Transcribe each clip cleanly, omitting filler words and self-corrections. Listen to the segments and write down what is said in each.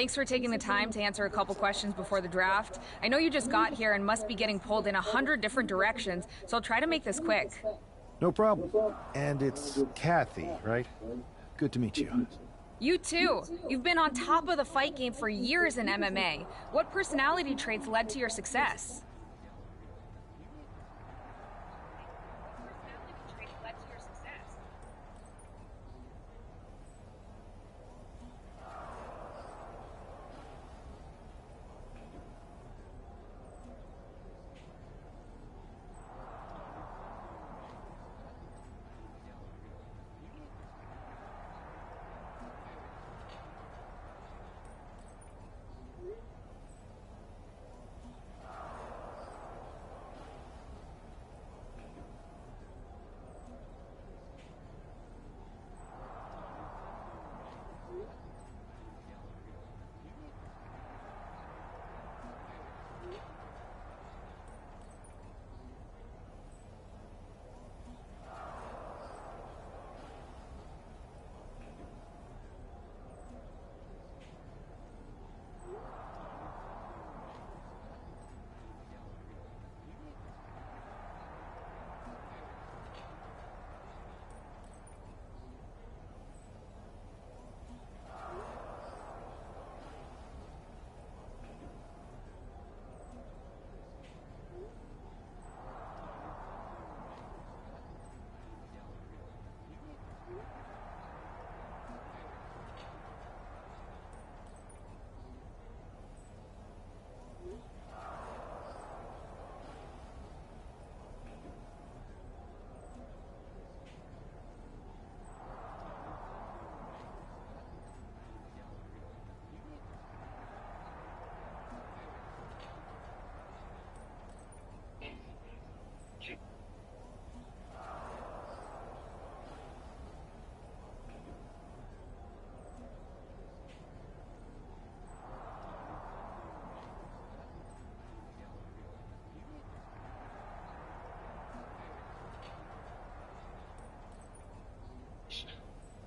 Thanks for taking the time to answer a couple questions before the draft. I know you just got here and must be getting pulled in 100 different directions, so I'll try to make this quick. No problem. And it's Kathy, right? Good to meet you. You too. You've been on top of the fight game for years in MMA. What personality traits led to your success?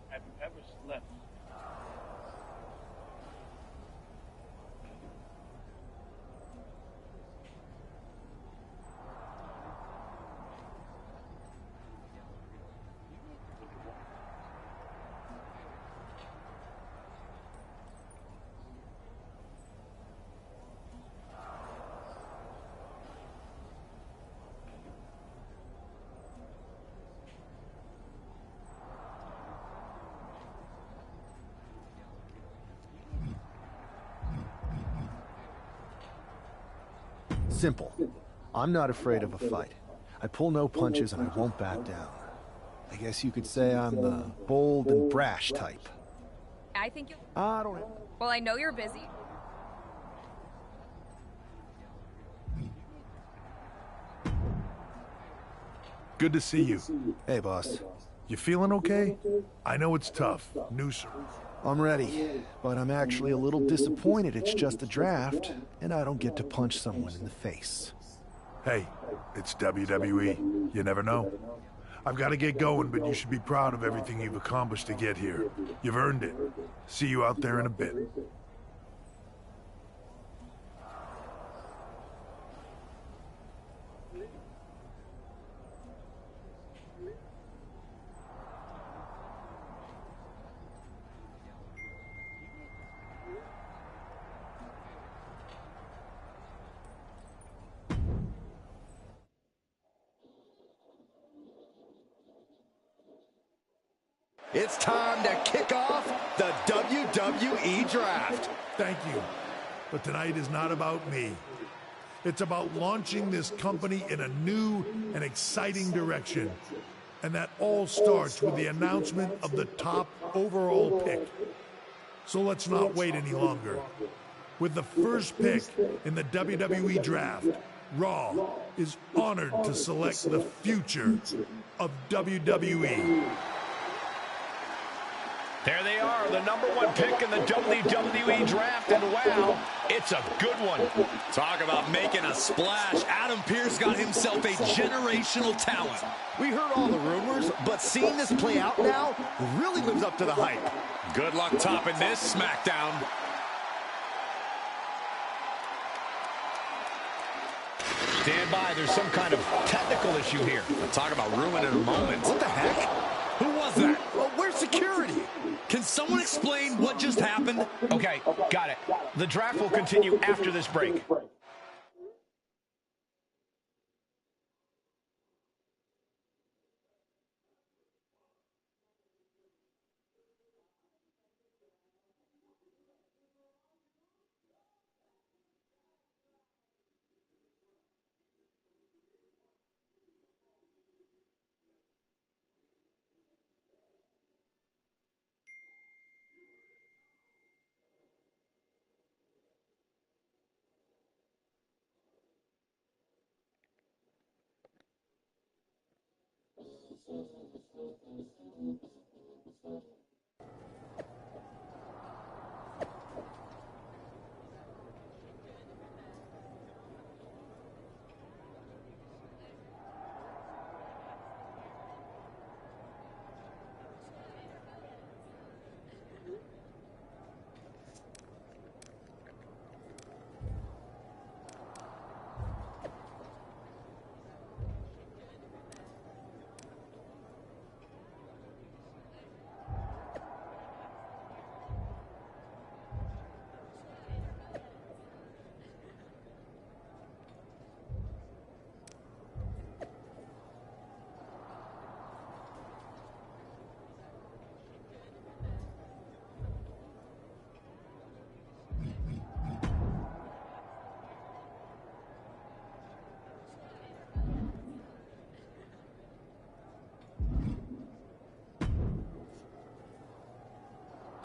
Have you ever slept? Simple. I'm not afraid of a fight. I pull no punches and I won't back down. I guess you could say I'm the bold and brash type. I think you... I don't know. Well, I know you're busy. Good to see you. Hey, boss. You feeling okay? I know it's tough. Nooser. I'm ready, but I'm actually a little disappointed it's just a draft, and I don't get to punch someone in the face. Hey, it's WWE. You never know. I've got to get going, but you should be proud of everything you've accomplished to get here. You've earned it. See you out there in a bit. It's time to kick off the WWE Draft. Thank you. But tonight is not about me. It's about launching this company in a new and exciting direction. And that all starts with the announcement of the top overall pick. So let's not wait any longer. With the first pick in the WWE Draft, Raw is honored to select the future of WWE. There they are, the #1 pick in the WWE Draft, and wow, it's a good one. Talk about making a splash. Adam Pearce got himself a generational talent. We heard all the rumors, but seeing this play out now really lives up to the hype. Good luck topping this SmackDown. Stand by. There's some kind of technical issue here. Talk about ruining a moment. What the heck? Who was that? Well, where's security? Can someone explain what just happened? Okay, got it. The draft will continue after this break.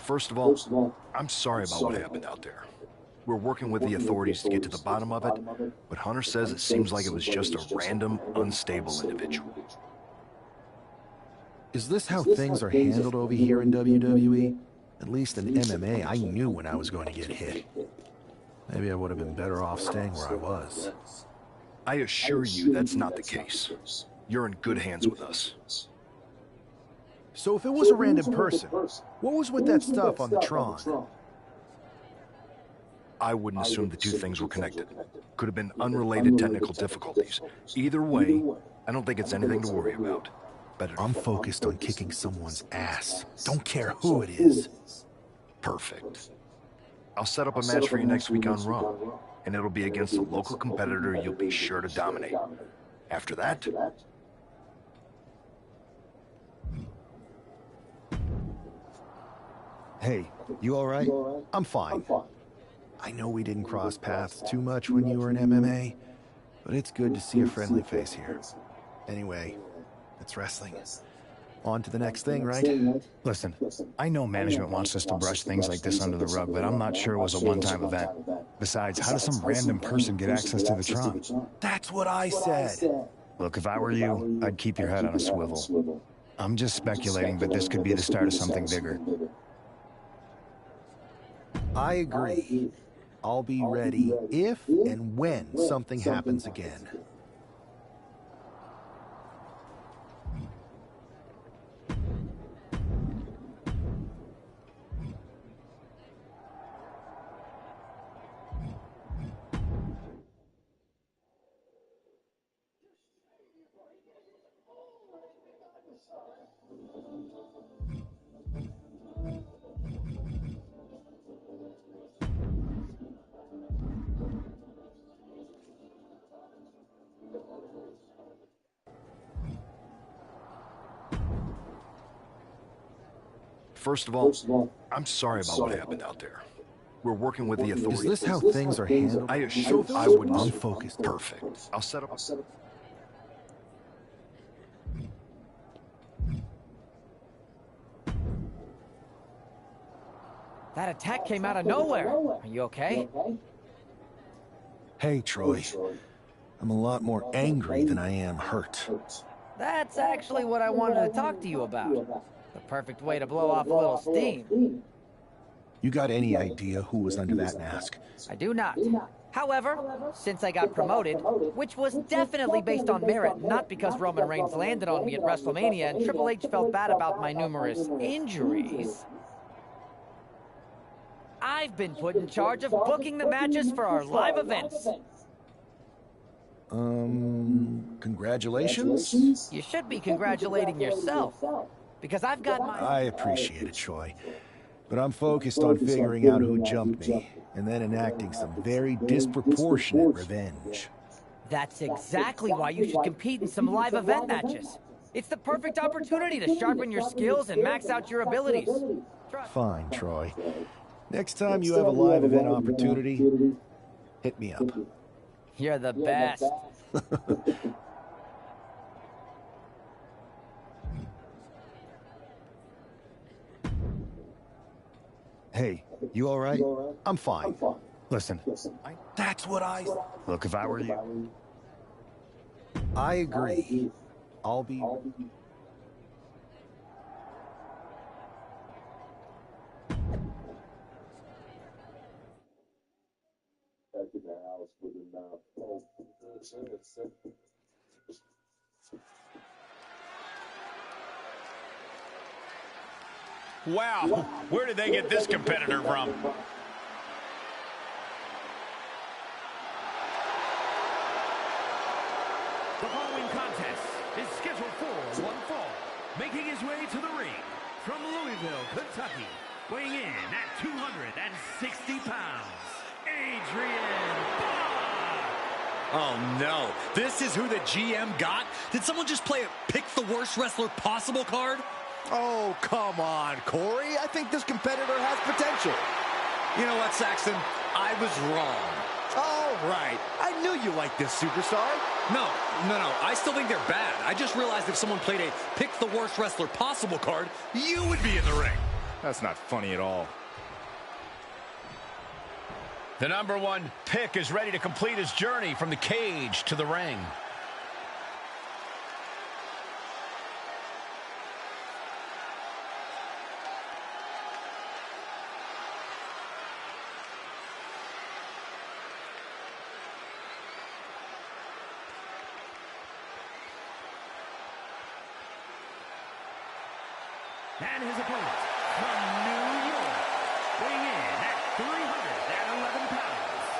First of all, I'm sorry about what happened out there. We're working with the authorities to get to the bottom of it, but Hunter says it seems like it was just a random, unstable individual. Is this how things are handled over here in WWE? At least in MMA, I knew when I was going to get hit. Maybe I would have been better off staying where I was. I assure you that's not the case. You're in good hands with us. So if it was a random person, what was with that stuff on the Tron? I wouldn't assume the two things were connected. Could have been unrelated technical difficulties. Either way, I don't think it's anything to worry about. I'm focused on kicking someone's ass. Don't care who it is. Perfect. I'll set up a match for you next week on Raw, and it'll be against a local competitor you'll be sure to dominate. After that... Hey, you all right? I'm fine. I know we didn't cross paths too much when you were in MMA, but it's good to see a friendly face here. Anyway, it's wrestling. On to the next thing, right? Listen, I know management wants us to brush things like this under the rug, but I'm not sure it was a one-time event. Besides, how does some random person get access to the Tron? That's what I said. Look, if I were you, I'd keep your head on a swivel. I'm just speculating, but this could be the start of something bigger. I agree. I'll be ready if and when something happens again. First of all, I'm sorry about what happened out there. We're working with the authorities. Is this how things are handled? I assure you I wouldn't... I'm focused. Perfect. I'll set up... That attack came out of nowhere. Are you okay? Hey, Troy. I'm a lot more angry than I am hurt. That's actually what I wanted to talk to you about. The perfect way to blow off a little steam. You got any idea who was under that mask? I do not. However, since I got promoted, which was definitely based on merit, not because Roman Reigns landed on me at WrestleMania and Triple H felt bad about my numerous injuries, I've been put in charge of booking the matches for our live events. Congratulations? You should be congratulating yourself. Because I've got my... I appreciate it, Troy. But I'm focused on figuring out who jumped me, and then enacting some very disproportionate revenge. That's exactly why you should compete in some live event matches. It's the perfect opportunity to sharpen your skills and max out your abilities. Fine, Troy. Next time you have a live event opportunity, hit me up. You're the best. Hey, you all right? I'm fine. Listen, That's what I... look, if I were you, I agree. I'll be... Wow, where did they get this competitor from? The following contest is scheduled for one fall. Making his way to the ring from Louisville, Kentucky, weighing in at 260 pounds, Adrian. Oh, no. This is who the GM got? Did someone just play a pick the worst wrestler possible card? Oh, come on, Corey. I think this competitor has potential. You know what, Saxton? I was wrong. All right. I knew you liked this superstar. No. I still think they're bad. I just realized if someone played a pick the worst wrestler possible card, you would be in the ring. that's not funny at all. The number one pick is ready to complete his journey from the cage to the ring. And his opponent from New York, weighing in at 311 pounds,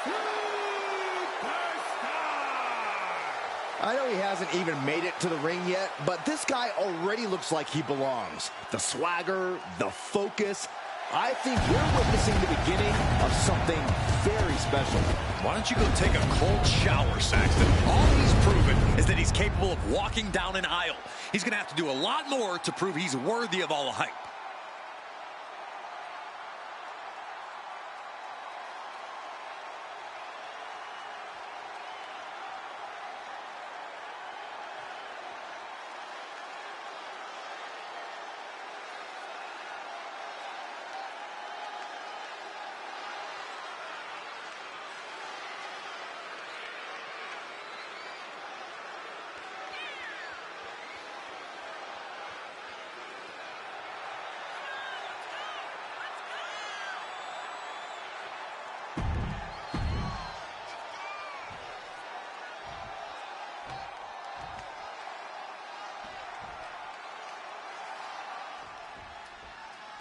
Superstar! I know he hasn't even made it to the ring yet, but this guy already looks like he belongs. The swagger, the focus. I think we're witnessing the beginning of something very special. Why don't you go take a cold shower, Saxton? All he's proven is that he's capable of walking down an aisle. He's going to have to do a lot more to prove he's worthy of all the hype.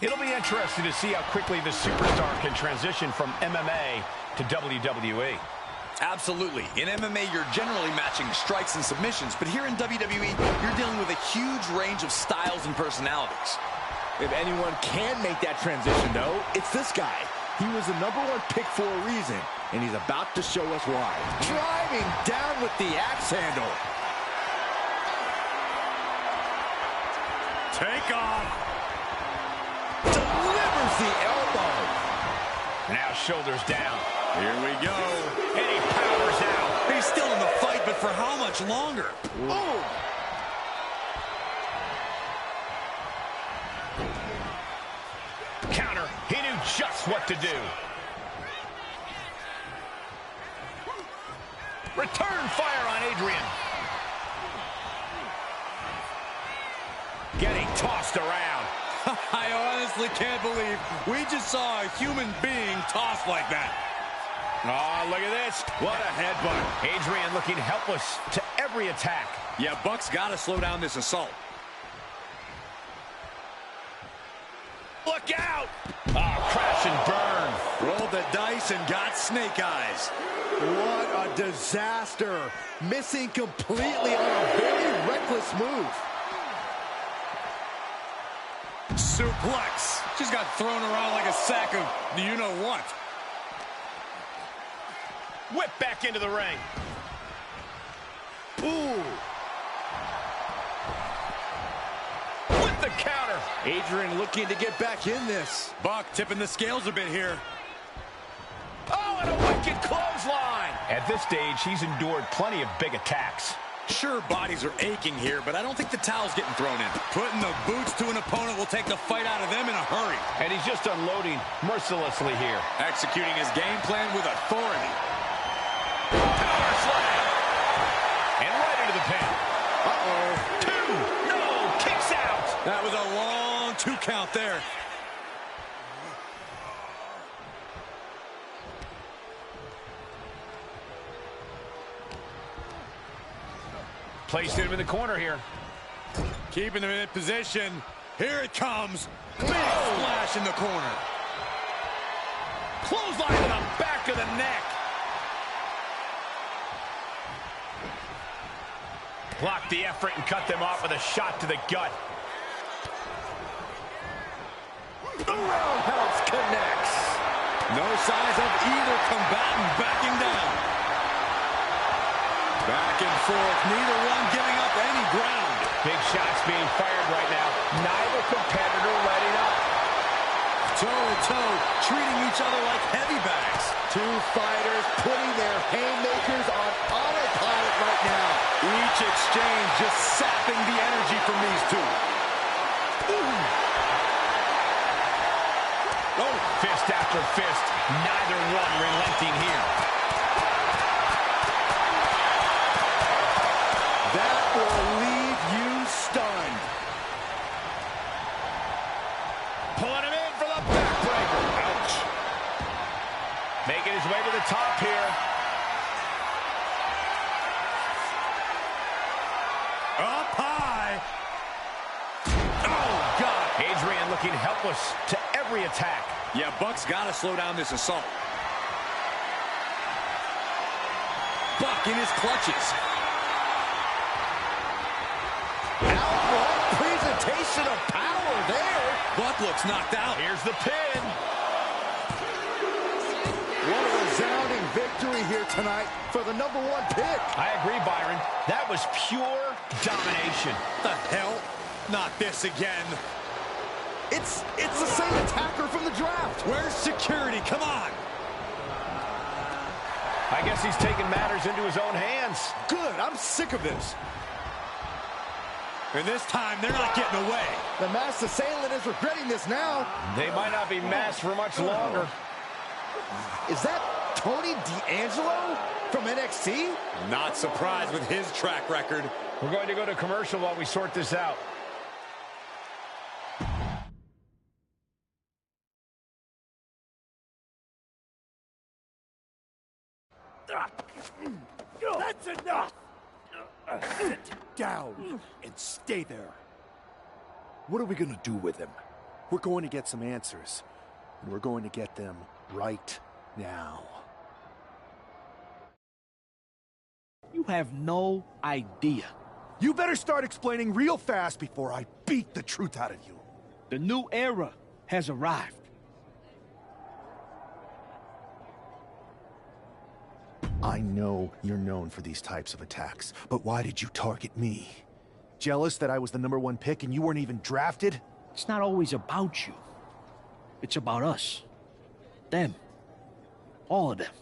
It'll be interesting to see how quickly the superstar can transition from MMA to WWE. Absolutely. In MMA, you're generally matching strikes and submissions, but here in WWE, you're dealing with a huge range of styles and personalities. If anyone can make that transition, though, it's this guy. He was the number one pick for a reason, and he's about to show us why. Driving down with the axe handle. Take off. Delivers the elbow. Now shoulders down. Here we go. And he powers out. He's still in the fight, but for how much longer? Boom. Counter. He knew just what to do. Return fire on Adrian. Getting tossed around. I honestly can't believe we just saw a human being tossed like that. Oh, look at this. What a headbutt. Adrian looking helpless to every attack. Yeah, Buck's got to slow down this assault. Look out! Oh, crash and burn. Rolled the dice and got snake eyes. What a disaster. Missing completely on a very reckless move. Suplex. Just got thrown around like a sack of you-know-what. Whip back into the ring. Ooh. With the counter. Adrian looking to get back in this. Buck tipping the scales a bit here. Oh, and a wicked clothesline. At this stage, he's endured plenty of big attacks. Sure, bodies are aching here, but I don't think the towel's getting thrown in. Putting the boots to an opponent will take the fight out of them in a hurry. And he's just unloading mercilessly here. Executing his game plan with authority. Power slam. And right into the pin. Uh-oh. 2. No, kicks out. That was a long 2 count there. Placed him in the corner here. Keeping them in position. Here it comes. Big splash in the corner. Clothesline to the back of the neck. Blocked the effort and cut them off with a shot to the gut. The roundhouse connects. No signs of either combatant backing down. Back and forth, neither one giving up any ground. Big shots being fired right now. Neither competitor letting up. Toe-to-toe, treating each other like heavy bags. Two fighters putting their haymakers on autopilot right now. Each exchange just sapping the energy from these two. Oh, fist after fist. Neither one relenting here. That will leave you stunned. Pulling him in for the backbreaker. Ouch. Making his way to the top here. Up high. Oh, God. Adrian looking helpless to every attack. Yeah, Buck's got to slow down this assault. Buck in his clutches. Outright presentation of power there. Buck looks knocked out. Here's the pin. What a resounding victory here tonight for the #1 pick. I agree, Byron. That was pure domination. The hell? Not this again. It's the same attacker from the draft. Where's security? Come on. I guess he's taking matters into his own hands. Good. I'm sick of this. And this time, they're not getting away. The masked assailant is regretting this now. They might not be masked for much longer. Is that Tony D'Angelo from NXT? Not surprised with his track record. We're going to go to commercial while we sort this out. That's enough! Sit down and stay there. What are we going to do with him? We're going to get some answers, and we're going to get them right now. You have no idea. You better start explaining real fast before I beat the truth out of you. The new era has arrived. I know you're known for these types of attacks, but why did you target me? Jealous that I was the #1 pick and you weren't even drafted? It's not always about you. It's about us. Them. All of them.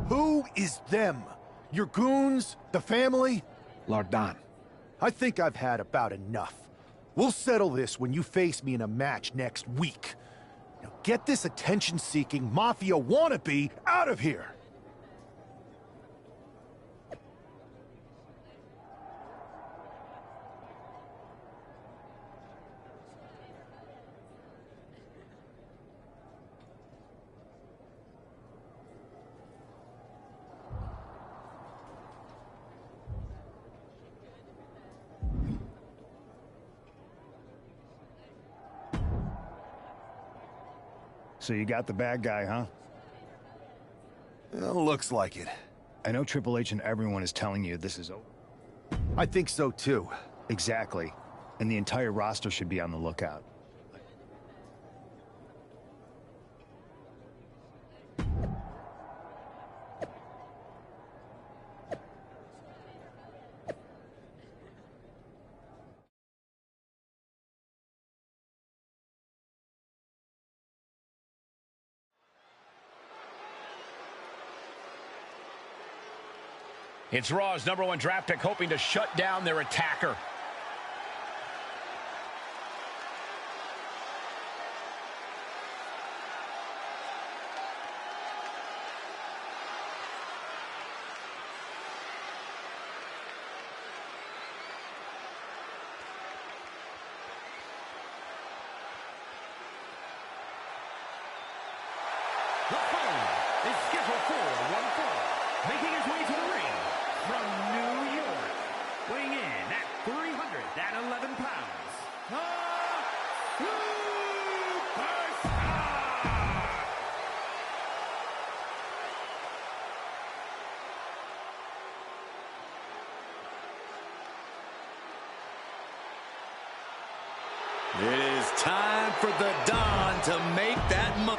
Who is them? Your goons? The family? Lardan. I think I've had about enough. We'll settle this when you face me in a match next week. Now get this attention-seeking mafia wannabe out of here! So you got the bad guy, huh? Well, looks like it. I know Triple H and everyone is telling you this is over. I think so too. Exactly. And the entire roster should be on the lookout. It's Raw's #1 draft pick hoping to shut down their attacker. The following is scheduled for one fall, making his way to the ring from New York, weighing in at 311 pounds, the Superstar! It is time for the Don to make that move.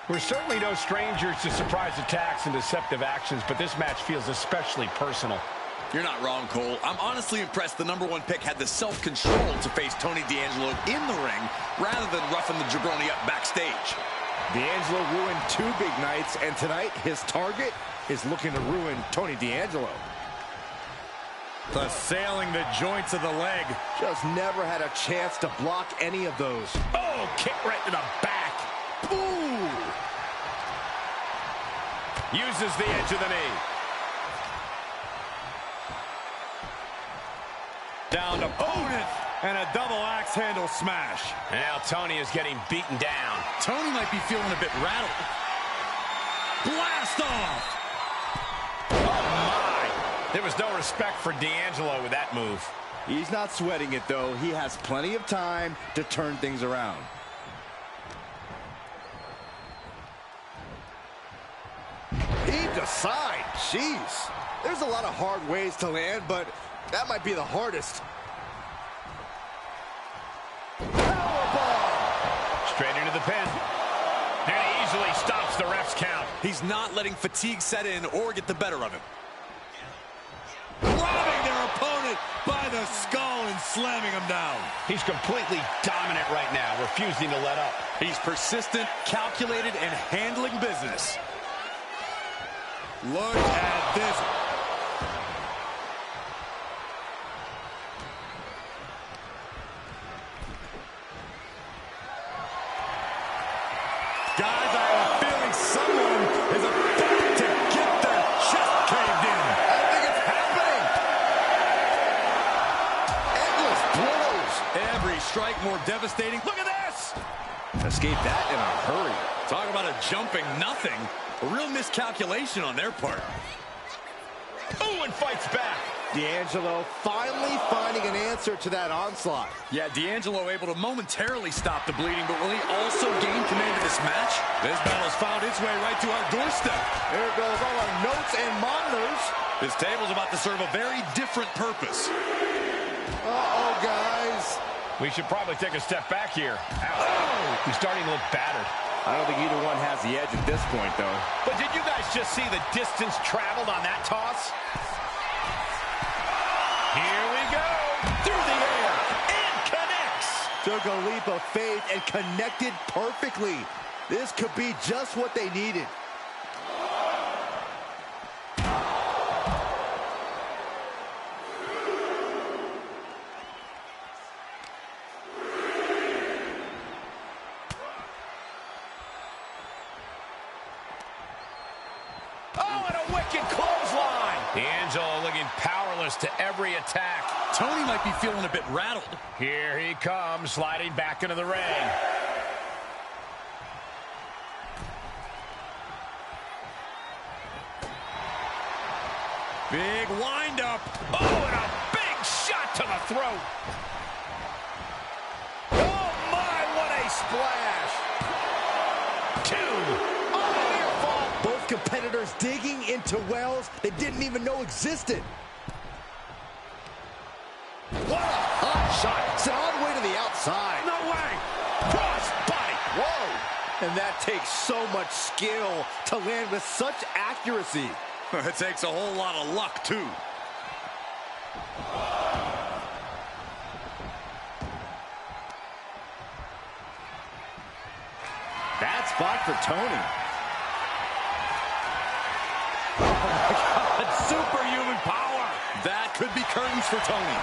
We're certainly no strangers to surprise attacks and deceptive actions, but this match feels especially personal. You're not wrong, Cole. I'm honestly impressed the #1 pick had the self-control to face Tony D'Angelo in the ring rather than roughing the jabroni up backstage. D'Angelo ruined 2 big nights, and tonight his target is looking to ruin Tony D'Angelo. Assailing the joints of the leg. Just never had a chance to block any of those. Oh, kick right to the back. Ooh! Uses the edge of the knee. Down to opponent and a double axe handle smash. And now Tony is getting beaten down. Tony might be feeling a bit rattled. Blast off! Oh, my. There was no respect for D'Angelo with that move. He's not sweating it, though. He has plenty of time to turn things around. He decides. Jeez. There's a lot of hard ways to land, but that might be the hardest. Powerbomb! Straight into the pin. And he easily stops the ref's count. He's not letting fatigue set in or get the better of him. Grabbing their opponent by the skull and slamming him down. He's completely dominant right now, refusing to let up. He's persistent, calculated, and handling business. Look at this. Guys, I have a feeling someone is about to get their chest caved in. I think it's happening. Endless blows. Every strike more devastating. Look at this. Escape that in a hurry. Talk about a jumping nothing. A real miscalculation on their part. Oh, and fights back. D'Angelo finally finding an answer to that onslaught. Yeah, D'Angelo able to momentarily stop the bleeding, but will he also gain command of this match? This battle's found its way right to our doorstep. There goes all our notes and monitors. This table's about to serve a very different purpose. Uh-oh, guys. We should probably take a step back here. Oh, he's starting to look battered. I don't think either one has the edge at this point, though. But did you guys just see the distance traveled on that toss? Here we go. Through the air. And connects. Took a leap of faith and connected perfectly. This could be just what they needed. Oh, and a wicked clothesline. D'Angelo looking powerless to every attack. Tony might be feeling a bit rattled. Here he comes, sliding back into the ring. Big windup. Oh, and a big shot to the throat. Oh, my, what a splash. 2. Oh, near fall. Both competitors digging into wells they didn't even know existed. What a hot shot. It's all the way to the outside. No way. Cross body. Whoa. And that takes so much skill to land with such accuracy. It takes a whole lot of luck, too. Bad spot for Tony. Oh, my God. Superhuman power. That could be curtains for Tony.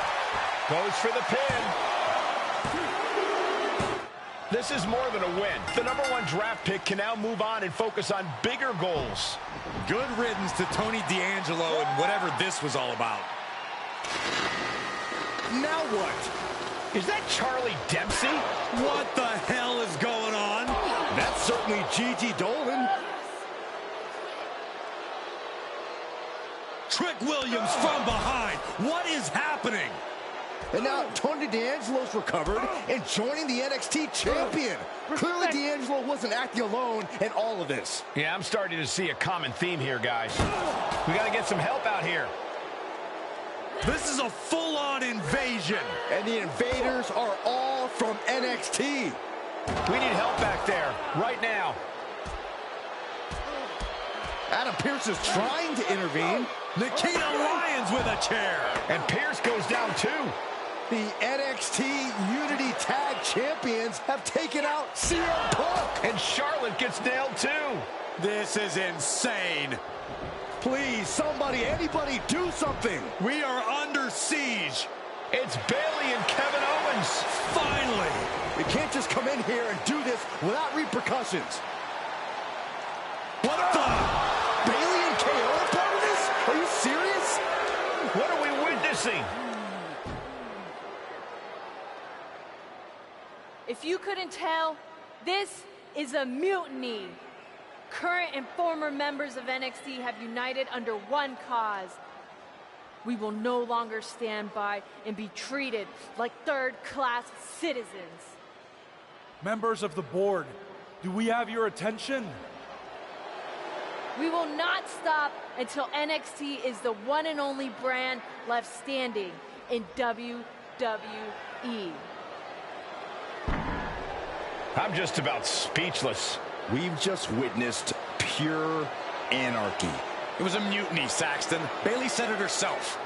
Goes for the pin. This is more than a win. The #1 draft pick can now move on and focus on bigger goals. Good riddance to Tony D'Angelo and whatever this was all about. Now what? Is that Charlie Dempsey? What the hell is going on? That's certainly Gigi Dolan. Trick Williams from behind. What is happening? And now Tony D'Angelo's recovered and joining the NXT champion. Clearly D'Angelo wasn't acting alone in all of this. Yeah, I'm starting to see a common theme here, guys. We got to get some help out here. This is a full-on invasion. And the invaders are all from NXT. We need help back there, right now. Adam Pearce is trying to intervene. Nikita Lyons with a chair. And Pearce goes down too. The NXT Unity Tag Champions have taken out CM Punk. And Charlotte gets nailed too. This is insane. Please, somebody, anybody, do something. We are under siege. It's Bayley and Kevin Owens. Finally. We can't just come in here and do this without repercussions. What the? Bayley and KO are part of this? Are you serious? What are we witnessing? If you couldn't tell, this is a mutiny. Current and former members of NXT have united under one cause. We will no longer stand by and be treated like third-class citizens. Members of the board, do we have your attention? We will not stop until NXT is the one and only brand left standing in WWE. I'm just about speechless. We've just witnessed pure anarchy. It was a mutiny, Saxton. Bayley said it herself.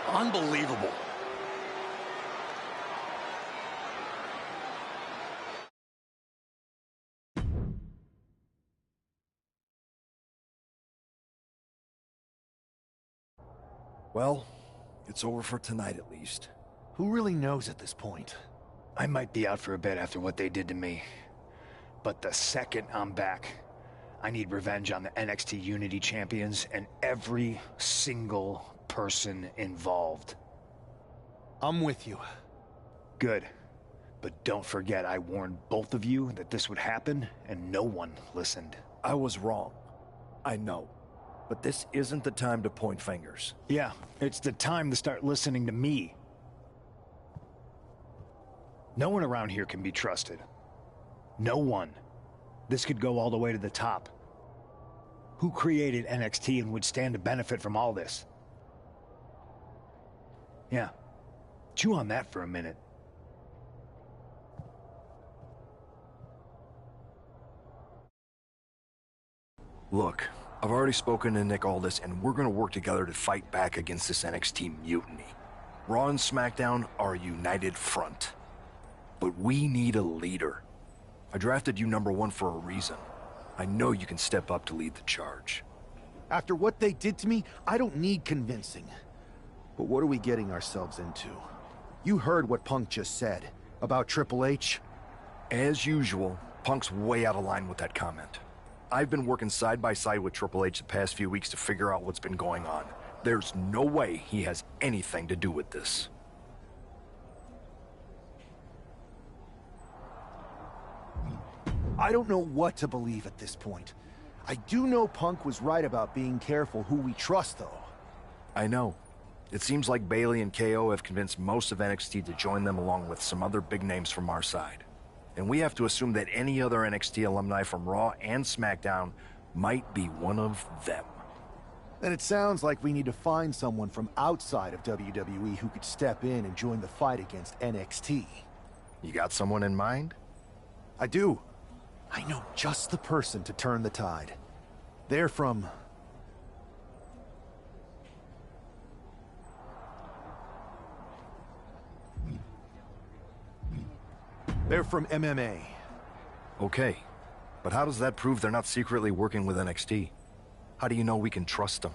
Unbelievable. Well, it's over for tonight at least. Who really knows at this point? I might be out for a bit after what they did to me. But the second I'm back, I need revenge on the NXT Unity Champions and every single person involved. I'm with you. Good. But don't forget, I warned both of you that this would happen, and no one listened. I was wrong. I know. But this isn't the time to point fingers. Yeah, it's the time to start listening to me. No one around here can be trusted. No one. This could go all the way to the top. Who created NXT and would stand to benefit from all this? Yeah. Chew on that for a minute. Look, I've already spoken to Nick Aldis, and we're gonna work together to fight back against this NXT mutiny. Raw and SmackDown are a united front. But we need a leader. I drafted you #1 for a reason. I know you can step up to lead the charge. After what they did to me, I don't need convincing. But what are we getting ourselves into? You heard what Punk just said about Triple H. As usual, Punk's way out of line with that comment. I've been working side by side with Triple H the past few weeks to figure out what's been going on. There's no way he has anything to do with this. I don't know what to believe at this point. I do know Punk was right about being careful who we trust, though. I know. It seems like Bailey and KO have convinced most of NXT to join them along with some other big names from our side. And we have to assume that any other NXT alumni from Raw and SmackDown might be one of them. Then it sounds like we need to find someone from outside of WWE who could step in and join the fight against NXT. You got someone in mind? I do. I know just the person to turn the tide. They're from... They're from MMA. Okay, but how does that prove they're not secretly working with NXT? How do you know we can trust them?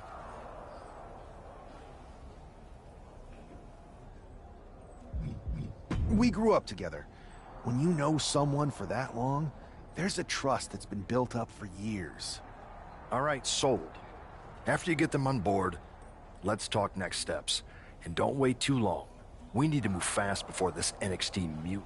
We grew up together. When you know someone for that long, there's a trust that's been built up for years. All right, sold. After you get them on board, let's talk next steps. And don't wait too long. We need to move fast before this NXT mute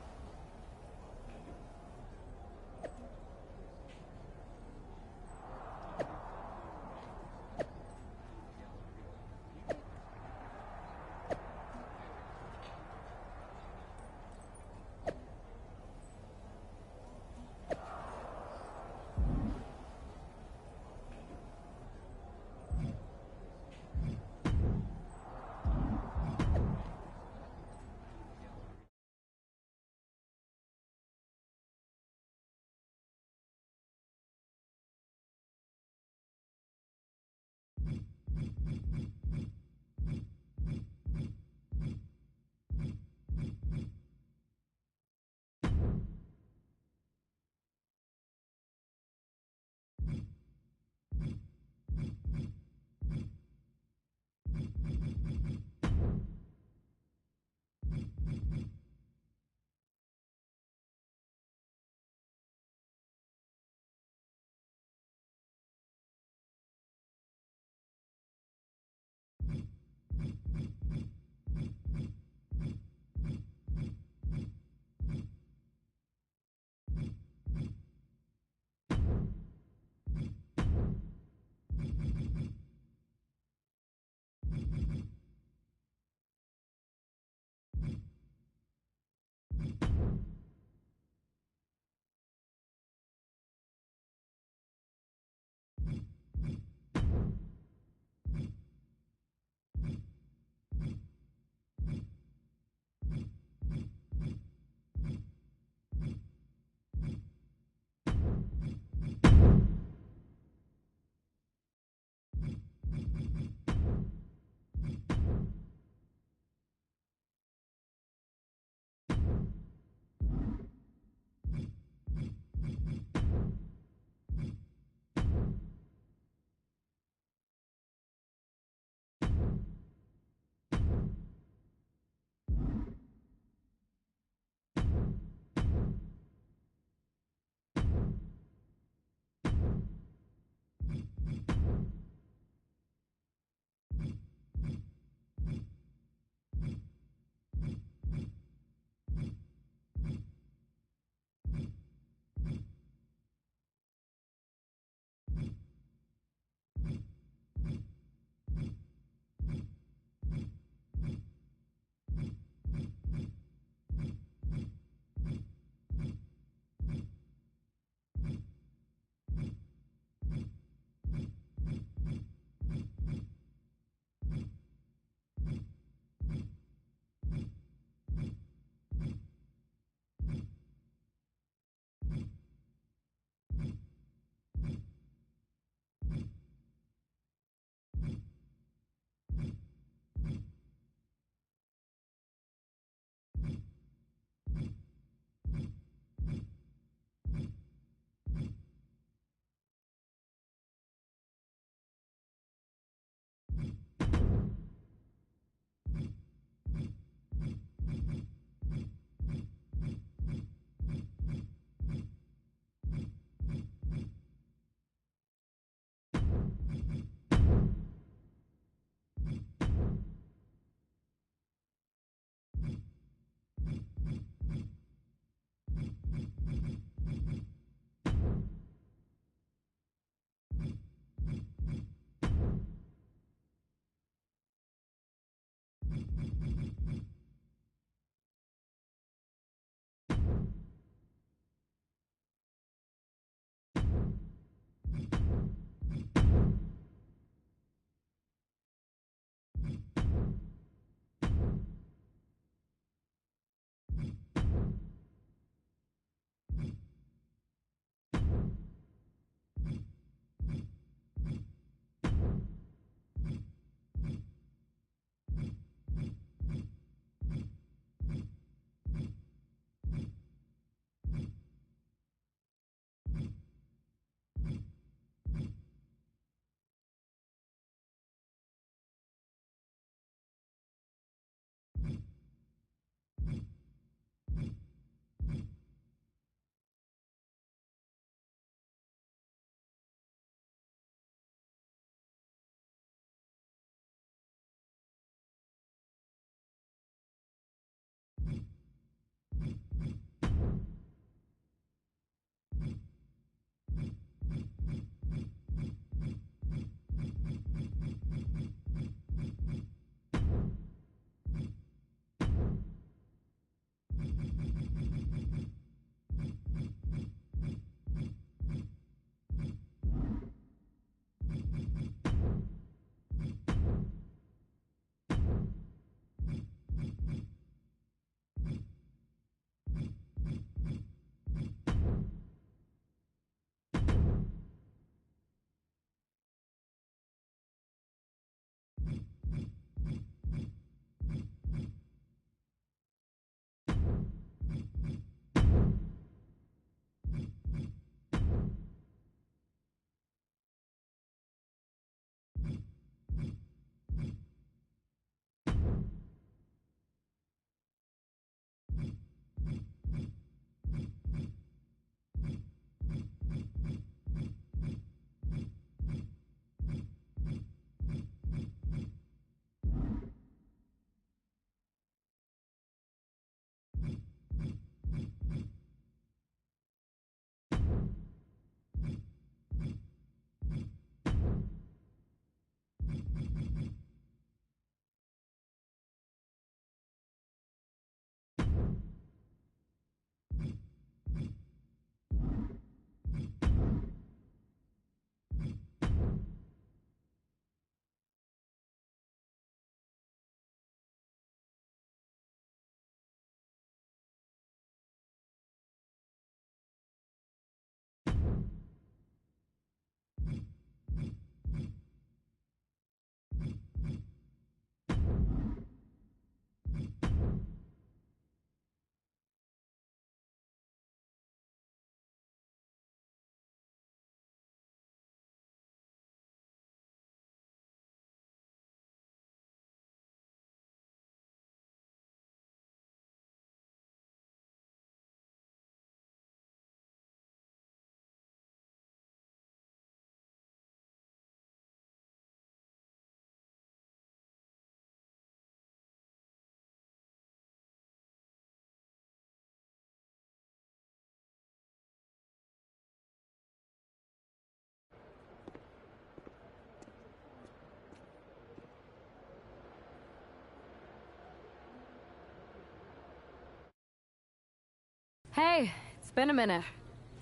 Hey, it's been a minute.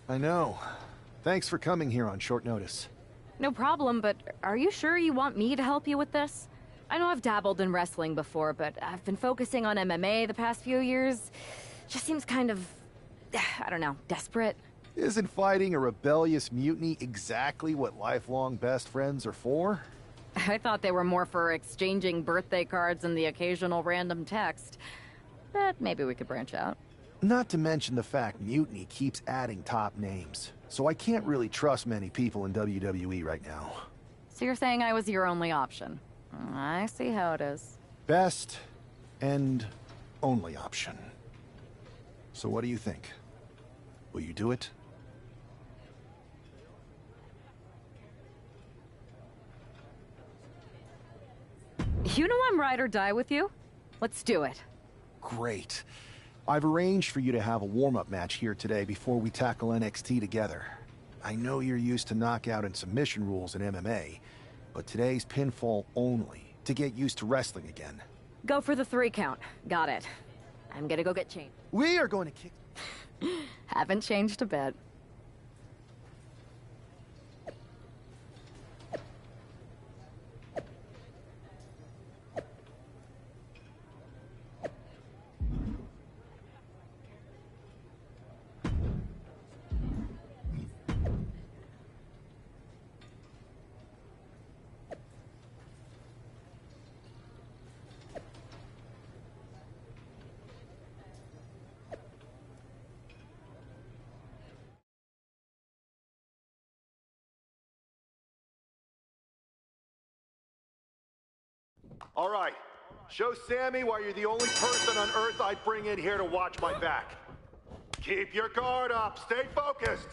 I know. Thanks for coming here on short notice. No problem, but are you sure you want me to help you with this? I know I've dabbled in wrestling before, but I've been focusing on MMA the past few years. Just seems kind of, I don't know, desperate. Isn't fighting a rebellious mutiny exactly what lifelong best friends are for? I thought they were more for exchanging birthday cards and the occasional random text. But maybe we could branch out. Not to mention the fact Mutiny keeps adding top names, so I can't really trust many people in WWE right now. So you're saying I was your only option? I see how it is. Best and only option. So what do you think? Will you do it? You know I'm ride or die with you. Let's do it. Great. I've arranged for you to have a warm-up match here today before we tackle NXT together. I know you're used to knockout and submission rules in MMA, but today's pinfall only, to get used to wrestling again. Go for the 3 count. Got it. I'm gonna go get changed. We are going to kick... Haven't changed a bit. All right, show Sammy why you're the only person on Earth I'd bring in here to watch my back. Keep your guard up, stay focused.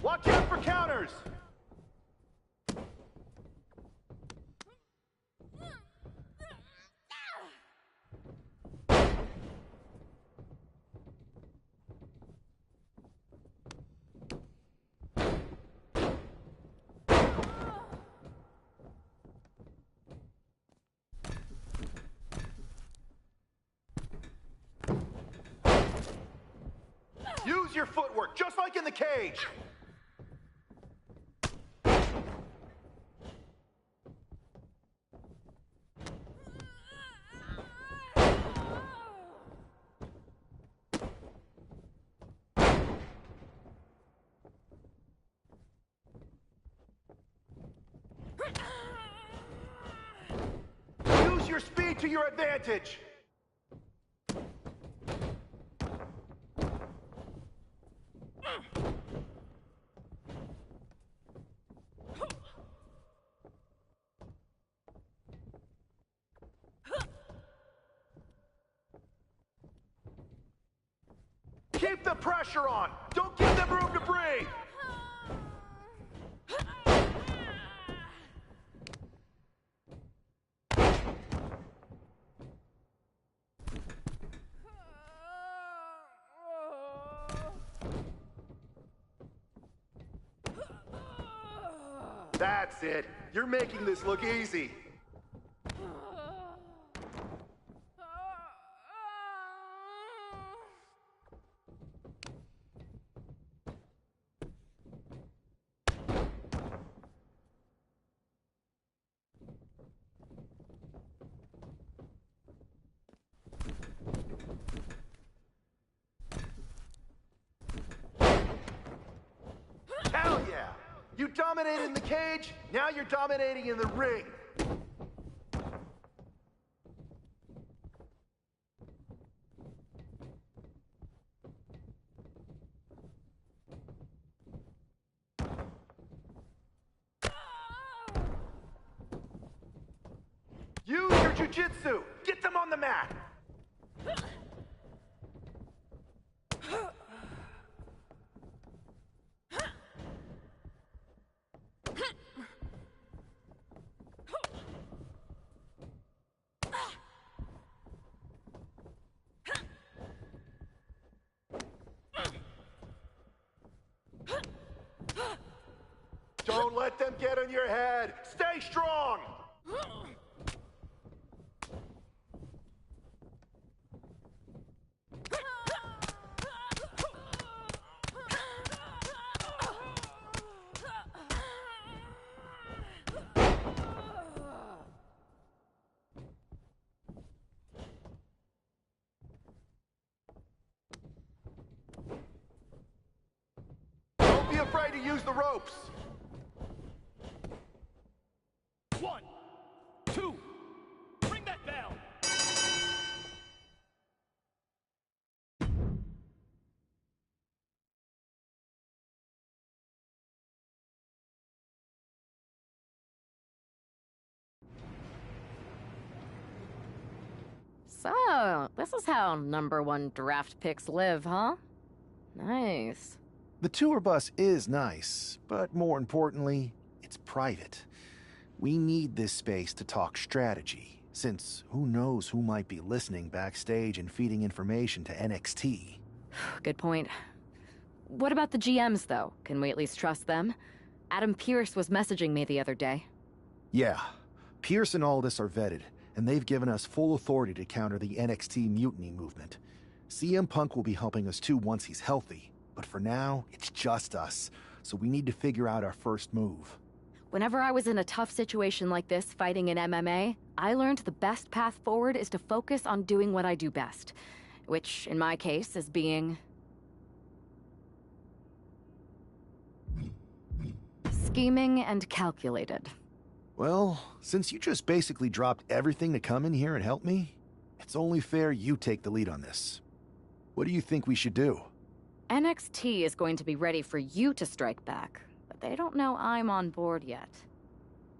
Watch out for counters! Use your footwork, just like in the cage! Use your speed to your advantage! Keep the pressure on! Don't give them room to breathe! That's it. You're making this look easy. Hell yeah! You dominated in the cage, now you're dominating in the ring. Use your jiu-jitsu! Get them on the mat! Don't let them get in your head! Stay strong! Don't be afraid to use the ropes! 1, 2, ring that bell! So, this is how #1 draft picks live, huh? Nice. The tour bus is nice, but more importantly, it's private. We need this space to talk strategy, since who knows who might be listening backstage and feeding information to NXT. Good point. What about the GMs, though? Can we at least trust them? Adam Pearce was messaging me the other day. Yeah, Pierce and Aldis are vetted, and they've given us full authority to counter the NXT mutiny movement. CM Punk will be helping us too once he's healthy, but for now, it's just us, so we need to figure out our first move. Whenever I was in a tough situation like this fighting in MMA, I learned the best path forward is to focus on doing what I do best, which, in my case, is being... scheming and calculated. Well, since you just basically dropped everything to come in here and help me, it's only fair you take the lead on this. What do you think we should do? NXT is going to be ready for you to strike back, but they don't know I'm on board yet.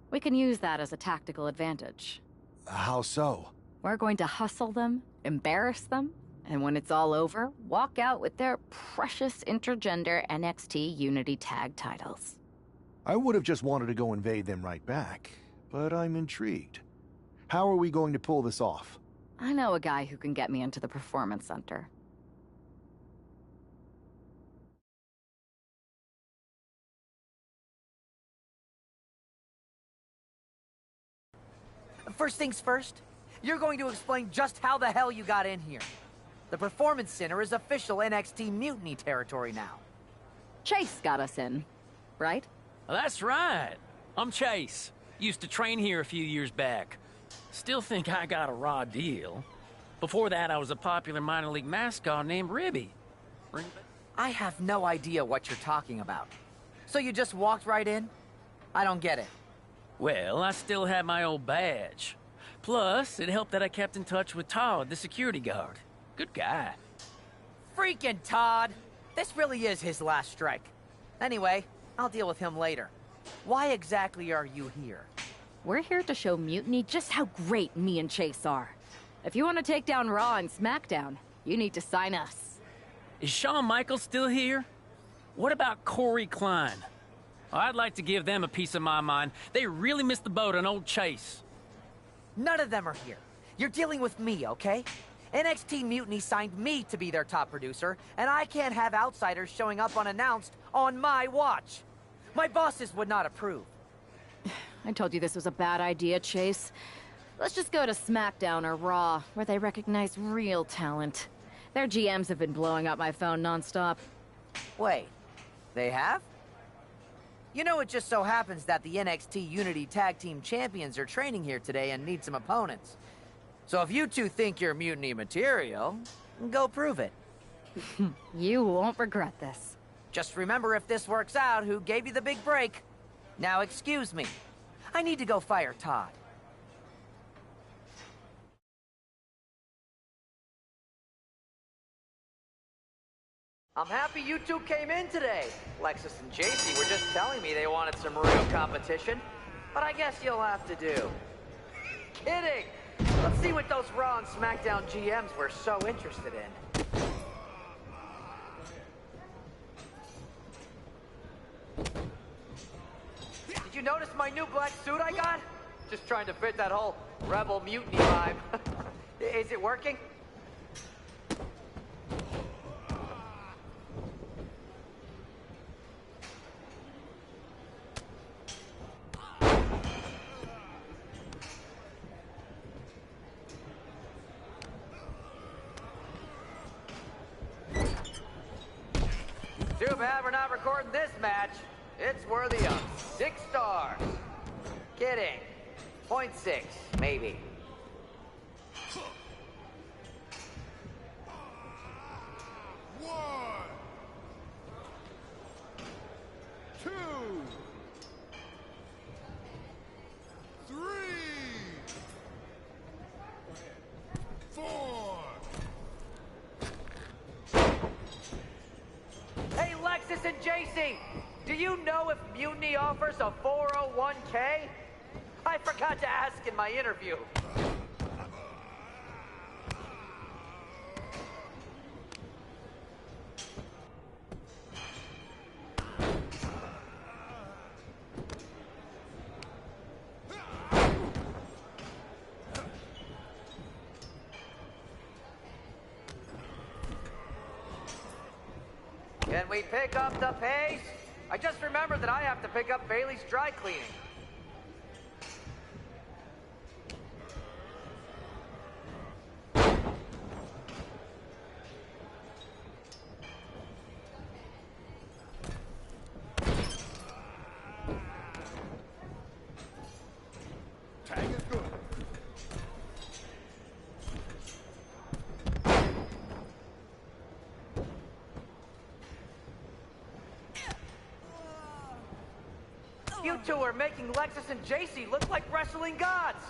We can use that as a tactical advantage. How so? We're going to hustle them, embarrass them, and when it's all over, walk out with their precious intergender NXT Unity Tag titles. I would have just wanted to go invade them right back, but I'm intrigued. How are we going to pull this off? I know a guy who can get me into the Performance Center. First things first, you're going to explain just how the hell you got in here. The Performance Center is official NXT Mutiny territory now. Chase got us in, right? That's right. I'm Chase. Used to train here a few years back. Still think I got a raw deal. Before that, I was a popular minor league mascot named Ribby. I have no idea what you're talking about. So you just walked right in? I don't get it. Well, I still had my old badge. Plus, it helped that I kept in touch with Todd, the security guard. Good guy. Freaking Todd! This really is his last strike. Anyway, I'll deal with him later. Why exactly are you here? We're here to show Mutiny just how great me and Chase are. If you want to take down Raw and SmackDown, you need to sign us. Is Shawn Michaels still here? What about Corey Klein? I'd like to give them a piece of my mind. They really missed the boat on old Chase. None of them are here. You're dealing with me, okay? NXT Mutiny signed me to be their top producer, and I can't have outsiders showing up unannounced on my watch. My bosses would not approve. I told you this was a bad idea, Chase. Let's just go to SmackDown or Raw, where they recognize real talent. Their GMs have been blowing up my phone nonstop. Wait, they have? You know, it just so happens that the NXT Unity Tag Team Champions are training here today and need some opponents. So if you two think you're Mutiny material, go prove it. You won't regret this. Just remember, if this works out, who gave you the big break. Now excuse me. I need to go fire Todd. I'm happy you two came in today. Lexus and JC were just telling me they wanted some real competition. But I guess you'll have to do. Kidding! Let's see what those Raw and SmackDown GMs were so interested in. Did you notice my new black suit I got? Just trying to fit that whole rebel mutiny vibe. Is it working? Too bad we're not recording this match. It's worthy of 6 stars. Kidding. 0.6, maybe. One, two, three, four. Hey, Lexus and JC, do you know if Mutiny offers a 401k? I forgot to ask in my interview. Can we pick up the pace? I just remembered that I have to pick up Bailey's dry cleaning. Tag is good. You two are making Lexus and JC look like wrestling gods.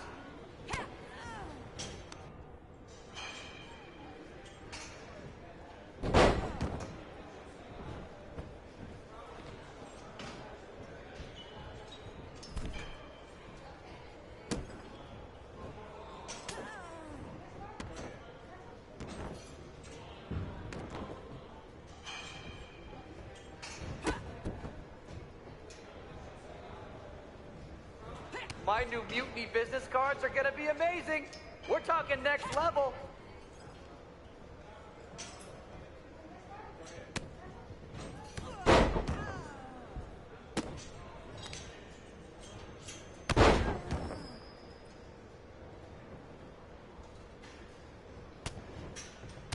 My new Mutiny business cards are gonna be amazing. We're talking next level.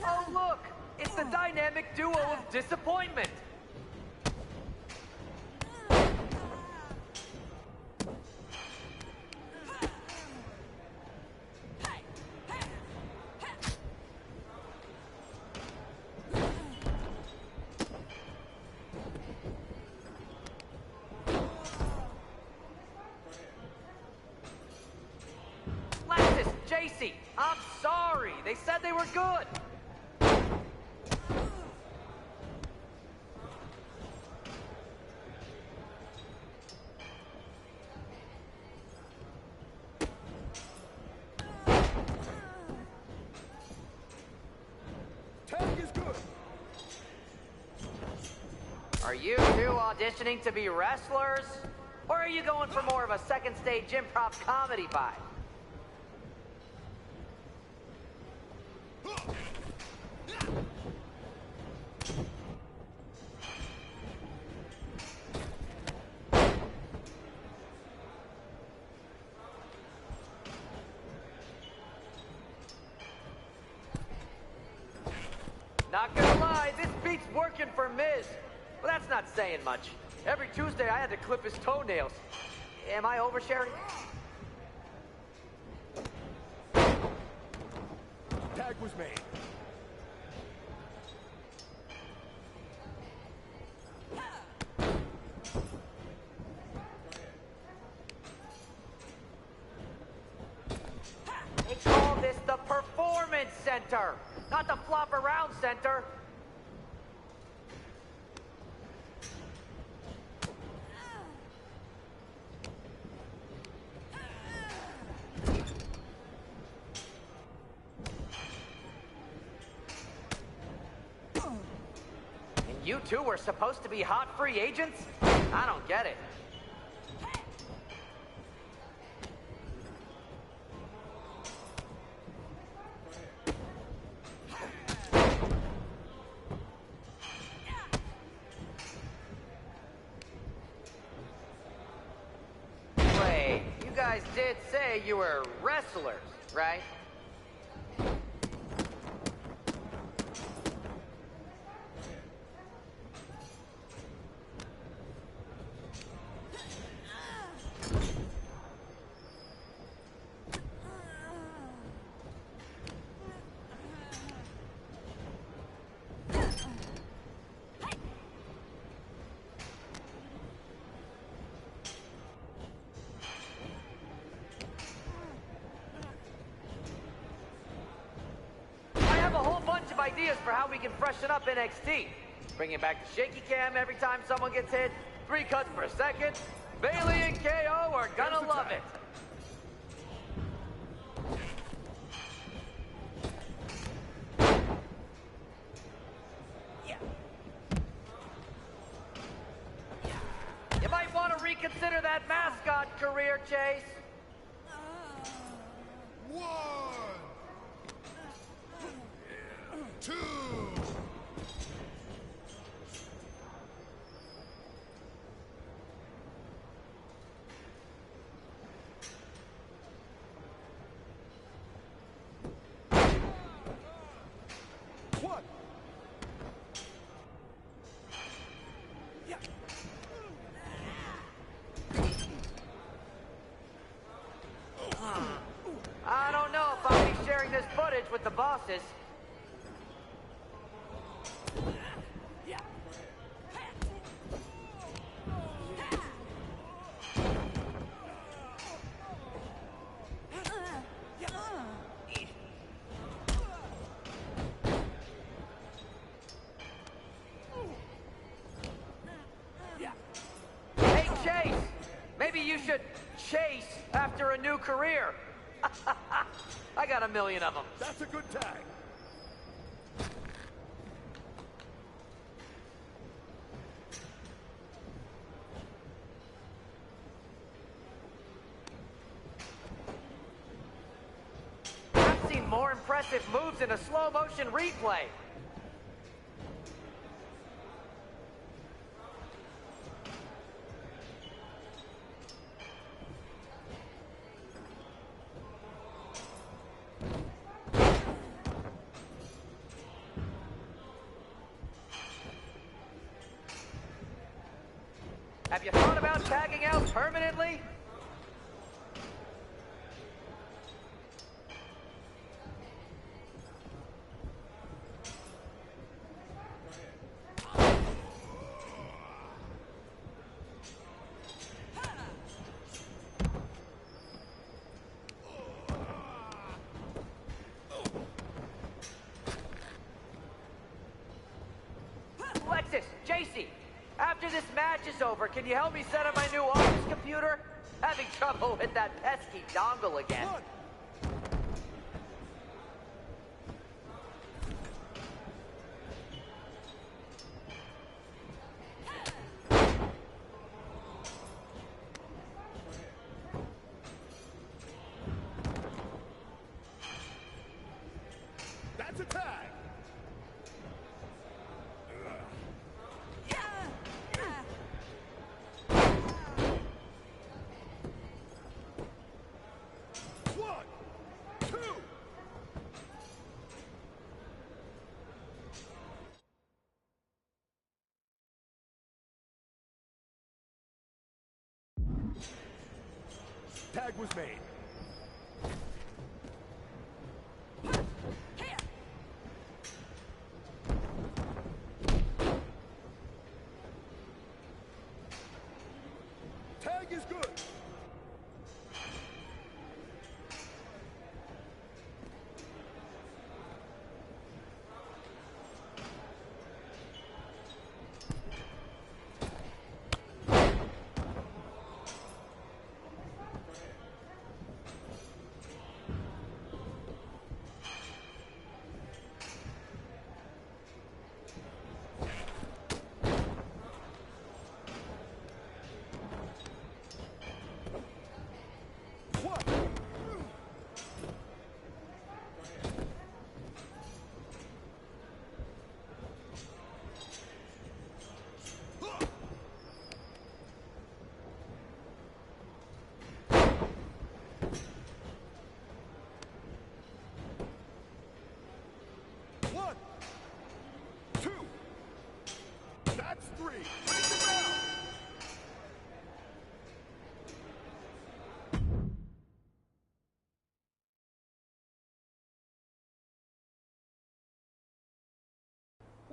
Oh look, it's the dynamic duo of disappointment. Lexus, JC, I'm sorry. They said they were good. Tag is good. Are you two auditioning to be wrestlers? Or are you going for more of a second stage improv comedy vibe? Not gonna lie, this beat's working for Miz. But that's not saying much. Every Tuesday I had to clip his toenails. Am I oversharing? Tag was made. They call this the Performance Center, not the Flop Around Center. And you two were supposed to be hot free agents? I don't get it. Wait, you guys did say you were wrestlers, right? Ideas for how we can freshen up NXT. Bringing back the shaky cam every time someone gets hit, 3 cuts per second. Bailey and KO are gonna love it. You might want to reconsider that mascot career, Chase. 1, 2. the bosses. Hey, Chase! Maybe you should chase after a new career. I got a million of them. That's a good tag. I've seen more impressive moves in a slow-motion replay. Have you thought about tagging out permanently? Lexus, JC, after this match is over, can you help me set up my new office computer? Having trouble with that pesky dongle again. That's a tag. Tag was made. Tag is good. One, two, that's three. Take him out.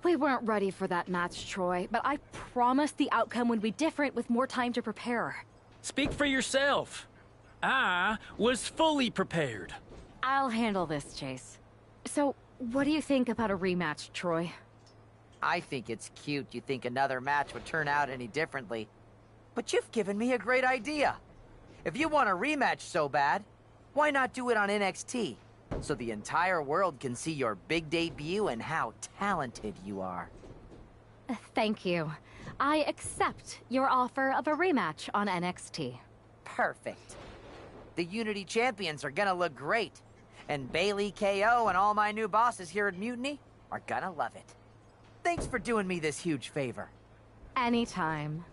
We weren't ready for that match, Troy, but I promise the outcome would be different with more time to prepare. Speak for yourself. I was fully prepared. I'll handle this, Chase. So, what do you think about a rematch, Troy? I think it's cute you think another match would turn out any differently. But you've given me a great idea. If you want a rematch so bad, why not do it on NXT? So the entire world can see your big debut and how talented you are. Thank you. I accept your offer of a rematch on NXT. Perfect. The Unity Champions are gonna look great. And Bailey, KO, and all my new bosses here at Mutiny are gonna love it. Thanks for doing me this huge favor. Anytime.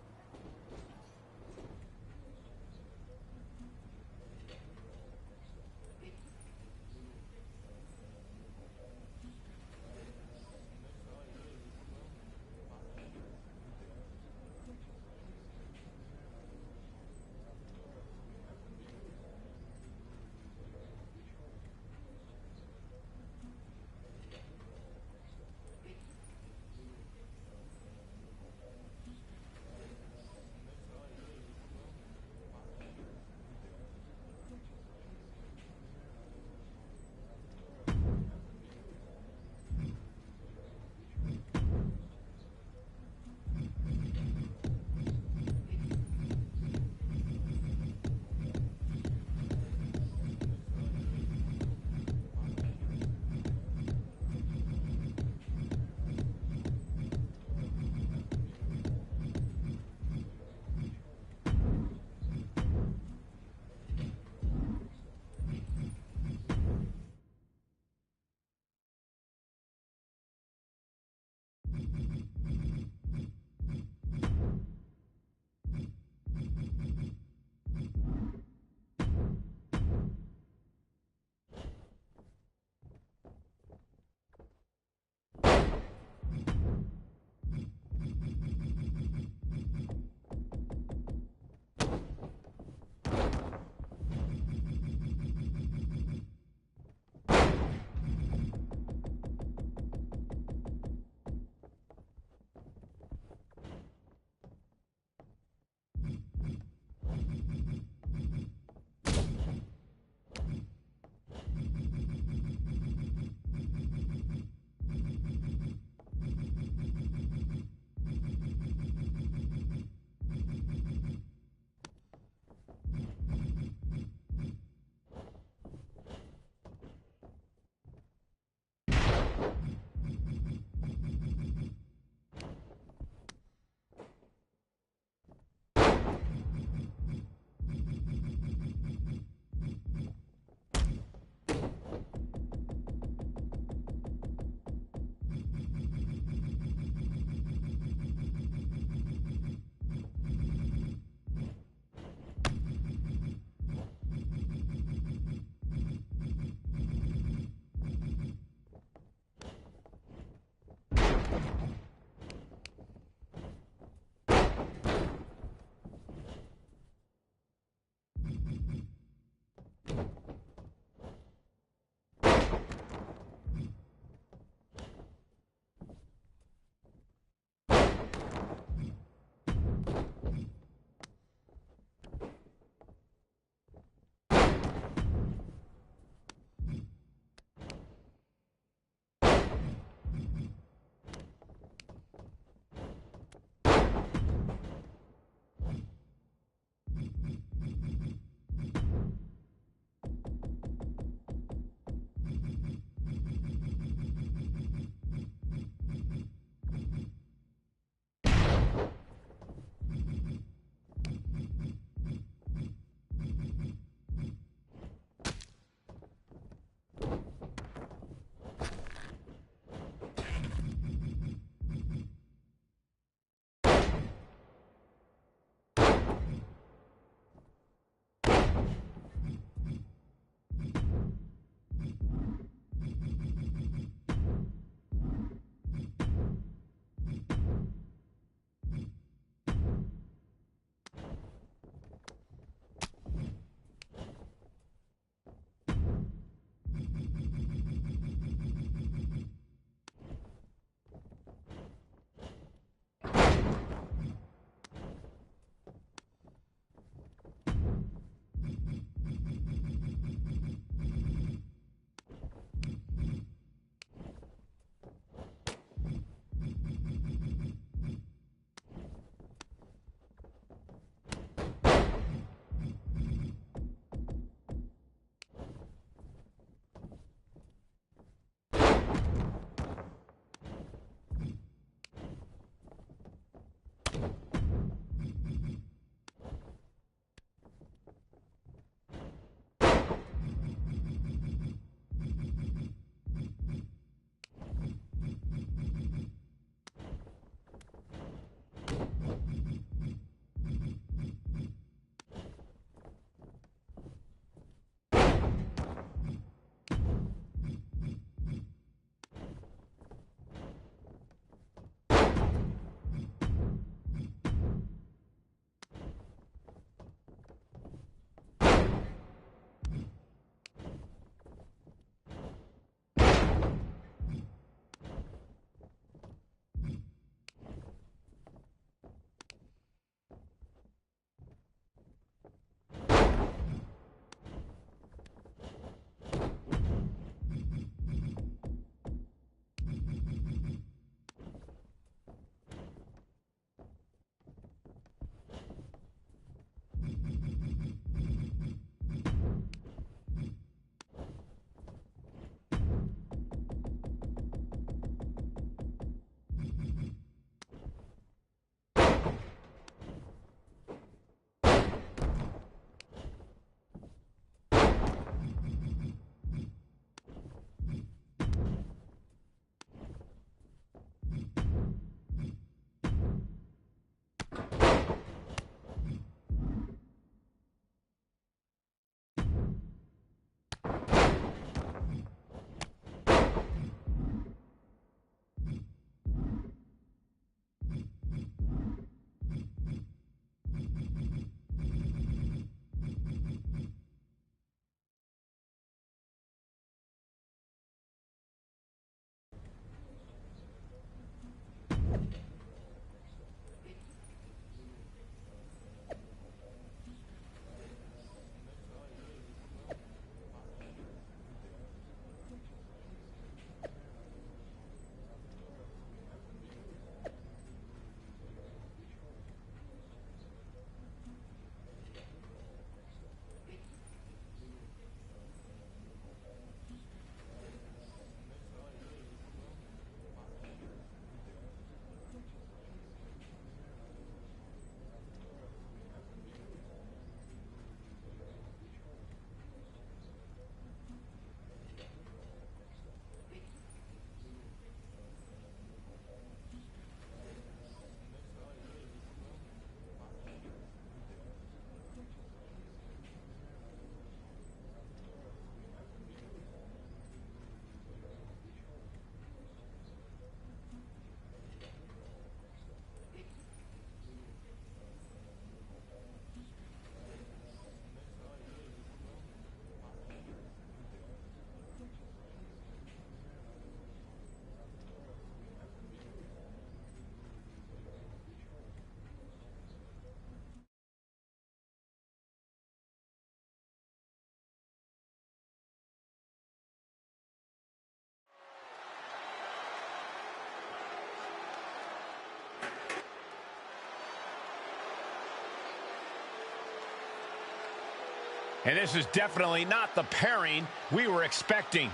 And this is definitely not the pairing we were expecting.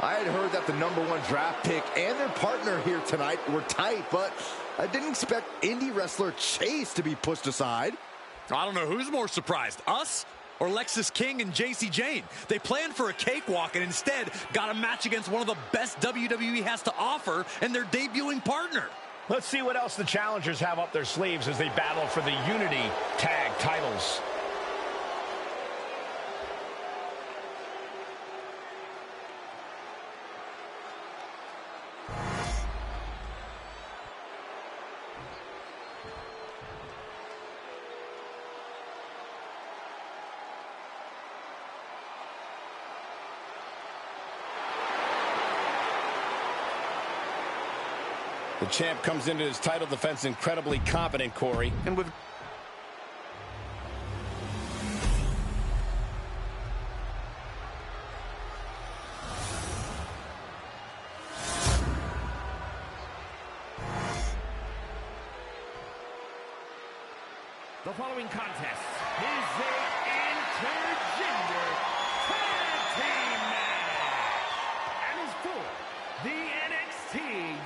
I had heard that the #1 draft pick and their partner here tonight were tight, but I didn't expect indie wrestler Chase to be pushed aside. I don't know who's more surprised, us or Lexis King and JC Jane. They planned for a cakewalk and instead got a match against one of the best WWE has to offer and their debuting partner. Let's see what else the challengers have up their sleeves as they battle for the Unity Tag titles. The champ comes into his title defense incredibly confident, Corey. And with The following contest is a intergender tag team match and is for the NXT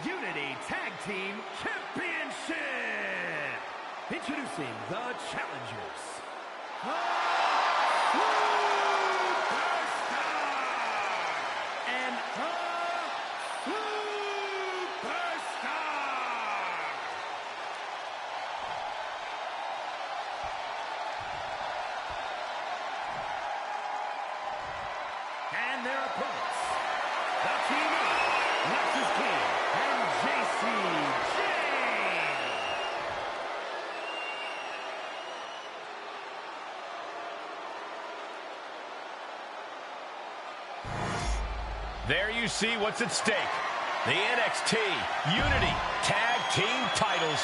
Unity Tag Team Championship. Introducing the challengers. And and their opponents, the team of Lexis King and JC Jane. There you see what's at stake. The NXT Unity Tag Team titles.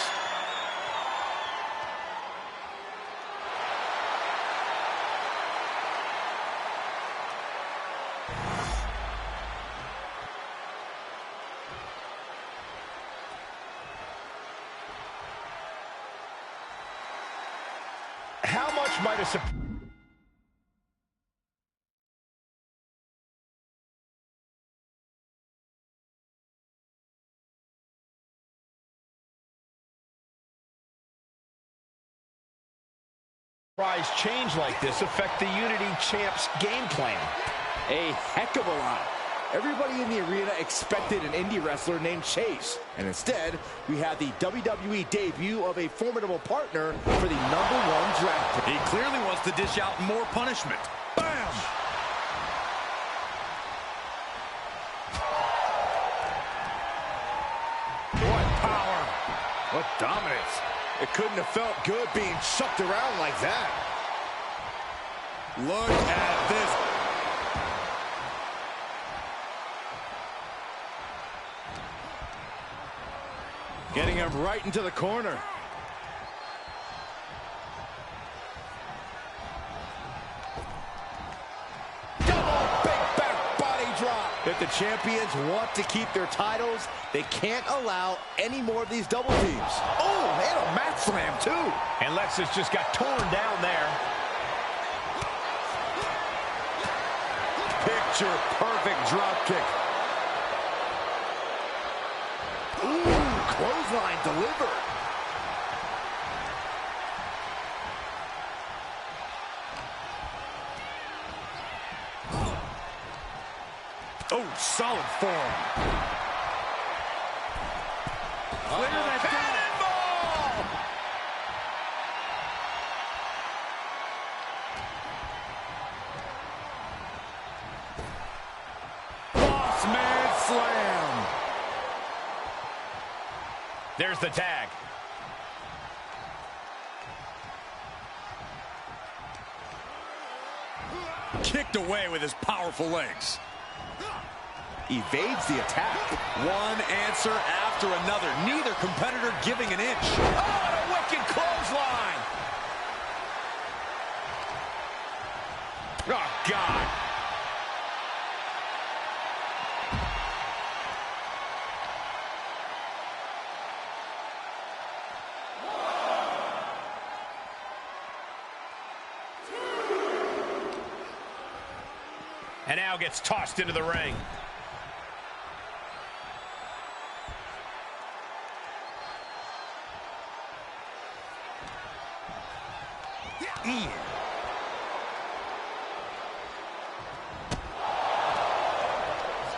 How much might a surprise change like this affect the Unity Champs game plan? A heck of a lot. Everybody in the arena expected an indie wrestler named Chase. And instead, we had the WWE debut of a formidable partner for the #1 draft pick. He clearly wants to dish out more punishment. Bam! What power! What dominance! It couldn't have felt good being shucked around like that. Look at this. Getting him right into the corner. Double big back body drop. If the champions want to keep their titles, they can't allow any more of these double teams. Oh, and a mat slam too. And Lexis just got torn down there. Picture perfect drop kick. Ooh, clothesline delivered. Oh, solid form. Clear that Cannonball! Boss man slam. There's the tag. Kicked away with his powerful legs. Evades the attack. One answer after another. Neither competitor giving an inch. Oh, and a wicked clothesline. Oh, God. And now gets tossed into the ring.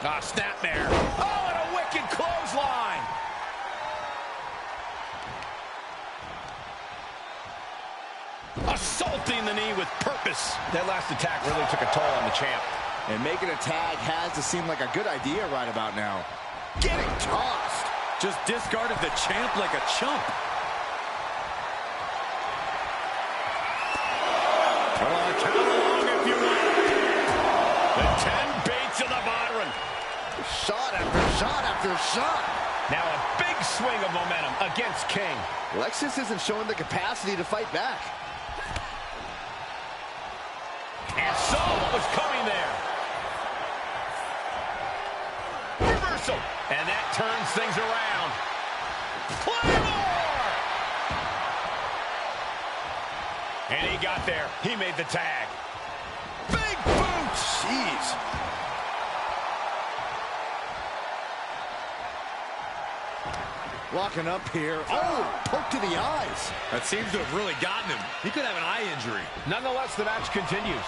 Ah, snapmare. Oh, and a wicked clothesline. Assaulting the knee with purpose. That last attack really took a toll on the champ. And making a tag has to seem like a good idea right about now. Getting tossed. Just discarded the champ like a chump. Count along if you want. The 10 baits of the veteran. Shot after shot after shot. Now a big swing of momentum against King. Lexus isn't showing the capacity to fight back. And saw what was coming there. Reversal. And that turns things around. Claymore! And he got there. He made the tag. Big boot! Jeez. Walking up here. Oh, poke to the eyes. That seems to have really gotten him. He could have an eye injury. Nonetheless, the match continues.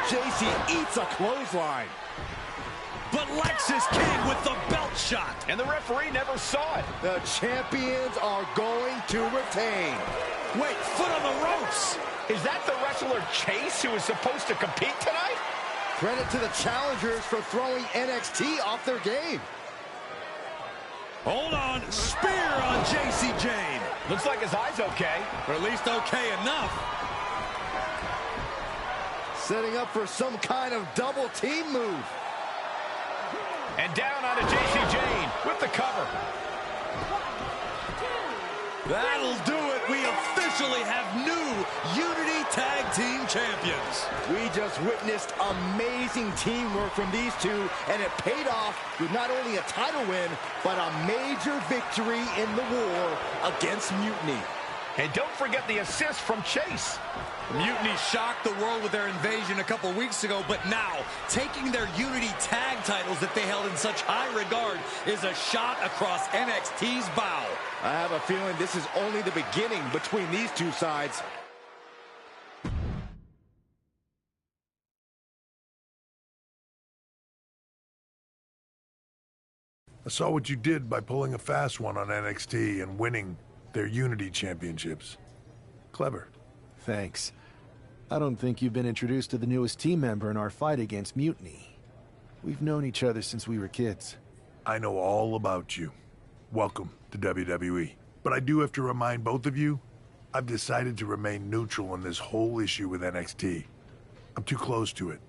JC eats a clothesline. But Lexus King with the belt shot. And the referee never saw it. The champions are going to retain. Wait, foot on the ropes. Is that the wrestler Chase who is supposed to compete tonight? Credit to the challengers for throwing NXT off their game. Hold on. Spear on JC Jane. Looks like his eye's okay. Or at least okay enough. Setting up for some kind of double team move. And down onto JC Jane with the cover. That'll do it. We officially have new Unity Tag Team Champions. We just witnessed amazing teamwork from these two, and it paid off with not only a title win, but a major victory in the war against Mutiny. And don't forget the assist from Chase. Mutiny shocked the world with their invasion a couple weeks ago, but now taking their Unity tag titles that they held in such high regard is a shot across NXT's bow. I have a feeling this is only the beginning between these two sides. I saw what you did by pulling a fast one on NXT and winning their Unity championships. Clever. Thanks. I don't think you've been introduced to the newest team member in our fight against Mutiny. We've known each other since we were kids. I know all about you. Welcome to WWE. But I do have to remind both of you, I've decided to remain neutral on this whole issue with NXT. I'm too close to it.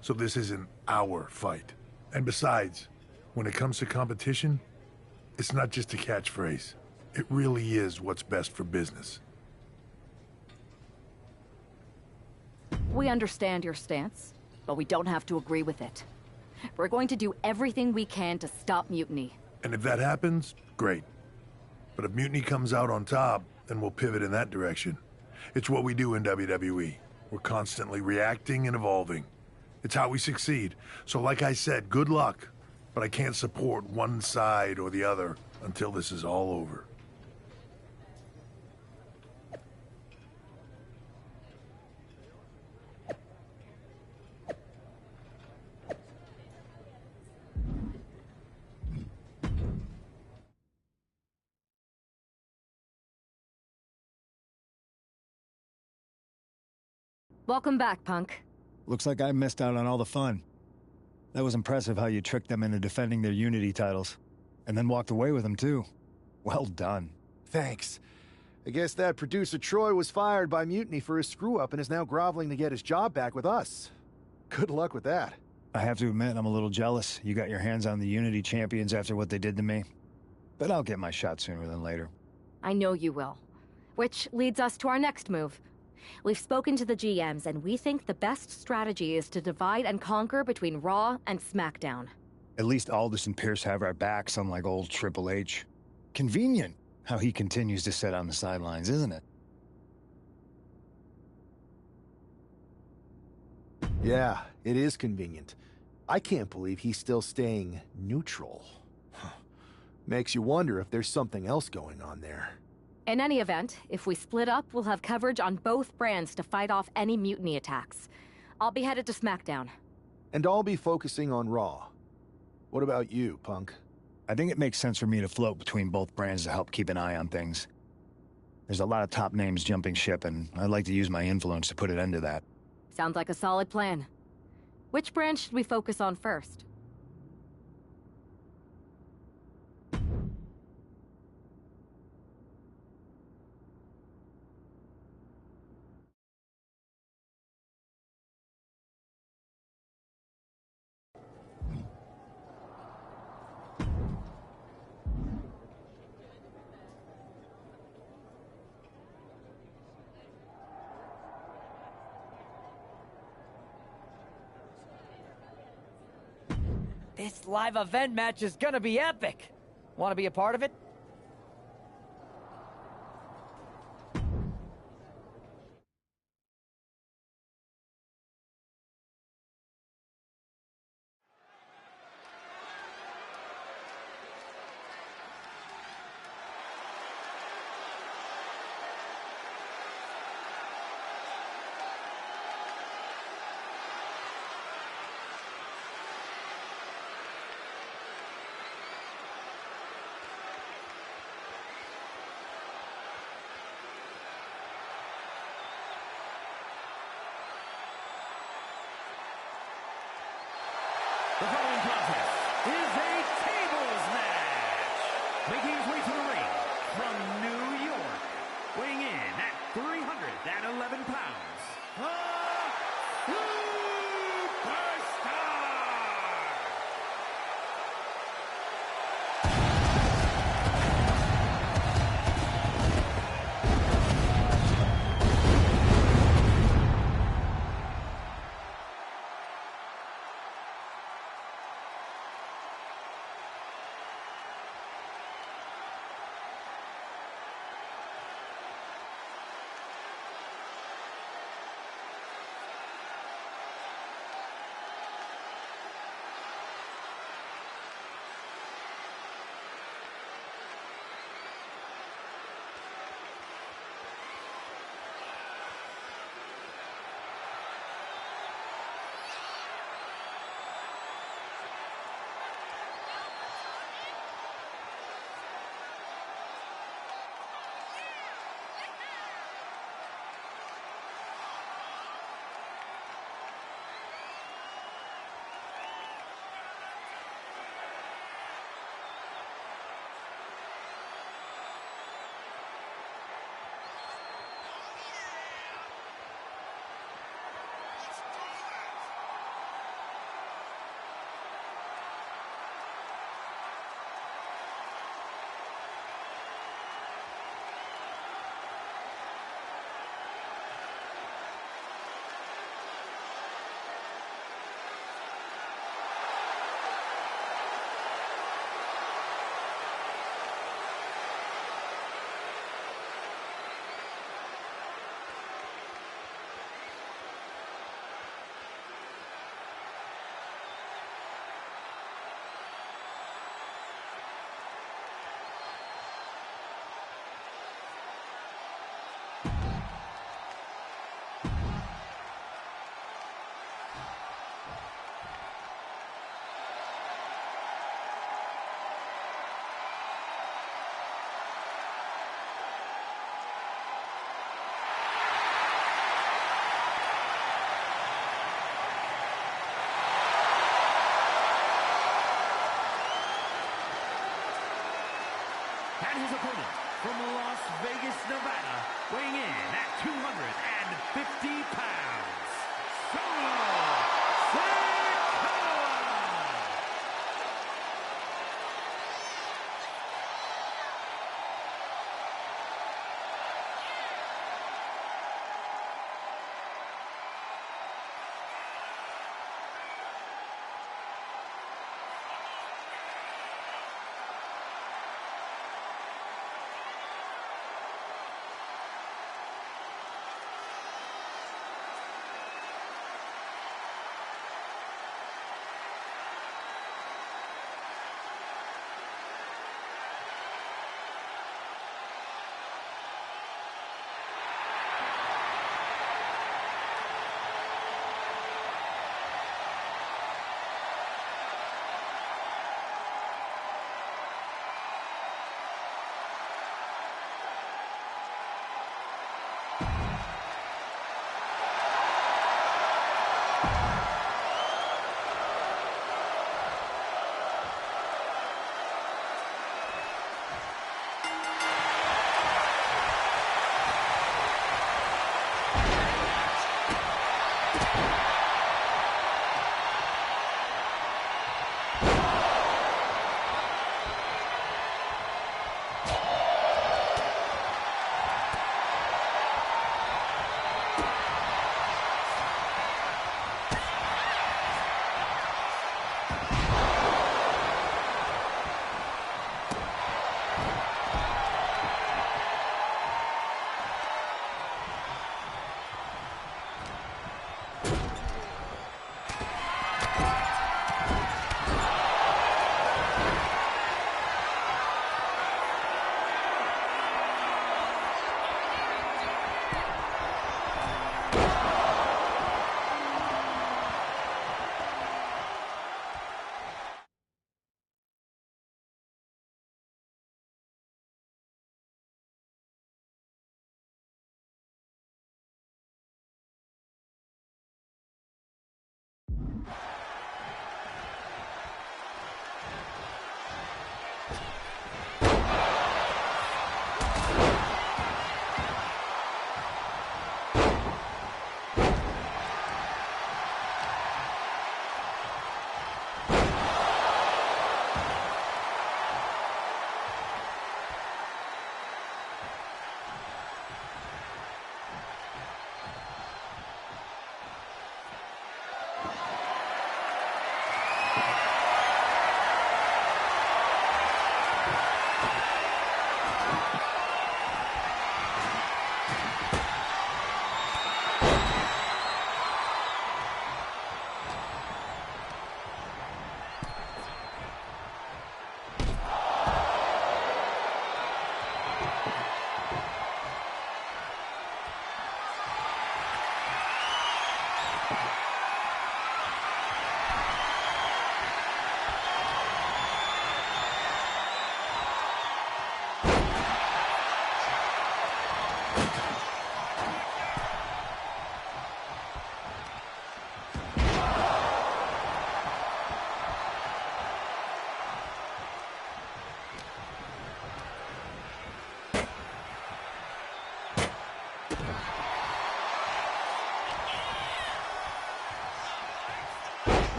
So this isn't our fight. And besides, when it comes to competition, it's not just a catchphrase. It really is what's best for business. We understand your stance, but we don't have to agree with it. We're going to do everything we can to stop Mutiny. And if that happens, great. But if Mutiny comes out on top, then we'll pivot in that direction. It's what we do in WWE. We're constantly reacting and evolving. It's how we succeed. So like I said, good luck. But I can't support one side or the other until this is all over. Welcome back, Punk. Looks like I missed out on all the fun. That was impressive how you tricked them into defending their Unity titles. And then walked away with them, too. Well done. Thanks. I guess that producer Troy was fired by Mutiny for his screw-up and is now groveling to get his job back with us. Good luck with that. I have to admit, I'm a little jealous. You got your hands on the Unity champions after what they did to me. But I'll get my shot sooner than later. I know you will. Which leads us to our next move. We've spoken to the GMs, and we think the best strategy is to divide and conquer between Raw and SmackDown. At least Aldous and Pierce have our backs, unlike old Triple H. Convenient how he continues to sit on the sidelines, isn't it? Yeah, it is convenient. I can't believe he's still staying neutral. Makes you wonder if there's something else going on there. In any event, if we split up, we'll have coverage on both brands to fight off any mutiny attacks. I'll be headed to SmackDown. And I'll be focusing on Raw. What about you, Punk? I think it makes sense for me to float between both brands to help keep an eye on things. There's a lot of top names jumping ship, and I'd like to use my influence to put an end to that. Sounds like a solid plan. Which brand should we focus on first? This live event match is gonna be epic. Want to be a part of it? The following contest is a tables match. Making his way to the ring from New York, weighing in at 311 pounds, the Superstar! And his opponent from Las Vegas, Nevada, weighing in at 250 pounds, Solo Sikoa!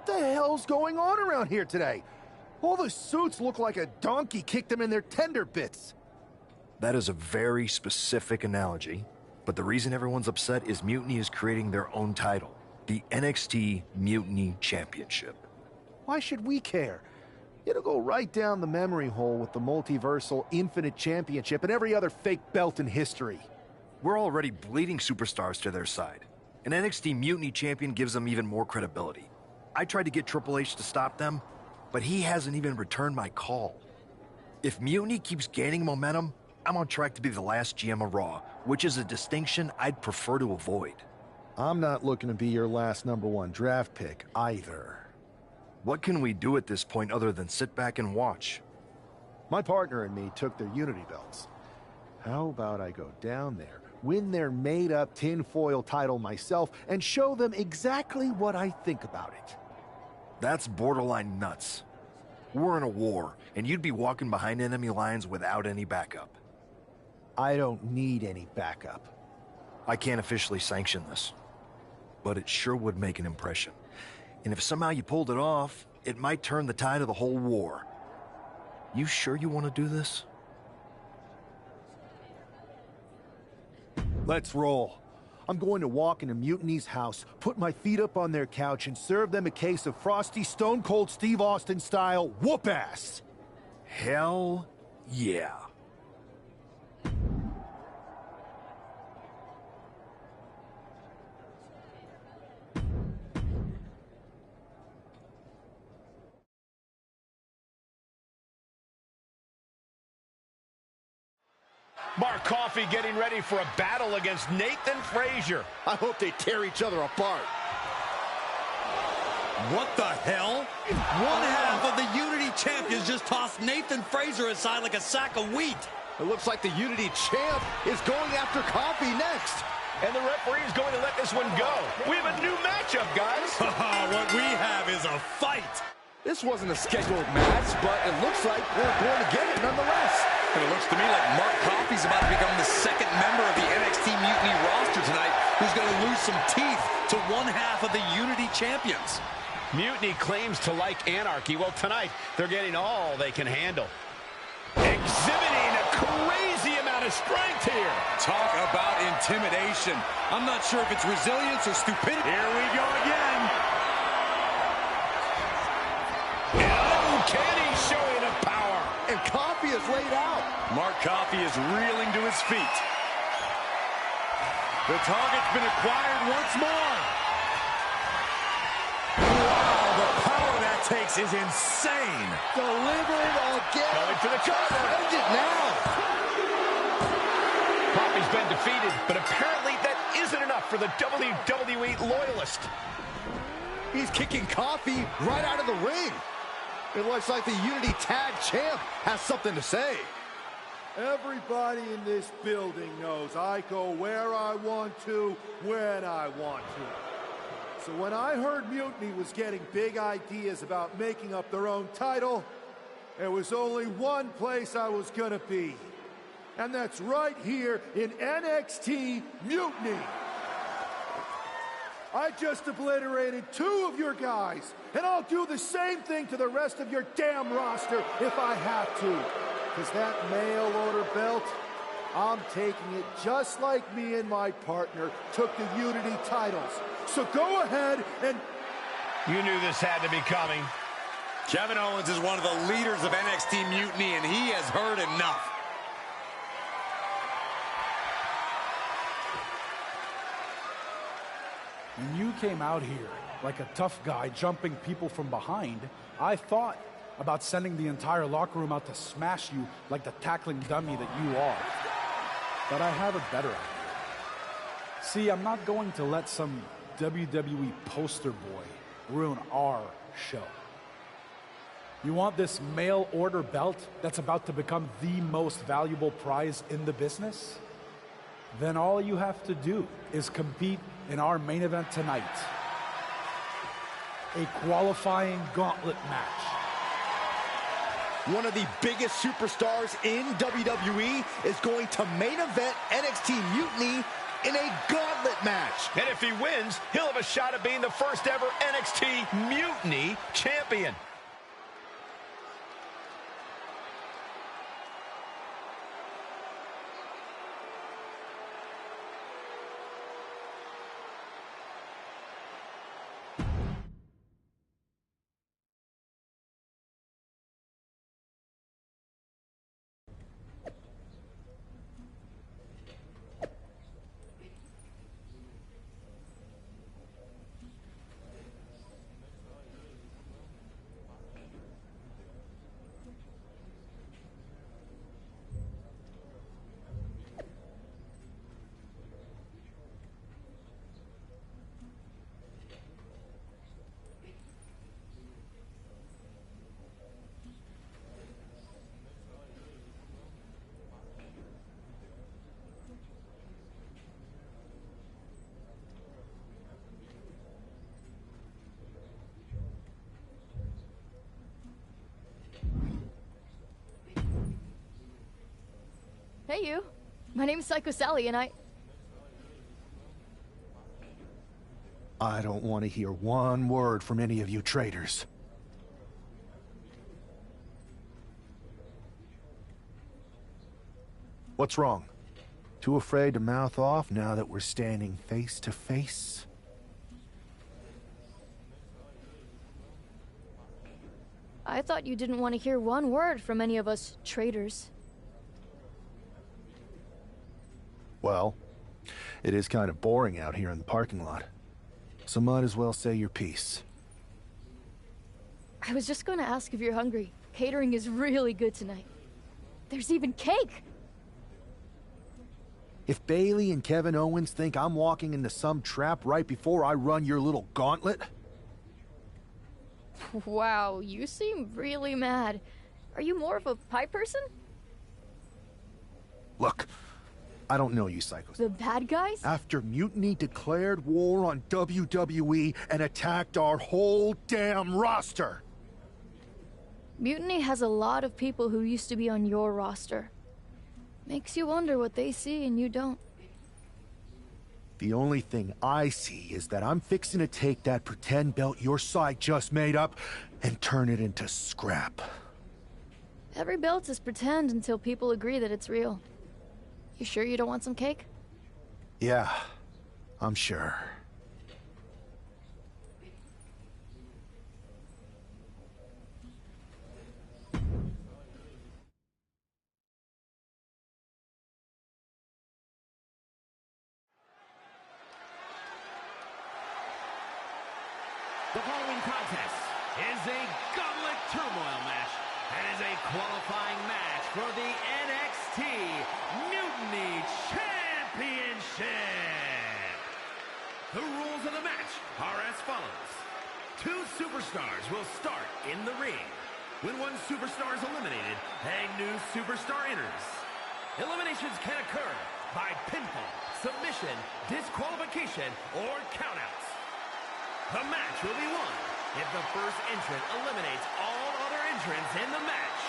What the hell's going on around here today? All the suits look like a donkey kicked them in their tender bits. That is a very specific analogy, but the reason everyone's upset is Mutiny is creating their own title, the NXT Mutiny Championship. Why should we care? It'll go right down the memory hole with the multiversal Infinite Championship and every other fake belt in history. We're already bleeding superstars to their side. An NXT Mutiny champion gives them even more credibility. I tried to get Triple H to stop them, but he hasn't even returned my call. If Mutiny keeps gaining momentum, I'm on track to be the last GM of Raw, which is a distinction I'd prefer to avoid. I'm not looking to be your last #1 draft pick either. What can we do at this point other than sit back and watch? My partner and me took their Unity belts. How about I go down there, win their made-up tinfoil title myself, and show them exactly what I think about it? That's borderline nuts. We're in a war, and you'd be walking behind enemy lines without any backup. I don't need any backup. I can't officially sanction this, but it sure would make an impression. And if somehow you pulled it off, it might turn the tide of the whole war. You sure you want to do this? Let's roll. I'm going to walk into Mutiny's house, put my feet up on their couch, and serve them a case of frosty Stone Cold Steve Austin style whoop-ass. Hell yeah. Mark Coffey getting ready for a battle against Nathan Frazier. I hope they tear each other apart. What the hell? One half of the Unity champions just tossed Nathan Frazier aside like a sack of wheat. It looks like the Unity champ is going after Coffey next. And the referee is going to let this one go. We have a new matchup, guys. What we have is a fight. This wasn't a scheduled match, but it looks like we're going to get it nonetheless. And it looks to me like Mark Coffey's about to become the second member of the NXT Mutiny roster tonight who's going to lose some teeth to one half of the Unity champions. Mutiny claims to like anarchy. Well, tonight, they're getting all they can handle. Exhibiting a crazy amount of strength here. Talk about intimidation. I'm not sure if it's resilience or stupidity. Here we go again. Uncanny showing of power. And Coffey is laid out. Mark Coffey is reeling to his feet. The target's been acquired once more. Wow, the power that takes is insane. Delivered again. Going for the cover. End it now. Coffey's been defeated, but apparently that isn't enough for the WWE loyalist. He's kicking Coffey right out of the ring. It looks like the Unity Tag Champ has something to say. Everybody in this building knows I go where I want to, when I want to. So when I heard Mutiny was getting big ideas about making up their own title, there was only one place I was gonna be. And that's right here in NXT Mutiny. I just obliterated 2 of your guys, and I'll do the same thing to the rest of your damn roster if I have to. Because that mail order belt, I'm taking it just like me and my partner took the Unity titles. So go ahead and... You knew this had to be coming. Kevin Owens is one of the leaders of NXT Mutiny, and he has heard enough. When you came out here like a tough guy jumping people from behind, I thought about sending the entire locker room out to smash you like the tackling dummy that you are. But I have a better idea. See, I'm not going to let some WWE poster boy ruin our show. You want this mail order belt that's about to become the most valuable prize in the business? Then all you have to do is compete in our main event tonight. A qualifying gauntlet match. One of the biggest superstars in WWE is going to main event NXT Mutiny in a gauntlet match. And if he wins, he'll have a shot at being the first ever NXT Mutiny champion. Hey, you. My name's Psycho Sally, and I don't want to hear one word from any of you traitors. What's wrong? Too afraid to mouth off now that we're standing face to face? I thought you didn't want to hear one word from any of us traitors. Well, it is kind of boring out here in the parking lot. So might as well say your piece. I was just going to ask if you're hungry. Catering is really good tonight. There's even cake! If Bailey and Kevin Owens think I'm walking into some trap right before I run your little gauntlet... Wow, you seem really mad. Are you more of a pie person? Look, I don't know you psychos. The bad guys? After Mutiny declared war on WWE and attacked our whole damn roster. Mutiny has a lot of people who used to be on your roster. Makes you wonder what they see and you don't. The only thing I see is that I'm fixing to take that pretend belt your side just made up and turn it into scrap. Every belt is pretend until people agree that it's real. You sure you don't want some cake? Yeah, I'm sure. The following contest is a gauntlet turmoil match and is a qualifying match for the NXT Mutiny Championship. The rules of the match are as follows. 2 superstars will start in the ring. When one superstar is eliminated, a new superstar enters. Eliminations can occur by pinfall, submission, disqualification, or countouts. The match will be won if the first entrant eliminates all other entrants in the match.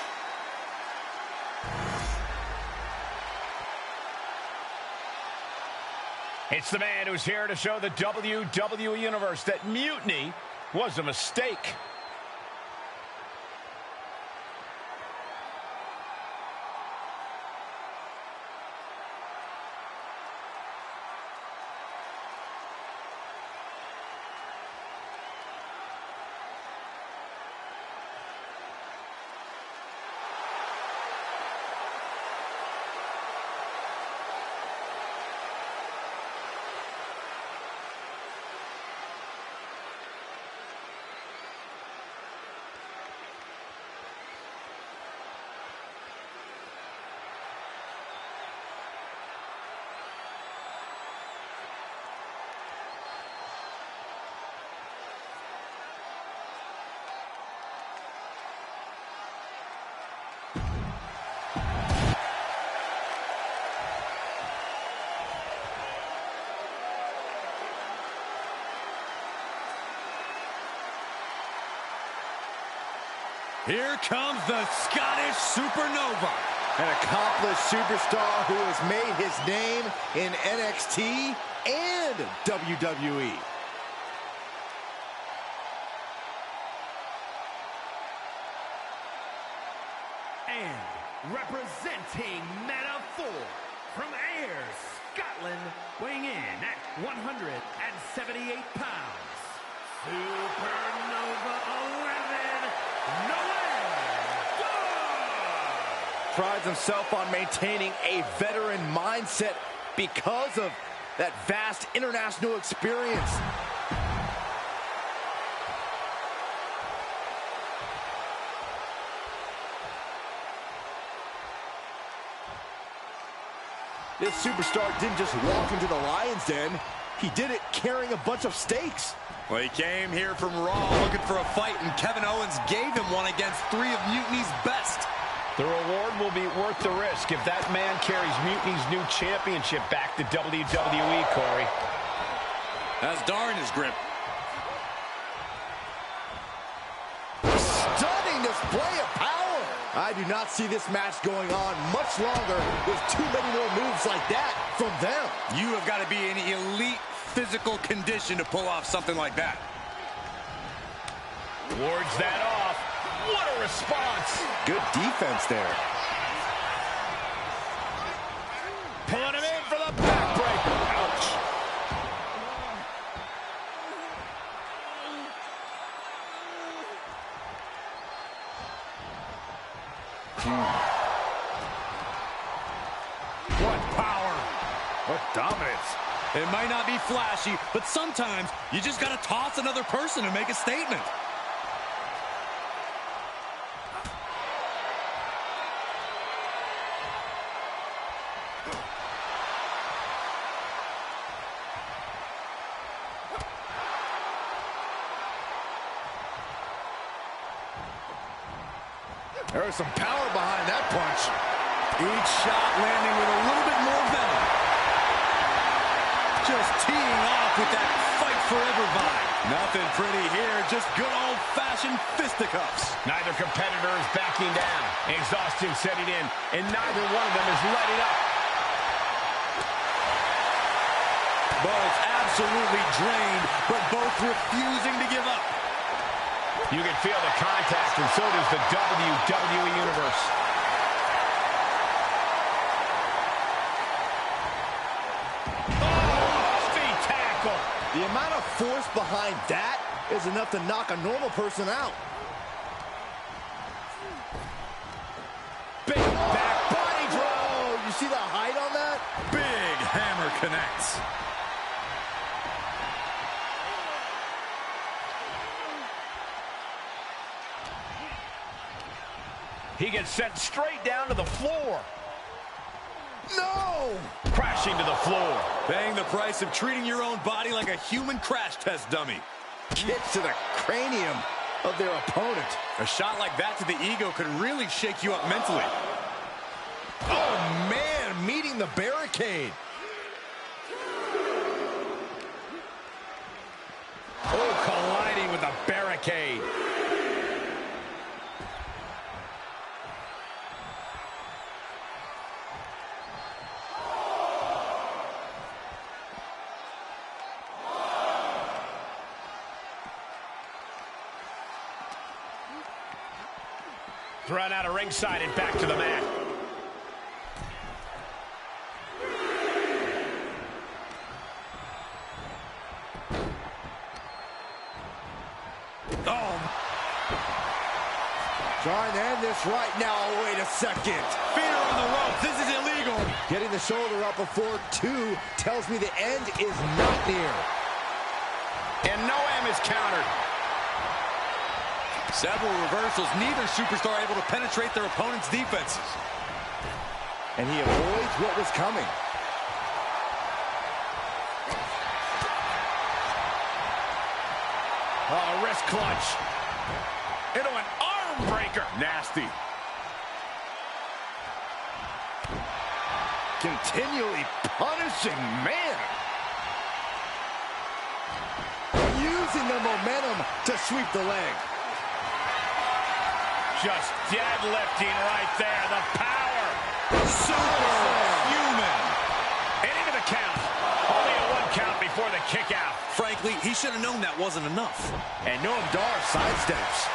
It's the man who's here to show the WWE Universe that Mutiny was a mistake. Here comes the Scottish Supernova. An accomplished superstar who has made his name in NXT and WWE. And representing Meta 4 from Ayr, Scotland, weighing in at 178 pounds, Supernova 11, Prides himself on maintaining a veteran mindset because of that vast international experience. This superstar didn't just walk into the Lion's Den, he did it carrying a bunch of stakes. Well, he came here from Raw looking for a fight, and Kevin Owens gave him one against 3 of Mutiny's best. The reward will be worth the risk if that man carries Mutiny's new championship back to WWE, Corey. Has Dar in his grip. Stunning display of power. I do not see this match going on much longer with too many more moves like that from them. You have got to be in elite physical condition to pull off something like that. Wards that off. What a response. Good defense there. Pulling him in for the backbreaker. Ouch. What power. What dominance. It might not be flashy, but sometimes you just got to toss another person to make a statement. There was some power behind that punch. Each shot landing with a little bit more venom. Just teeing off with that fight forever vibe. Nothing pretty here, just good old-fashioned fisticuffs. Neither competitor is backing down. Exhaustion setting in, and neither one of them is letting up. Both absolutely drained, but both refusing to give up. You can feel the contact, and so does the WWE Universe. Oh, speed tackle. The amount of force behind that is enough to knock a normal person out. Big back Body throw. You see the height on that? Big hammer connects. He gets sent straight down to the floor. No! Crashing to the floor. Paying the price of treating your own body like a human crash test dummy. Kicks to the cranium of their opponent. A shot like that to the ego could really shake you up mentally. Oh, man, meeting the barricade. Oh, colliding with the barricade. Run out of ringside and back to the mat. Oh. Trying to end this right now. Oh, wait a second. Feet are on the ropes. This is illegal. Getting the shoulder up before 2 tells me the end is not near. And no M is countered. Several reversals, neither superstar able to penetrate their opponent's defenses. And he avoids what was coming. Oh, wrist clutch. Into an arm breaker. Nasty. Continually punishing, man. Using the momentum to sweep the leg. Just deadlifting right there. The power. Superhuman. And into the count. Only a 1 count before the kick out. Frankly, he should have known that wasn't enough. And Noam Dar sidesteps.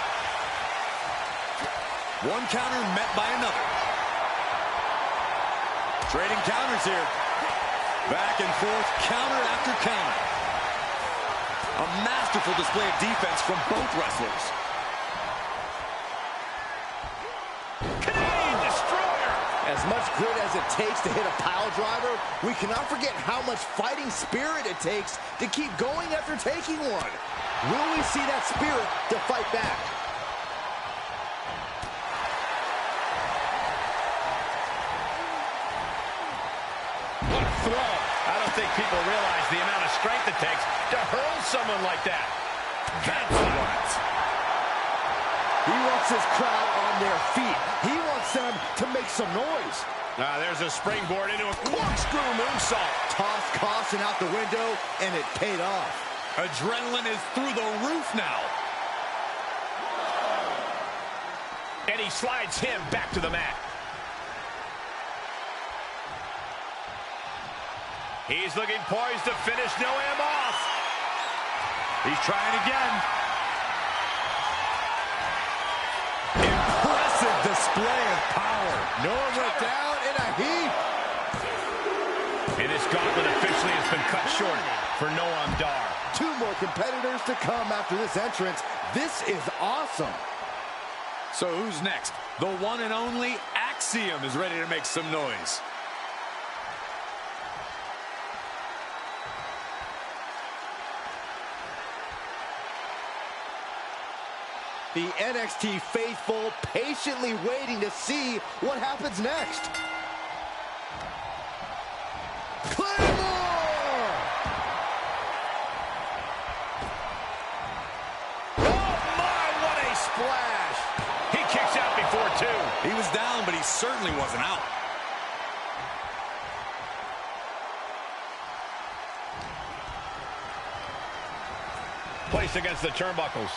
1 counter met by another. Trading counters here. Back and forth, counter after counter. A masterful display of defense from both wrestlers. Canadian Destroyer! As much grit as it takes to hit a pile driver, we cannot forget how much fighting spirit it takes to keep going after taking one. Will we see that spirit to fight back? What a throw. I don't think people realize the amount of strength it takes to hurl someone like that. That's what. He wants his crowd on their feet. He wants them to make some noise. There's a springboard into a corkscrew moonsault. Tossed caution out the window, and it paid off. Adrenaline is through the roof now. And he slides him back to the mat. He's looking poised to finish Noam off. He's trying again. Impressive display of power. Noam went down in a heap. And this gauntlet officially has been cut short for Noam Dar. 2 more competitors to come after this entrance. This is awesome. So who's next? The one and only Axiom is ready to make some noise. The NXT faithful patiently waiting to see what happens next. Claymore! Oh my, what a splash! He kicks out before 2. He was down, but he certainly wasn't out. Placed against the turnbuckles.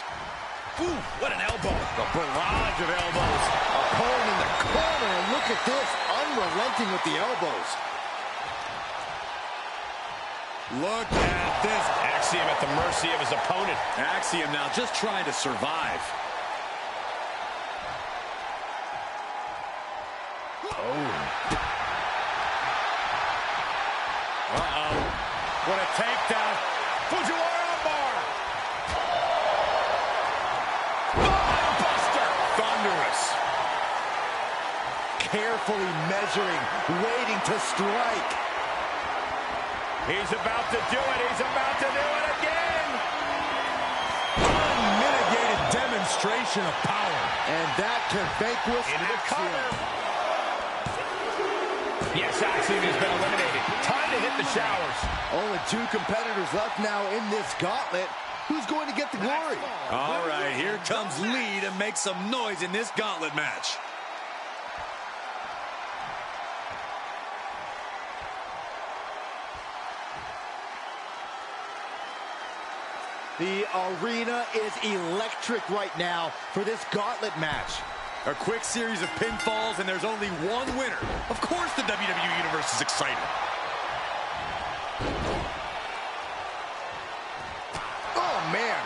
Ooh, what an elbow. The barrage of elbows. Opponent in the corner, and look at this, unrelenting with the elbows. Look at this. Axiom at the mercy of his opponent. Axiom now just trying to survive. Oh. Uh-oh. What a takedown. Fujiwara bar. Thunderous. Carefully measuring, waiting to strike. He's about to do it. He's about to do it again. Unmitigated demonstration of power. And that can vanquish into the Axiom. cover. Yes, Axiom has been eliminated. Time to hit the showers. Only 2 competitors left now in this gauntlet. Who's going to get the glory? All right, here comes Lee to make some noise in this gauntlet match. The arena is electric right now for this gauntlet match. A quick series of pinfalls, and there's only one winner. Of course the WWE Universe is excited. Oh, man.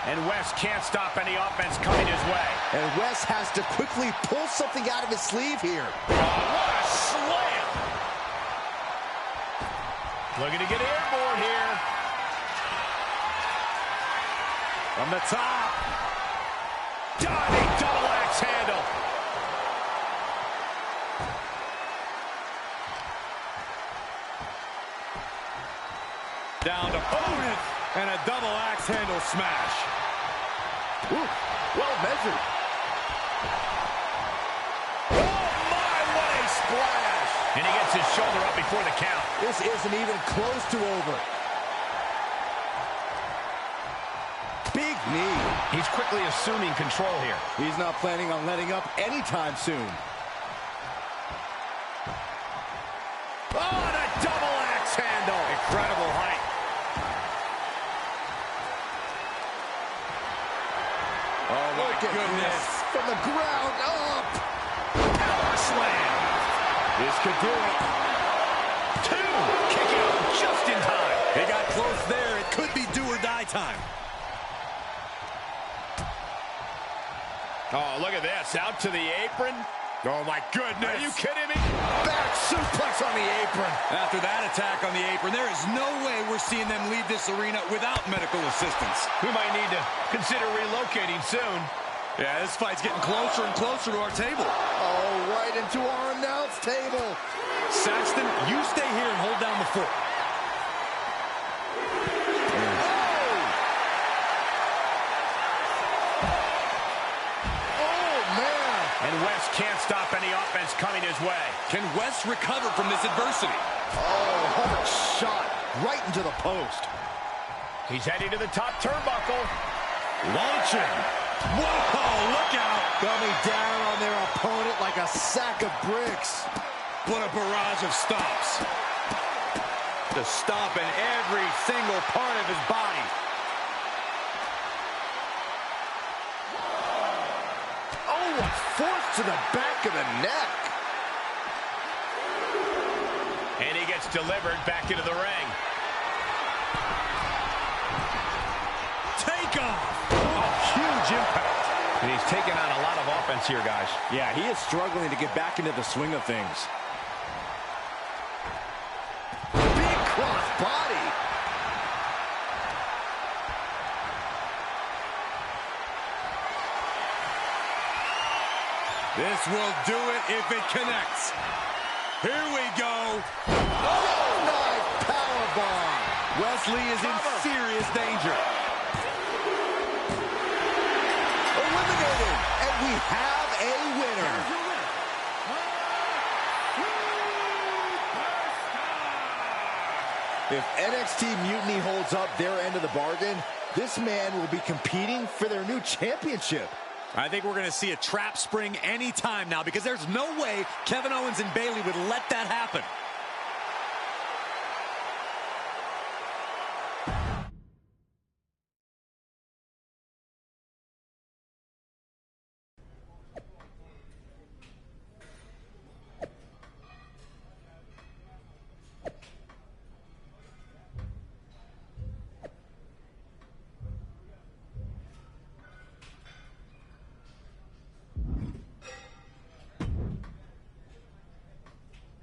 And Wes can't stop any offense coming his way. And Wes has to quickly pull something out of his sleeve here. Oh, what a slam! Looking to get airborne here. From the top. Diving double axe handle. Down to opponent. And a double axe handle smash. Ooh, well measured. Oh my, what a splash! And he gets his shoulder up before the count. This isn't even close to over. Big knee. He's quickly assuming control here. He's not planning on letting up anytime soon. Oh, and a double axe handle. Incredible height. Oh, my goodness. From the ground up. Power slam. This could do it. 2. Kick out just in time. They got close there. It could be do or die time. Oh, look at this. Out to the apron. Oh, my goodness. Are you kidding me? Back suplex on the apron. After that attack on the apron, there is no way we're seeing them leave this arena without medical assistance. We might need to consider relocating soon. Yeah, this fight's getting closer and closer to our table. Oh, right into our announce table. Saxton, you stay here and hold down the fort. And Wes can't stop any offense coming his way. Can Wes recover from this adversity? Oh, hard shot right into the post. He's heading to the top turnbuckle. Launching. Whoa, look out. Coming down on their opponent like a sack of bricks. What a barrage of stops. To stop in every single part of his body. Forced to the back of the neck. And he gets delivered back into the ring. Take off. Oh, huge impact. And he's taking on a lot of offense here, guys. Yeah, he is struggling to get back into the swing of things. Big cross body. This will do it if it connects. Here we go. Oh, nice powerbomb. Wesley is in serious danger. Eliminated, and we have a winner. If NXT Mutiny holds up their end of the bargain, this man will be competing for their new championship. I think we're going to see a trap spring any time now because there's no way Kevin Owens and Bayley would let that happen.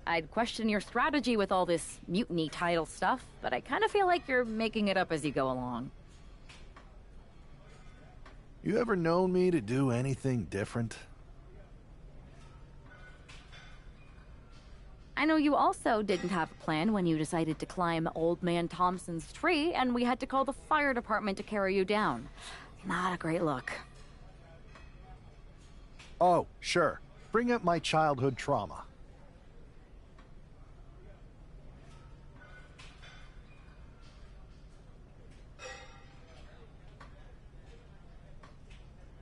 I'd question your strategy with all this mutiny title stuff, but I kind of feel like you're making it up as you go along. You ever known me to do anything different? I know you also didn't have a plan when you decided to climb Old Man Thompson's tree, and we had to call the fire department to carry you down. Not a great look. Oh, sure. Bring up my childhood trauma.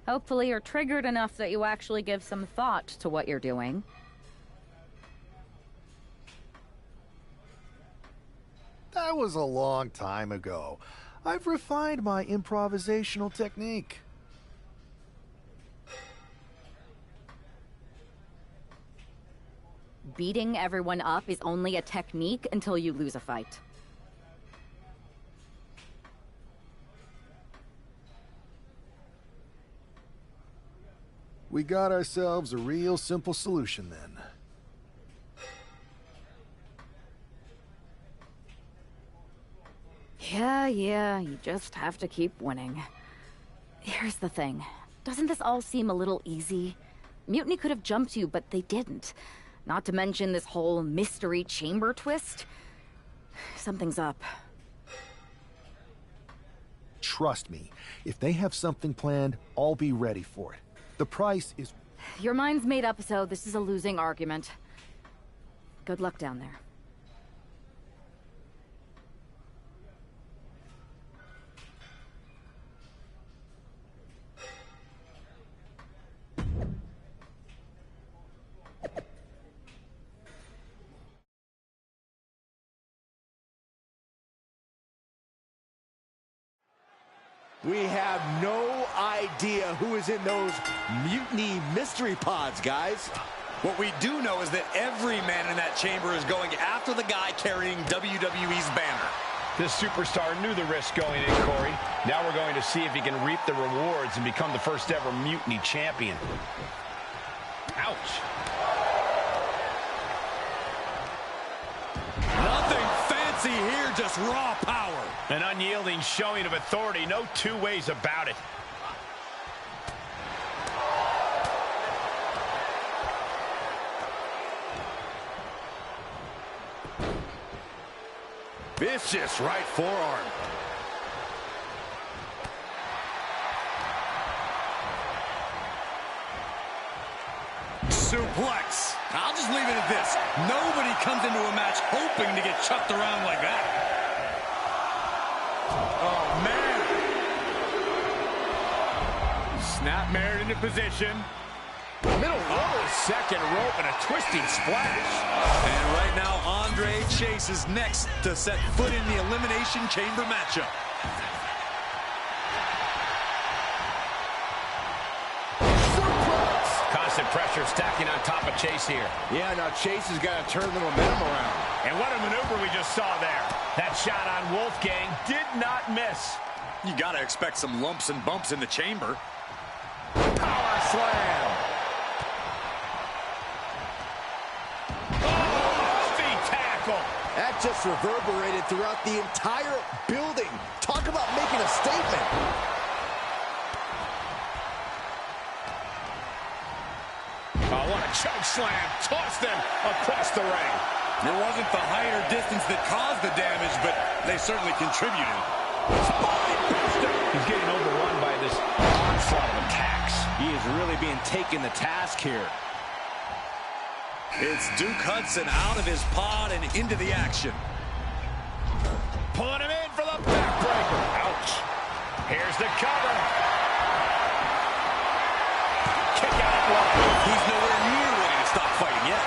Hopefully you're triggered enough that you actually give some thought to what you're doing. That was a long time ago. I've refined my improvisational technique. Beating everyone up is only a technique until you lose a fight. We got ourselves a real simple solution then. Yeah, you just have to keep winning. Here's the thing. Doesn't this all seem a little easy? Mutiny could have jumped you, but they didn't. Not to mention this whole mystery chamber twist. Something's up. Trust me, if they have something planned, I'll be ready for it. The price is... Your mind's made up, so this is a losing argument. Good luck down there. We have no idea who is in those mutiny mystery pods, guys. What we do know is that every man in that chamber is going after the guy carrying WWE's banner. This superstar knew the risk going in, Corey. Now we're going to see if he can reap the rewards and become the first ever Mutiny champion. Ouch. Nothing fancy here, just raw power. An unyielding showing of authority, no two ways about it. Vicious right forearm. Suplex. I'll just leave it at this. Nobody comes into a match hoping to get chucked around like that. Oh, man. Snapmare into position. Middle row, second rope, and a twisting splash. And right now, Andre Chase is next to set foot in the Elimination Chamber matchup. Constant pressure stacking on top of Chase here. Yeah, now Chase has got to turn the momentum around. And what a maneuver we just saw there. That shot on Wolfgang did not miss. You got to expect some lumps and bumps in the chamber. Power slam. That just reverberated throughout the entire building. Talk about making a statement. Oh, what a choke slam. Tossed them across the ring. It wasn't the height or distance that caused the damage, but they certainly contributed. He's getting overrun by this onslaught of attacks. He is really being taken to task here. It's Duke Hudson out of his pod and into the action. Pulling him in for the backbreaker. Ouch. Here's the cover. Kick out one. He's nowhere near ready to stop fighting yet.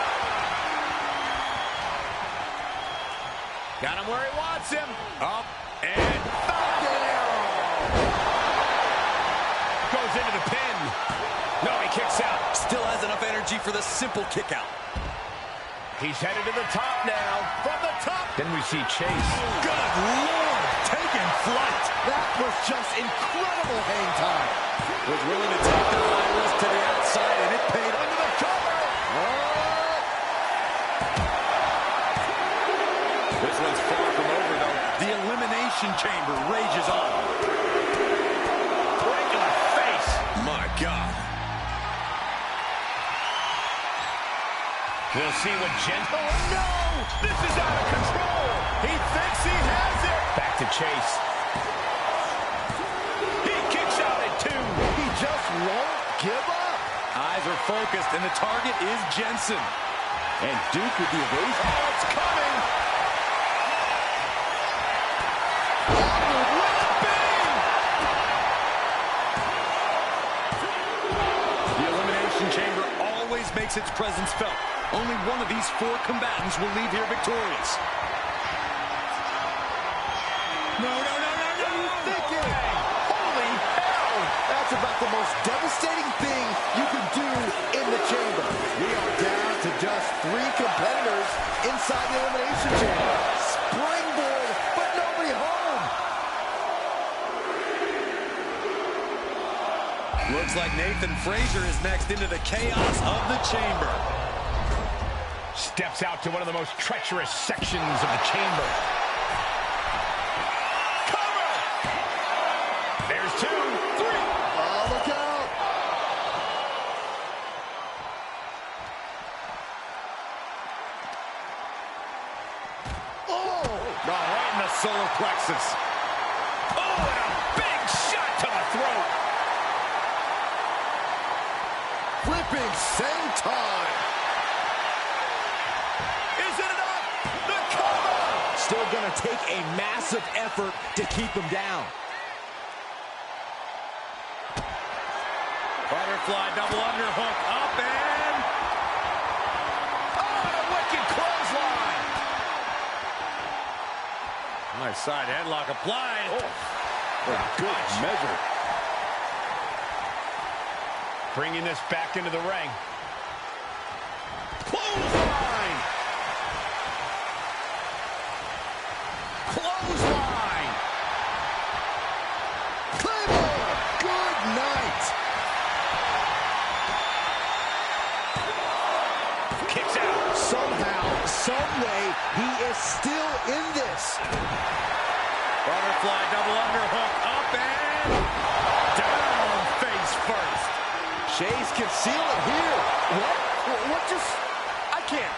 Got him where he wants him. Up and Falcon Arrow. Goes into the pin. No, he kicks out. Still has enough energy for the simple kick out. He's headed to the top now. From the top. Then we see Chase. Good Lord. Taking flight. That was just incredible hang time. Was willing to take the high risk to the outside, and it paid under the cover. Oh. This one's far from over, though. The Elimination Chamber rages on. Break in the face. My God. We'll see what Oh, no! This is out of control! He thinks he has it! Back to Chase. He kicks out at 2. He just won't give up. Eyes are focused, and the target is Jensen. And Duke with the evasion. Oh, it's coming! The Elimination Chamber always makes its presence felt. Only one of these 4 combatants will leave here victorious. No, no, no, no, no! Thinking. Holy hell! That's about the most devastating thing you can do in the chamber. We are down to just 3 competitors inside the Elimination Chamber. Springboard, but nobody home. Looks like Nathan Frazier is next into the chaos of the chamber. Steps out to one of the most treacherous sections of the chamber. Cover! There's 2, 3. Oh, look out! Oh! Right in the solar plexus. Oh, and a big shot to the throat. Flipping senton. Still going to take a massive effort to keep him down. Butterfly double underhook up and... Oh, a wicked clothesline. Nice side headlock applied. Oh, what a good measure. Bringing this back into the ring. Clothesline! Clothesline! Claymore! Good night! Kicks out. Somehow, someway, he is still in this. Butterfly double underhook up and down face first. Chase can seal it here. What just... I can't.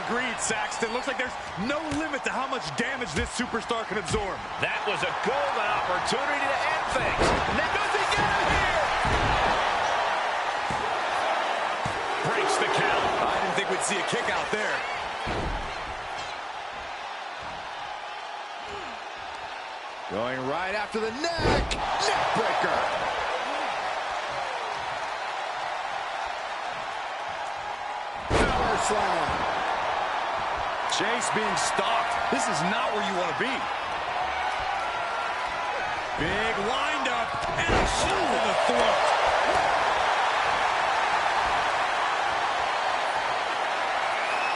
Agreed, Saxton. Looks like there's no limit to how much damage this superstar can absorb. That was a golden opportunity to end things. Now does he get it here? Breaks the count. I didn't think we'd see a kick out there. Going right after the neck. Neck breaker. Power slam. Chase being stalked. This is not where you want to be. Big windup and a shot to the throat.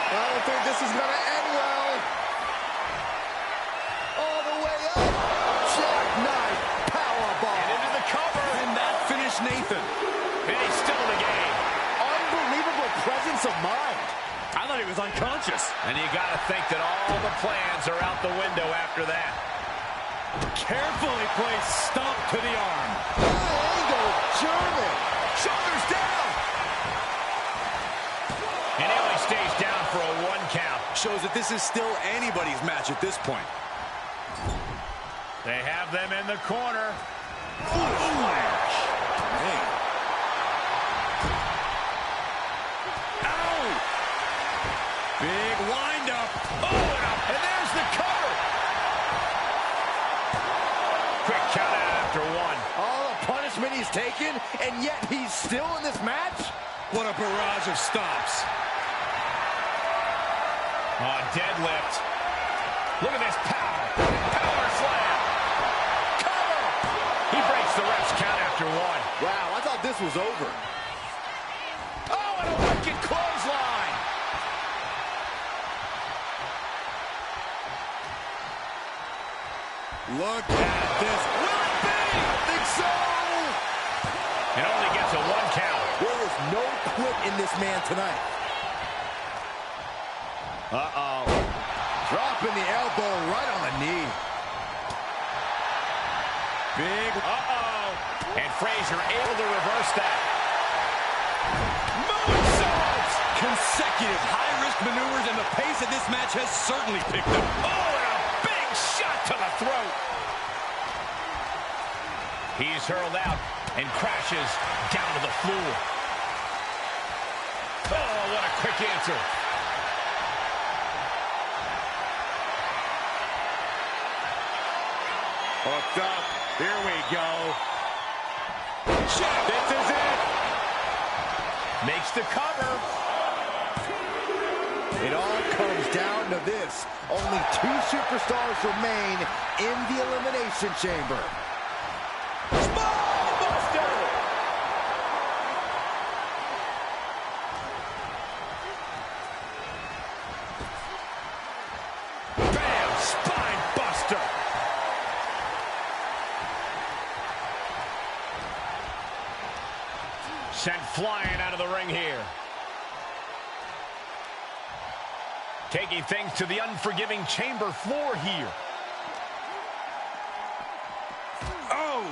I don't think this is going to end well. All the way up. Jackknife powerbomb. And into the cover. And that finished Nathan. And he's still in the game. Unbelievable presence of mind. I thought he was unconscious. And you got to think that all the plans are out the window after that. Carefully placed stomp to the arm. Angle German. Shoulders down. And he only stays down for a 1 count. Shows that this is still anybody's match at this point. They have them in the corner. Flash. Hey. Ow! Big windup. Oh, and there's the cover. Quick count out after 1. All the punishment he's taken, and yet he's still in this match? What a barrage of stomps. Oh, deadlift. Look at this power. Power slam. Cover. He breaks the ref's count after 1. Wow, I thought this was over. Oh, and a wicked clothesline. Look at this. Will it be? I think so. It only gets a 1 count. There is no quit in this man tonight. Uh-oh. Dropping the elbow right on the knee. Big. Uh-oh. And Frazier able to reverse that. Moonsaults. Consecutive high-risk maneuvers, and the pace of this match has certainly picked up. Oh, and a big shot to the throat. He's hurled out and crashes down to the floor. Oh, what a quick answer. Hooked up. Here we go. Check. This is it. Makes the cover. It all comes down to this. Only 2 superstars remain in the Elimination Chamber. Spine buster. Bam! Spine buster. Sent flying out of the ring here. Taking things to the unforgiving chamber floor here. Oh!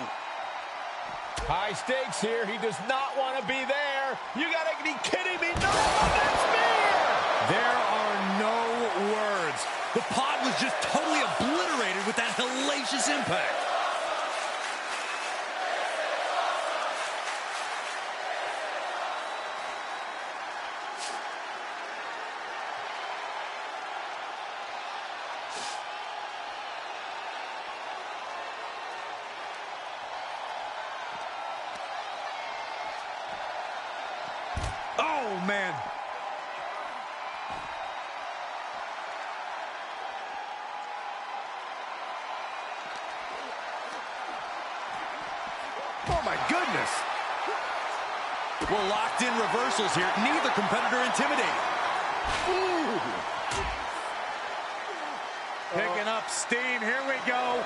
High stakes here. He does not want to be there. You gotta be kidding me. No, that's spear! There are no words. The pod was just totally obliterated with that hellacious impact. Oh, man. Oh, my goodness. We're locked in reversals here. Neither competitor intimidated. Ooh. Picking up steam. Here we go.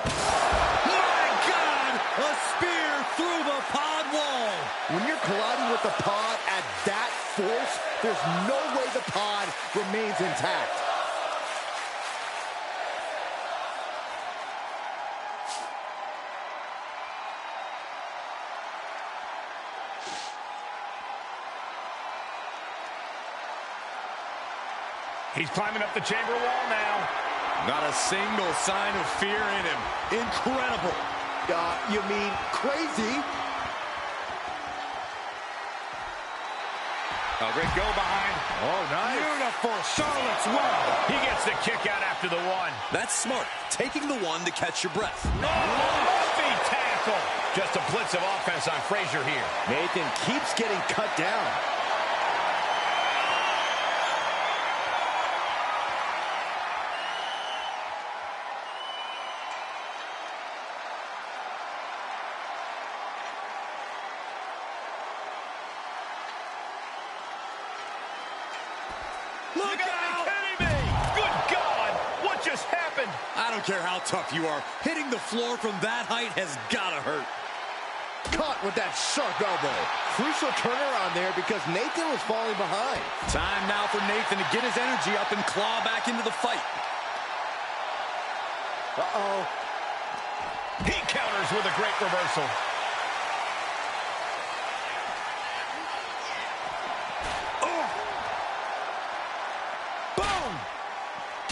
My God! A spear through the pod wall. When you're colliding with the pod at that force, there's no way the pod remains intact. He's climbing up the chamber wall now. Not a single sign of fear in him. Incredible. You mean crazy? A great go behind. Oh, nice. Beautiful Charlotte's Web. He gets the kick out after the one. That's smart. Taking the one to catch your breath. Murphy tackle. Just a blitz of offense on Frazier here. Nathan keeps getting cut down. Look out! Kidding me! Good God! What just happened? I don't care how tough you are. Hitting the floor from that height has gotta hurt. Caught with that sharp elbow. Crucial turnaround there because Nathan was falling behind. Time now for Nathan to get his energy up and claw back into the fight. Uh-oh. He counters with a great reversal.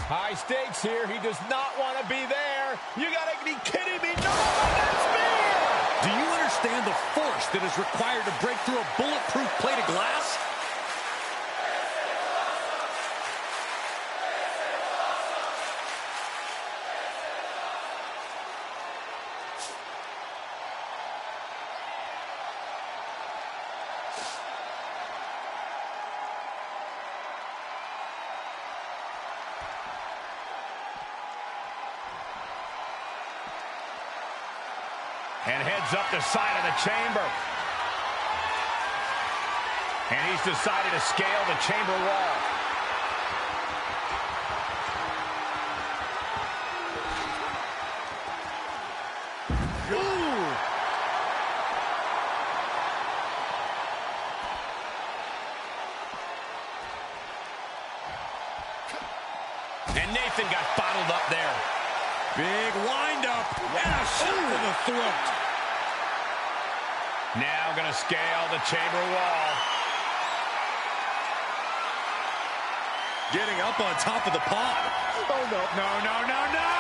High stakes here. He does not want to be there. You gotta be kidding me. No, that's spear! Do you understand the force that is required to break through a bulletproof plate of glass? And heads up the side of the chamber. And he's decided to scale the chamber wall. Ooh. And Nathan got bottled up there. Big wind-up and a shot to the throat. Now going to scale the chamber wall. Getting up on top of the pod. Oh, no. No, no, no, no!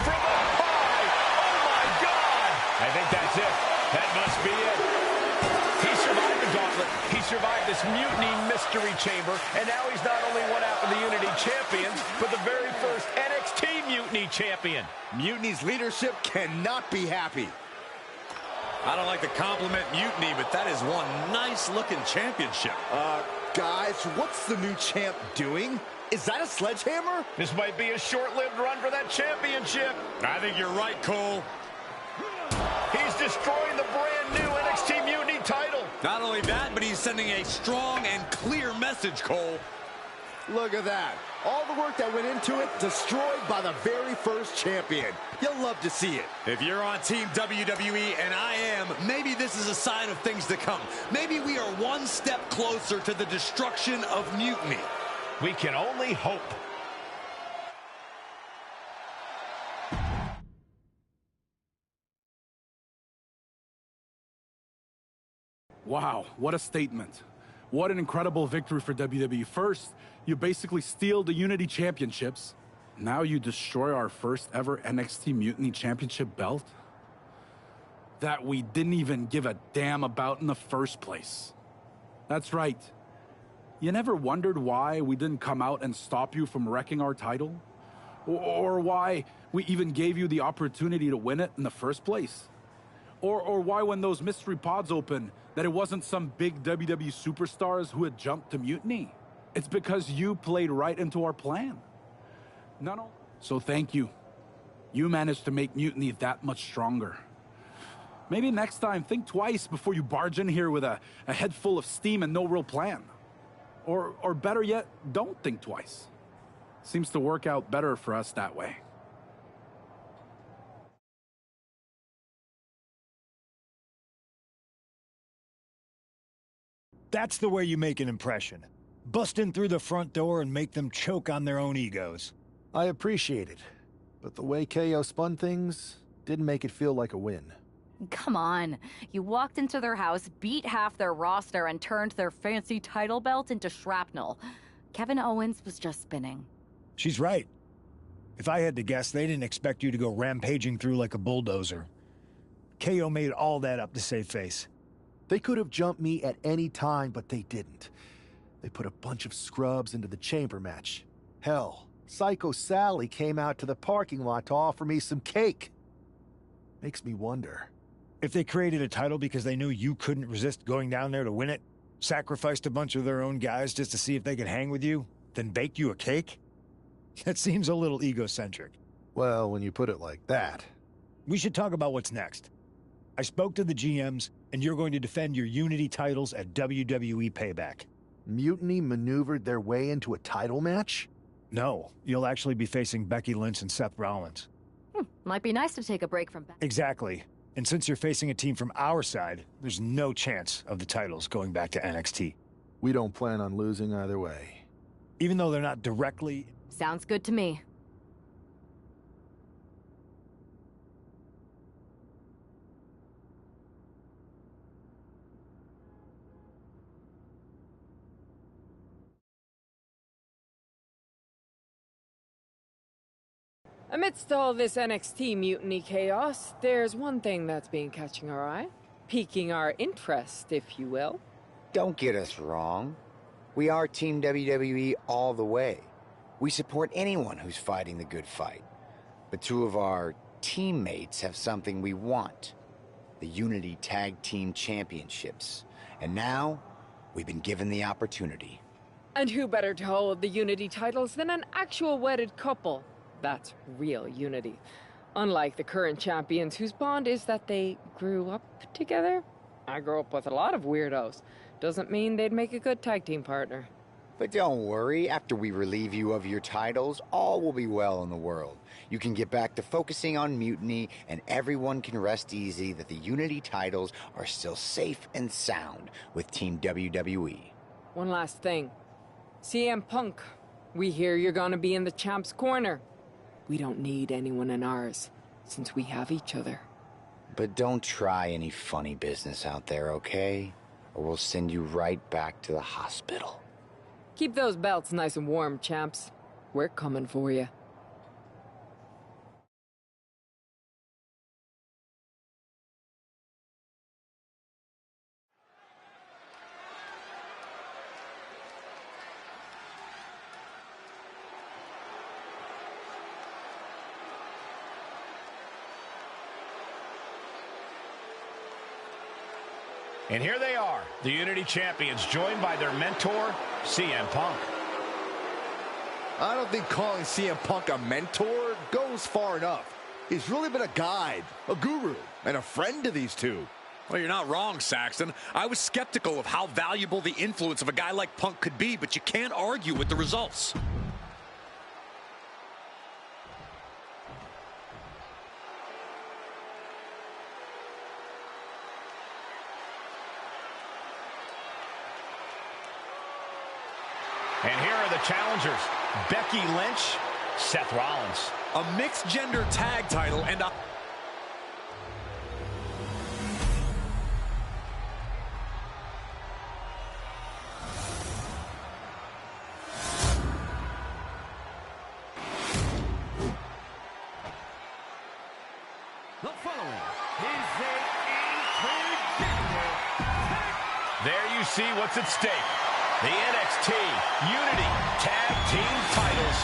From up high! Oh, my God! I think that's it. That must be it. He survived the gauntlet. He survived this mutiny mystery chamber, and now he's not only one half of the Unity champions, but the very first NXT Mutiny champion. Mutiny's leadership cannot be happy. I don't like to compliment Mutiny, but that is one nice-looking championship. Guys, what's the new champ doing? Is that a sledgehammer? This might be a short-lived run for that championship. I think you're right, Cole. He's destroying the brand-new NXT Mutiny title. Not only that, but he's sending a strong and clear message, Cole. Look at that. All the work that went into it, destroyed by the very first champion. You'll love to see it. If you're on Team WWE, and I am, maybe this is a sign of things to come. Maybe we are one step closer to the destruction of Mutiny. We can only hope. Wow, what a statement. What an incredible victory for WWE. First, you basically steal the Unity Championships. Now you destroy our first ever NXT Mutiny Championship belt that we didn't even give a damn about in the first place. That's right. You never wondered why we didn't come out and stop you from wrecking our title? Or why we even gave you the opportunity to win it in the first place? Or why when those mystery pods opened, that it wasn't some big WWE superstars who had jumped to Mutiny? It's because you played right into our plan. No. So thank you. You managed to make Mutiny that much stronger. Maybe next time, think twice before you barge in here with a head full of steam and no real plan. Or better yet, don't think twice. Seems to work out better for us that way. That's the way you make an impression. Bust in through the front door and make them choke on their own egos. I appreciate it, but the way KO spun things didn't make it feel like a win. Come on. You walked into their house, beat half their roster, and turned their fancy title belt into shrapnel. Kevin Owens was just spinning. She's right. If I had to guess, they didn't expect you to go rampaging through like a bulldozer. KO made all that up to save face. They could have jumped me at any time, but they didn't. They put a bunch of scrubs into the chamber match. Hell, Psycho Sally came out to the parking lot to offer me some cake. Makes me wonder. If they created a title because they knew you couldn't resist going down there to win it, sacrificed a bunch of their own guys just to see if they could hang with you, then baked you a cake? That seems a little egocentric. Well, when you put it like that. We should talk about what's next. I spoke to the GMs, and you're going to defend your Unity titles at WWE Payback. Mutiny maneuvered their way into a title match? No, you'll actually be facing Becky Lynch and Seth Rollins. Might be nice to take a break from... Exactly. And since you're facing a team from our side, there's no chance of the titles going back to NXT. We don't plan on losing either way. Even though they're not directly... Sounds good to me. Amidst all this NXT mutiny chaos, there's one thing that's been catching our eye. Piquing our interest, if you will. Don't get us wrong. We are Team WWE all the way. We support anyone who's fighting the good fight. But two of our teammates have something we want. The Unity Tag Team Championships. And now, we've been given the opportunity. And who better to hold the Unity titles than an actual wedded couple? That's real unity. Unlike the current champions whose bond is that they grew up together. I grew up with a lot of weirdos. Doesn't mean they'd make a good tag team partner. But don't worry, after we relieve you of your titles, all will be well in the world. You can get back to focusing on Mutiny, and everyone can rest easy that the Unity titles are still safe and sound with Team WWE. One last thing. CM Punk, we hear you're gonna be in the champ's corner. We don't need anyone in ours, since we have each other. But don't try any funny business out there, okay? Or we'll send you right back to the hospital. Keep those belts nice and warm, champs. We're coming for you. And here they are, the Unity Champions, joined by their mentor, CM Punk. I don't think calling CM Punk a mentor goes far enough. He's really been a guide, a guru, and a friend to these two. Well, you're not wrong, Saxton. I was skeptical of how valuable the influence of a guy like Punk could be, but you can't argue with the results. And here are the challengers, Becky Lynch, Seth Rollins. A mixed gender tag title and a... The following is an intergender. There you see what's at stake. The NXT Unity Tag Team titles.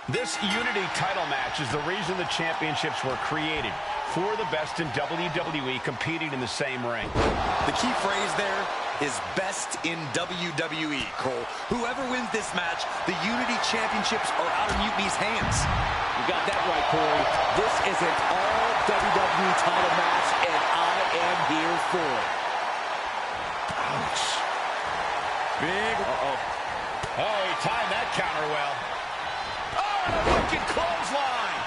This Unity title match is the reason the championships were created. For the best in WWE competing in the same ring. The key phrase there is best in WWE, Cole. Whoever wins this match, the Unity Championships are out of Mutiny's hands. You got that right, Corey. This is an all forward. Ouch. Big. Uh-oh. Oh, he timed that counter well. Oh, and a wicked clothesline.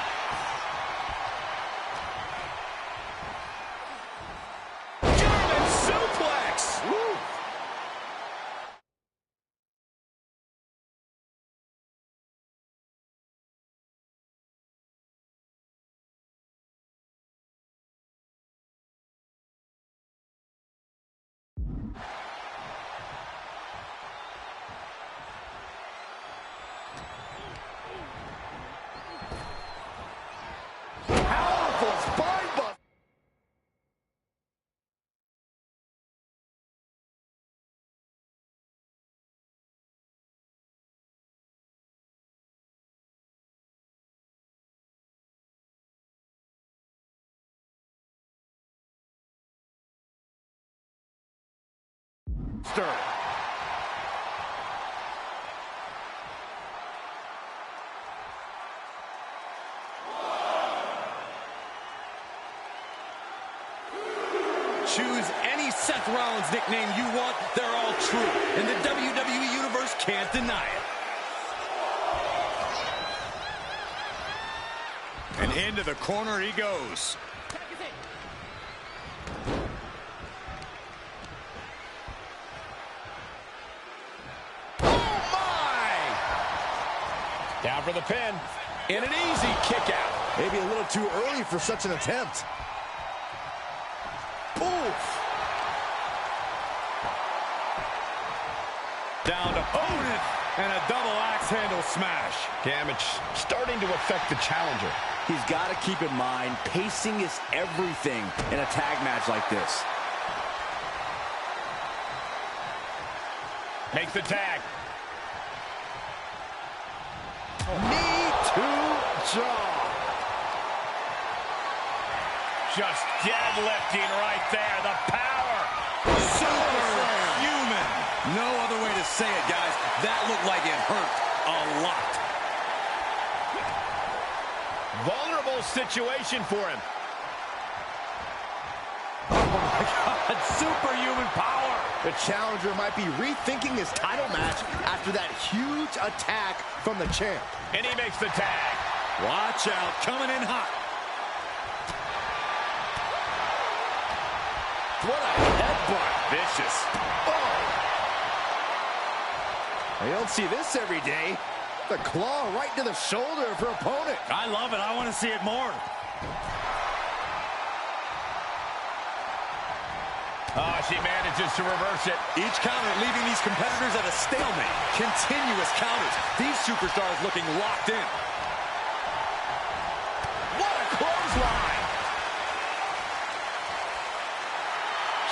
German suplex. Woo. Powerful spine buster. Choose any Seth Rollins nickname you want, they're all true. And the WWE Universe can't deny it. And into the corner he goes. Oh, my! Down for the pin. And an easy kick out. Maybe a little too early for such an attempt. Oof. Down to opponent and a double axe handle smash. Damage starting to affect the challenger. He's got to keep in mind, pacing is everything in a tag match like this. Makes the tag. Knee to jaw. Just deadlifting right there. The power. Superhuman. No other way to say it, guys. That looked like it hurt a lot. Vulnerable situation for him. Oh, my God. Superhuman power. The challenger might be rethinking his title match after that huge attack from the champ. And he makes the tag. Watch out. Coming in hot. What a headbutt. Vicious. Oh. You don't see this every day. The claw right to the shoulder of her opponent. I love it. I want to see it more. Oh, she manages to reverse it. Each counter leaving these competitors at a stalemate. Continuous counters. These superstars looking locked in. What a clothesline.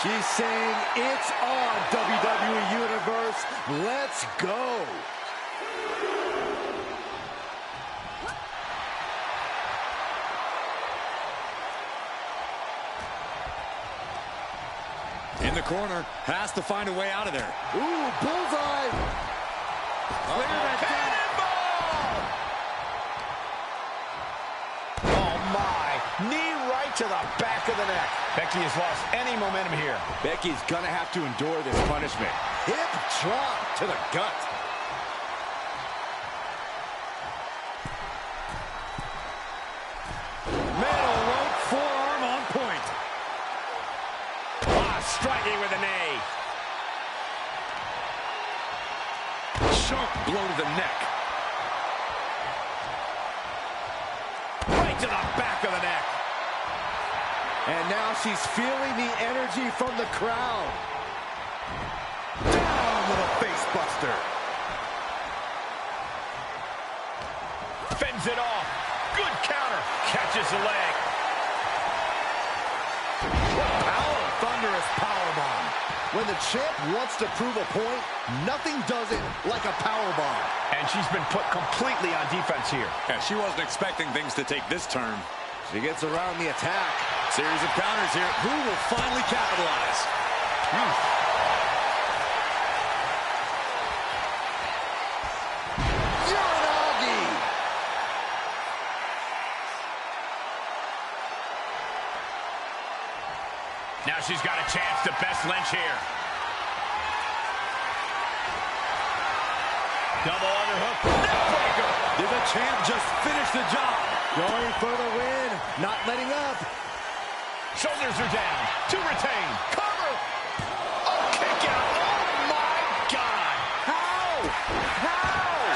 She's saying, it's on, WWE Universe. Let's go. In the corner, has to find a way out of there. Ooh, bullseye. Oh, my. Knee right to the back of the neck. Becky has lost any momentum here. Becky's gonna have to endure this punishment. Hip drop to the gut. Middle rope forearm on point. Ah, striking with a knee. Sharp blow to the neck. Right to the back of the neck. And now she's feeling the energy from the crowd. Down with a face buster. Fends it off. Good counter. Catches the leg. Power, thunderous powerbomb. When the champ wants to prove a point, nothing does it like a powerbomb. And she's been put completely on defense here. Yeah, she wasn't expecting things to take this turn. She gets around the attack. Series of counters here. Who will finally capitalize? Uranagi. Now she's got a chance to best Lynch here. Double underhook. Neckbreaker. Did the champ just finish the job? Going for the win. Not letting up. Shoulders are down. To retain. Cover. Oh, kick out. Oh, my God. How?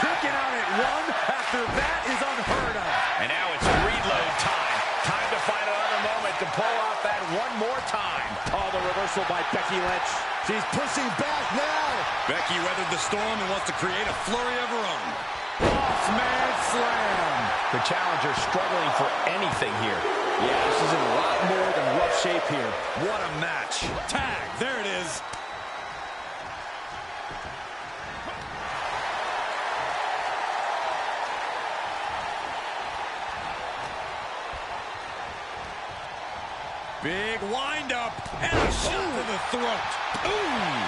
Kicking out at one after that is unheard of. And now it's reload time. Time to find another moment to pull off that one more time. Oh, the reversal by Becky Lynch. She's pushing back now. Becky weathered the storm and wants to create a flurry of her own. Bossman slam. The challenger struggling for anything here. Yeah, this is in a lot more than rough shape here. What a match. Tag, there it is. Big wind-up and a shot to the throat. Ooh!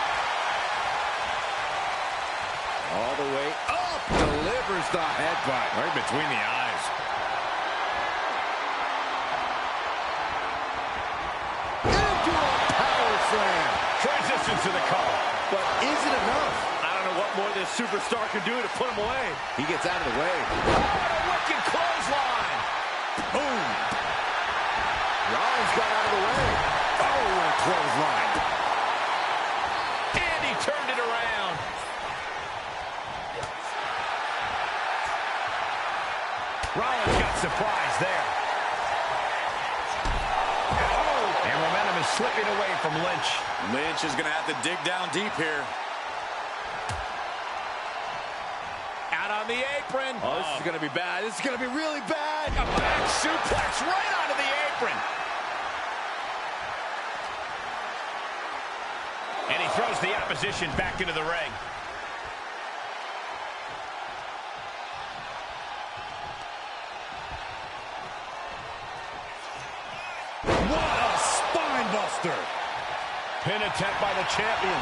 All the way up. Delivers the headbutt. Right between the eyes. Into a power slam. Transition to the cover. But is it enough? I don't know what more this superstar can do to put him away. He gets out of the way. Oh, a wicked clothesline. Boom. Rollins got out of the way. Oh, what a clothesline. And he turned it around. Rollins got surprised there. Oh, and momentum is slipping away from Lynch. Lynch is going to have to dig down deep here. Out on the apron. Oh, this is going to be bad. This is going to be really bad. A back suplex right onto the apron. And he throws the opposition back into the ring. What a spine buster. Pin attempt by the champion.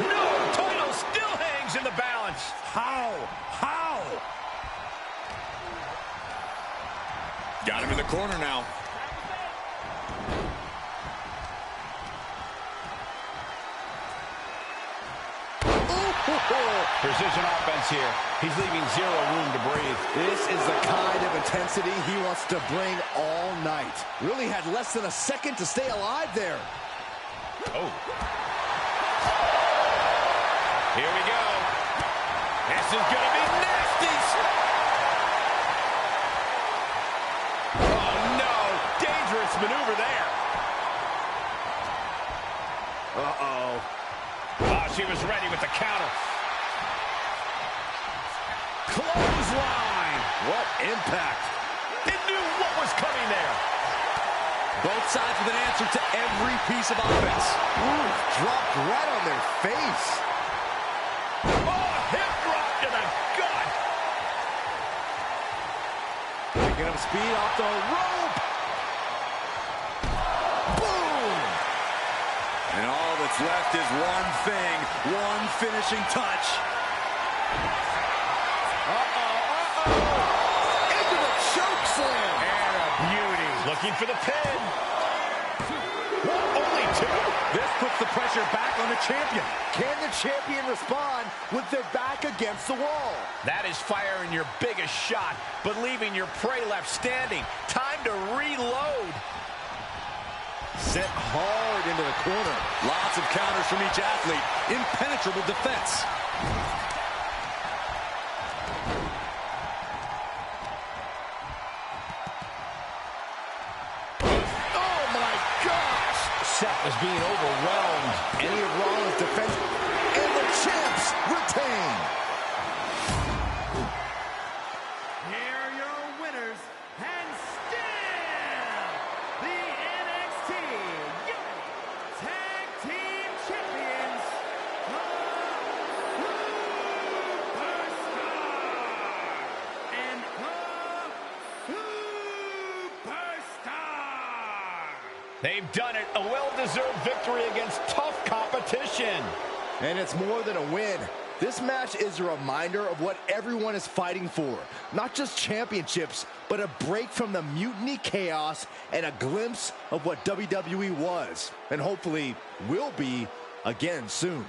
No, title still hangs in the balance. How? Got him in the corner now. Precision offense here. He's leaving zero room to breathe. This is the kind of intensity he wants to bring all night. Really had less than a second to stay alive there. Oh. Here we go. This is going to be nasty. Oh, no. Dangerous maneuver there. Uh-oh. Oh, she was ready with the counter. Clothesline. What impact. They knew what was coming there. Both sides with an answer to every piece of offense. Ooh, dropped right on their face. Oh, hip drop to the gut. Picking up speed off the rope. Boom. And all that's left is one thing, one finishing touch. Into the choke slam. And a beauty. Looking for the pin. Only two. This puts the pressure back on the champion. Can the champion respond with their back against the wall? That is firing your biggest shot, but leaving your prey left standing. Time to reload. Set hard into the corner. Lots of counters from each athlete. Impenetrable defense. Oh my gosh! Seth is being overwhelmed. Any of Rollins' defense, and the champs retain. Here are your winners, and still the NXT Tag Team Champions, the Superstar and the Superstar. They've done it. A well-deserved victory against tough competition. And it's more than a win. This match is a reminder of what everyone is fighting for. Not just championships, but but a break from the mutiny chaos and a glimpse of what WWE was, and hopefully will be again soon.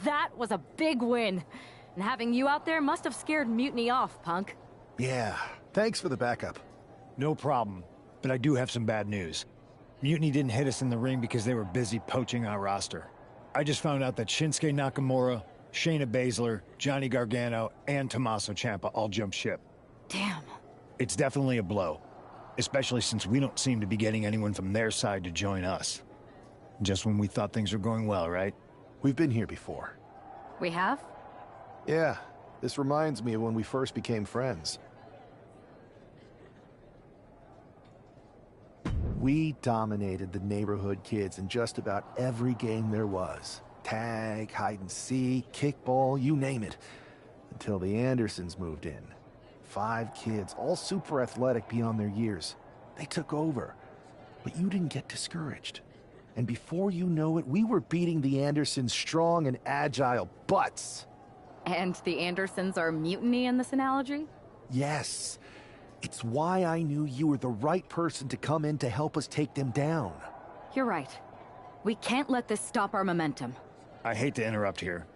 That was a big win. And having you out there must have scared Mutiny off, Punk. Yeah, thanks for the backup. No problem, but I do have some bad news. Mutiny didn't hit us in the ring because they were busy poaching our roster. I just found out that Shinsuke Nakamura, Shayna Baszler, Johnny Gargano, and Tommaso Ciampa all jumped ship. Damn. It's definitely a blow, especially since we don't seem to be getting anyone from their side to join us. Just when we thought things were going well, right? We've been here before. We have? Yeah, this reminds me of when we first became friends. We dominated the neighborhood kids in just about every game there was. Tag, hide and seek, kickball, you name it. Until the Andersons moved in. 5 kids, all super athletic beyond their years. They took over. But you didn't get discouraged. And before you know it, we were beating the Andersons' strong and agile butts. And the Andersons are Mutiny in this analogy? Yes. It's why I knew you were the right person to come in to help us take them down. You're right. We can't let this stop our momentum. I hate to interrupt here,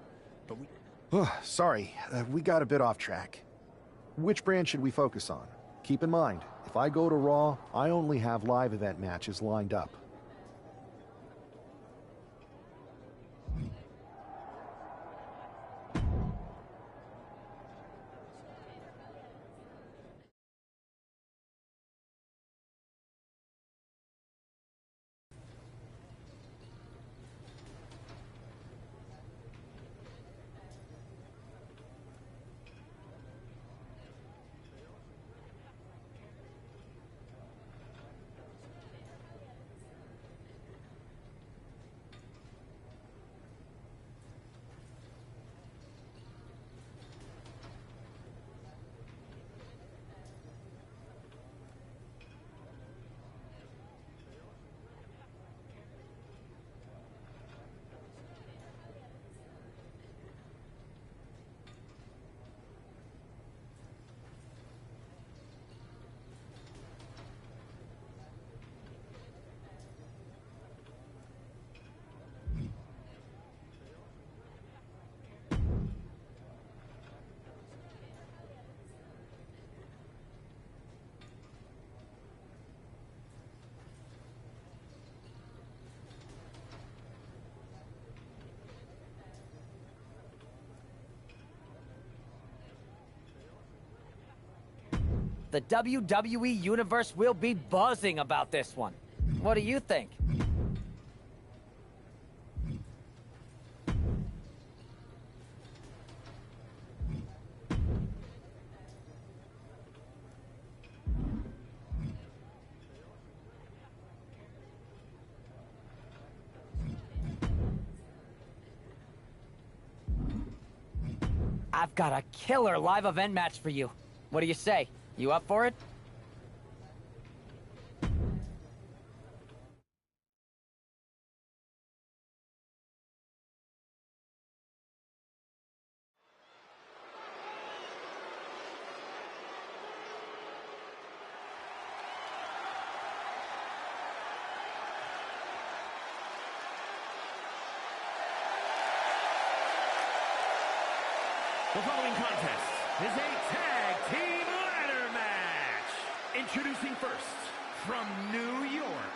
but we... Sorry, we got a bit off track. Which brand should we focus on? Keep in mind, if I go to Raw, I only have live event matches lined up. The WWE Universe will be buzzing about this one. What do you think? I've got a killer live event match for you. What do you say? You up for it? The following contest is a tag team ladder match. Introducing first, from New York,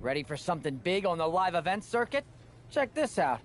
Ready for something big on the live event circuit? Check this out.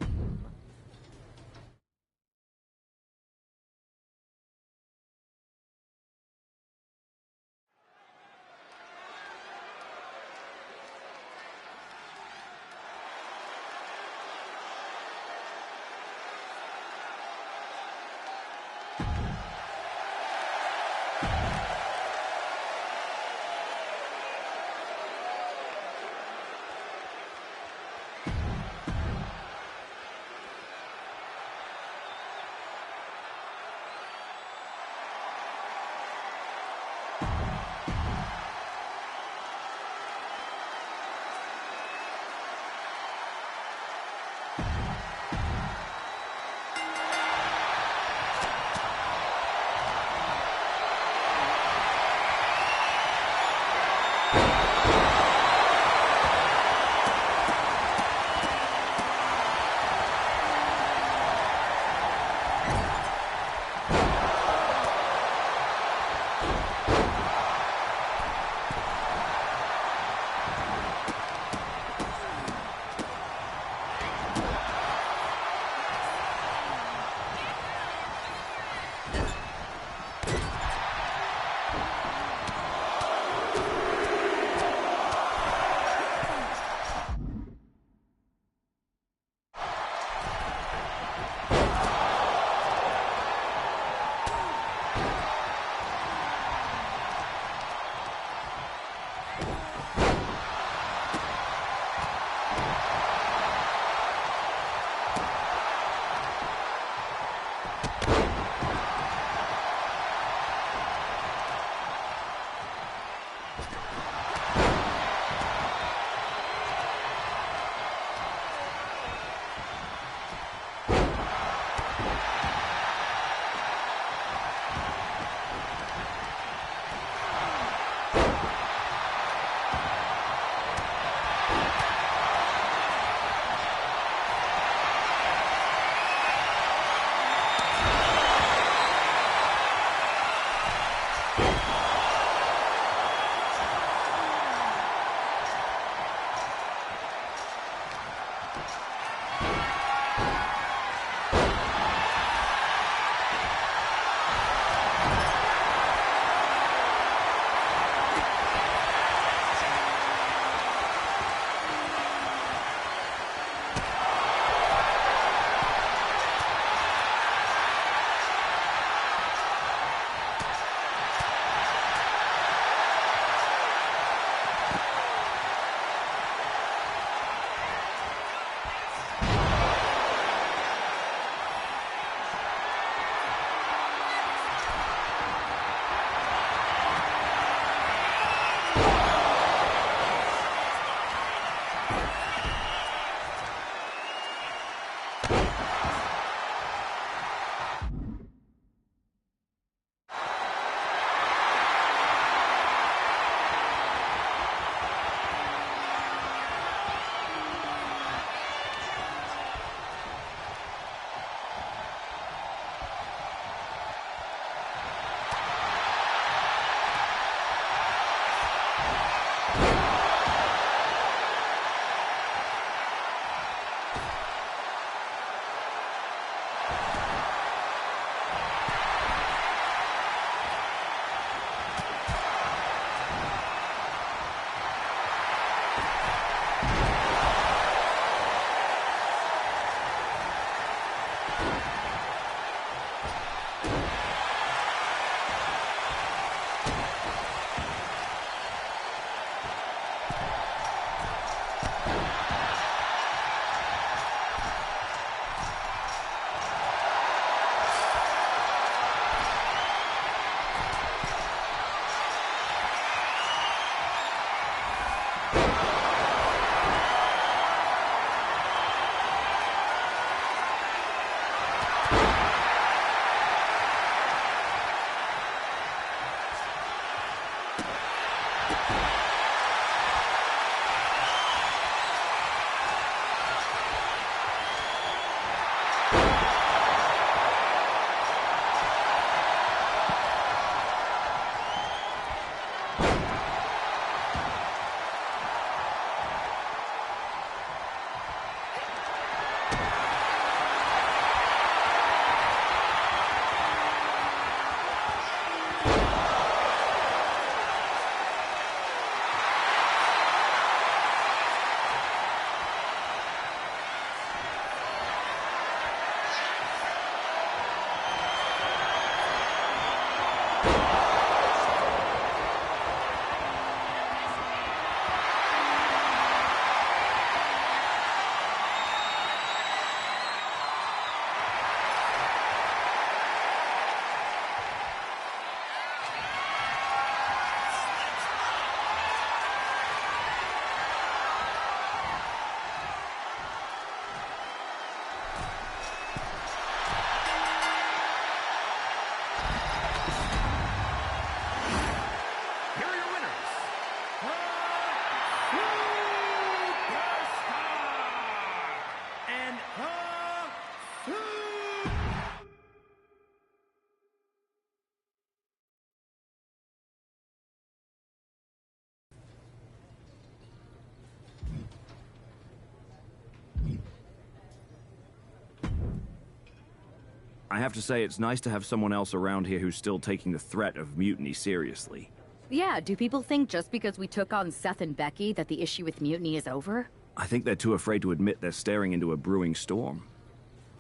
I have to say, it's nice to have someone else around here who's still taking the threat of mutiny seriously. Yeah, do people think just because we took on Seth and Becky that the issue with mutiny is over? I think they're too afraid to admit they're staring into a brewing storm.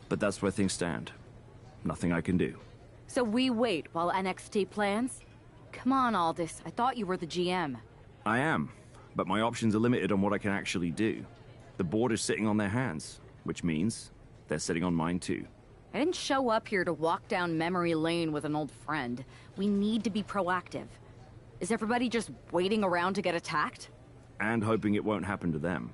But that's where things stand. Nothing I can do. So we wait while NXT plans? Come on, Aldis. I thought you were the GM. I am, but my options are limited on what I can actually do. The board is sitting on their hands, which means they're sitting on mine too. I didn't show up here to walk down memory lane with an old friend. We need to be proactive. Is everybody just waiting around to get attacked? And hoping it won't happen to them.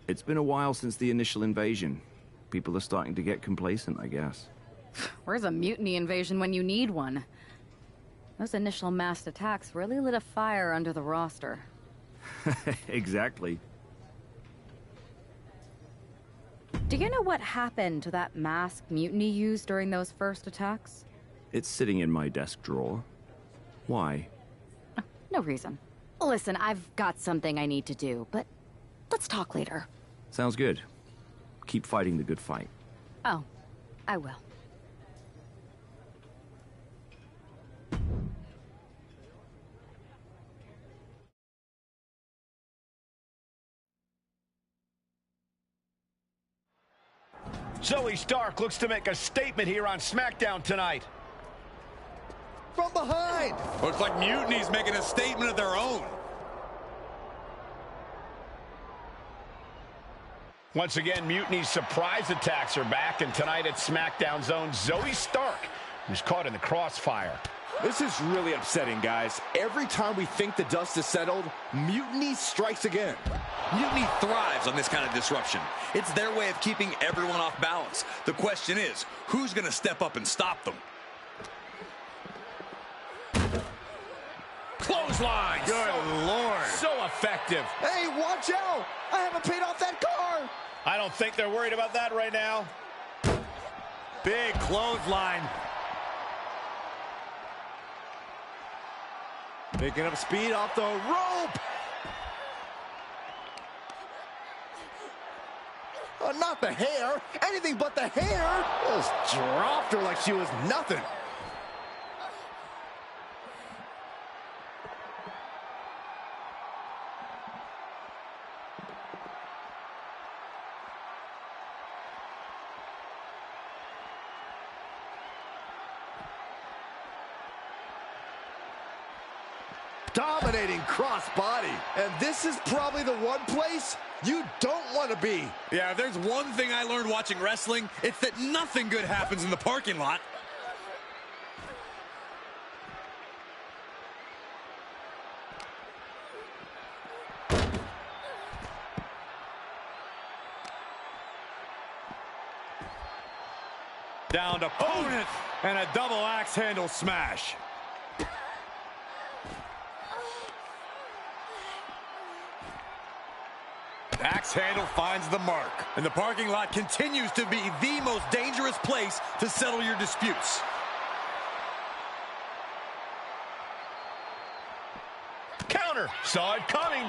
It's been a while since the initial invasion. People are starting to get complacent, I guess. Where's a mutiny invasion when you need one? Those initial massed attacks really lit a fire under the roster. Exactly. Do you know what happened to that mask Mutiny used during those first attacks? It's sitting in my desk drawer. Why? No reason. Listen, I've got something I need to do, but let's talk later. Sounds good. Keep fighting the good fight. Oh, I will. Zoe Stark looks to make a statement here on SmackDown tonight. From behind! Looks like Mutiny's making a statement of their own. Once again, Mutiny's surprise attacks are back, and tonight at SmackDown's own Zoe Stark, who's caught in the crossfire. This is really upsetting, guys. Every time we think the dust is settled, Mutiny strikes again. Mutiny thrives on this kind of disruption. It's their way of keeping everyone off balance. The question is, who's going to step up and stop them? Clothesline! Good Lord. So effective. Hey, watch out! I haven't paid off that car! I don't think they're worried about that right now. Big clothesline. Picking up speed off the rope! Not the hair! Anything but the hair! Just dropped her like she was nothing. Dominating crossbody. And this is probably the one place you don't want to be. Yeah, if there's one thing I learned watching wrestling, it's that nothing good happens in the parking lot. Down to opponent and a double axe handle smash. Axe handle finds the mark. And the parking lot continues to be the most dangerous place to settle your disputes. Counter. Saw it coming.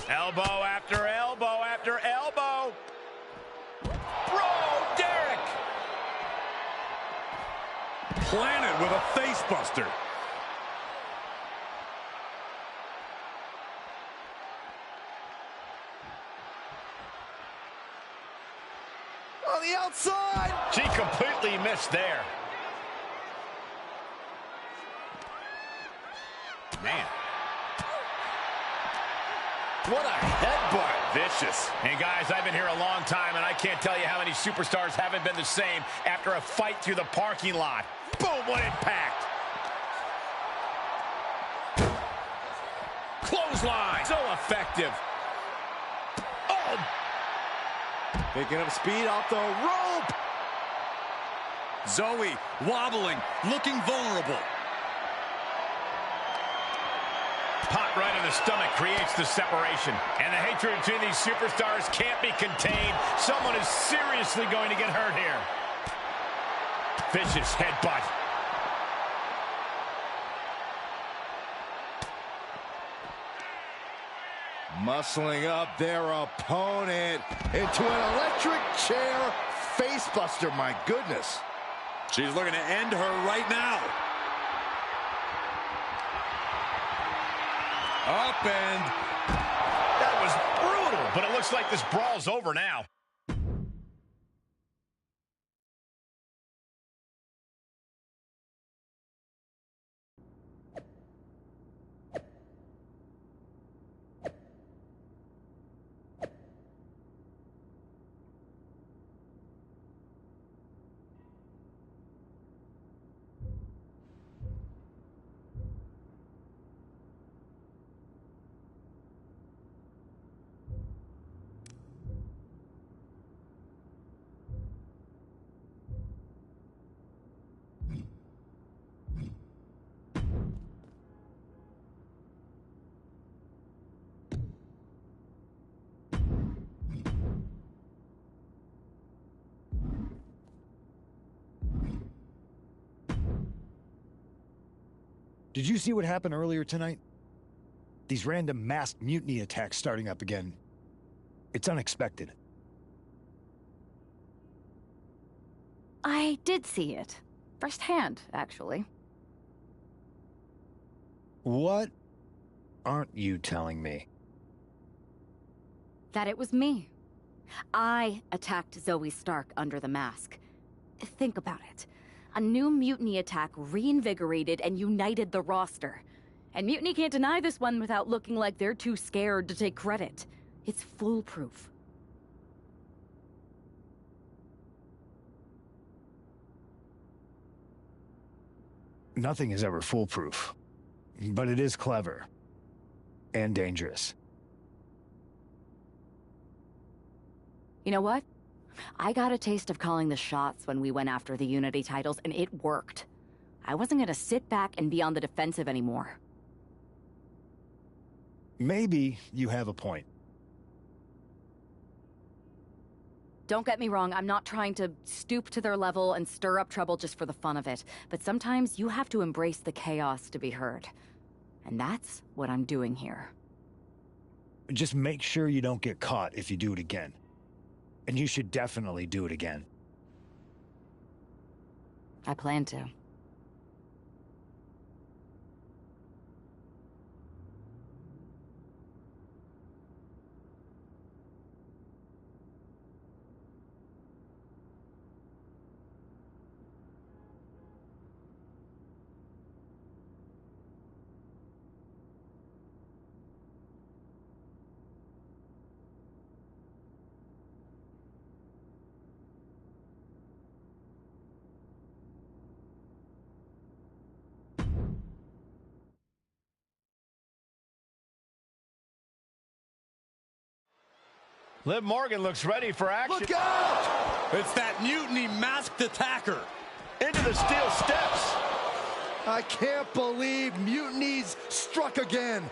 Elbow after elbow after elbow. Bro, Derek. Planted with a face buster. On the outside! She completely missed there. Man. What a headbutt. Vicious. And guys, I've been here a long time, and I can't tell you how many superstars haven't been the same after a fight through the parking lot. Boom, what impact. Clothesline. So effective. Oh. Picking up speed off the rope. Zoe wobbling, looking vulnerable. Pot right in the stomach creates the separation. And the hatred between these superstars can't be contained. Someone is seriously going to get hurt here. Vicious headbutt. Muscling up their opponent into an electric chair facebuster. My goodness. She's looking to end her right now. Up and... that was brutal, but it looks like this brawl's over now. Did you see what happened earlier tonight? These random masked mutiny attacks starting up again. It's unexpected. I did see it. Firsthand, actually. What aren't you telling me? That it was me. I attacked Zoe Stark under the mask. Think about it. A new mutiny attack reinvigorated and united the roster. And Mutiny can't deny this one without looking like they're too scared to take credit. It's foolproof. Nothing is ever foolproof. But it is clever. And dangerous. You know what? I got a taste of calling the shots when we went after the Unity titles, and it worked. I wasn't gonna sit back and be on the defensive anymore. Maybe you have a point. Don't get me wrong, I'm not trying to stoop to their level and stir up trouble just for the fun of it. But sometimes you have to embrace the chaos to be heard. And that's what I'm doing here. Just make sure you don't get caught if you do it again. And you should definitely do it again. I plan to. Liv Morgan looks ready for action. Look out! It's that Mutiny masked attacker. Into the steel steps. I can't believe Mutiny's struck again.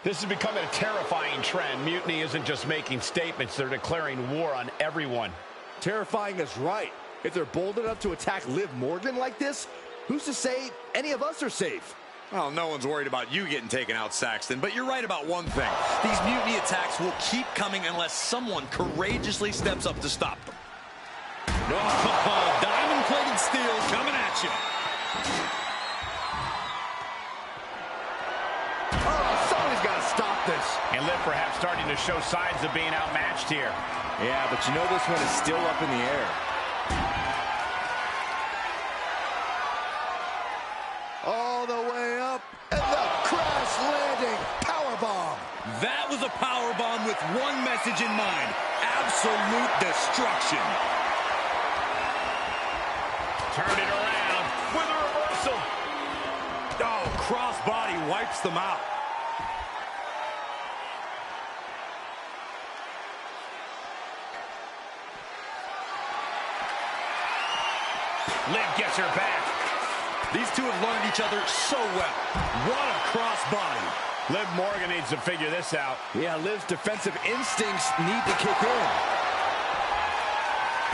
This is becoming a terrifying trend. Mutiny isn't just making statements, they're declaring war on everyone. Terrifying is right. If they're bold enough to attack Liv Morgan like this, who's to say any of us are safe? Well, no one's worried about you getting taken out, Saxton, but you're right about one thing. These mutiny attacks will keep coming unless someone courageously steps up to stop them. Oh, diamond-plated steel coming at you. Oh, somebody's got to stop this. And Liv perhaps starting to show signs of being outmatched here. Yeah, but you know this one is still up in the air. All the way up, and the crash landing powerbomb. That was a powerbomb with one message in mind: absolute destruction. Turned it around with a reversal. Oh, crossbody wipes them out. Liv gets her back. These two have learned each other so well. What a crossbody. Liv Morgan needs to figure this out. Yeah, Liv's defensive instincts need to kick in.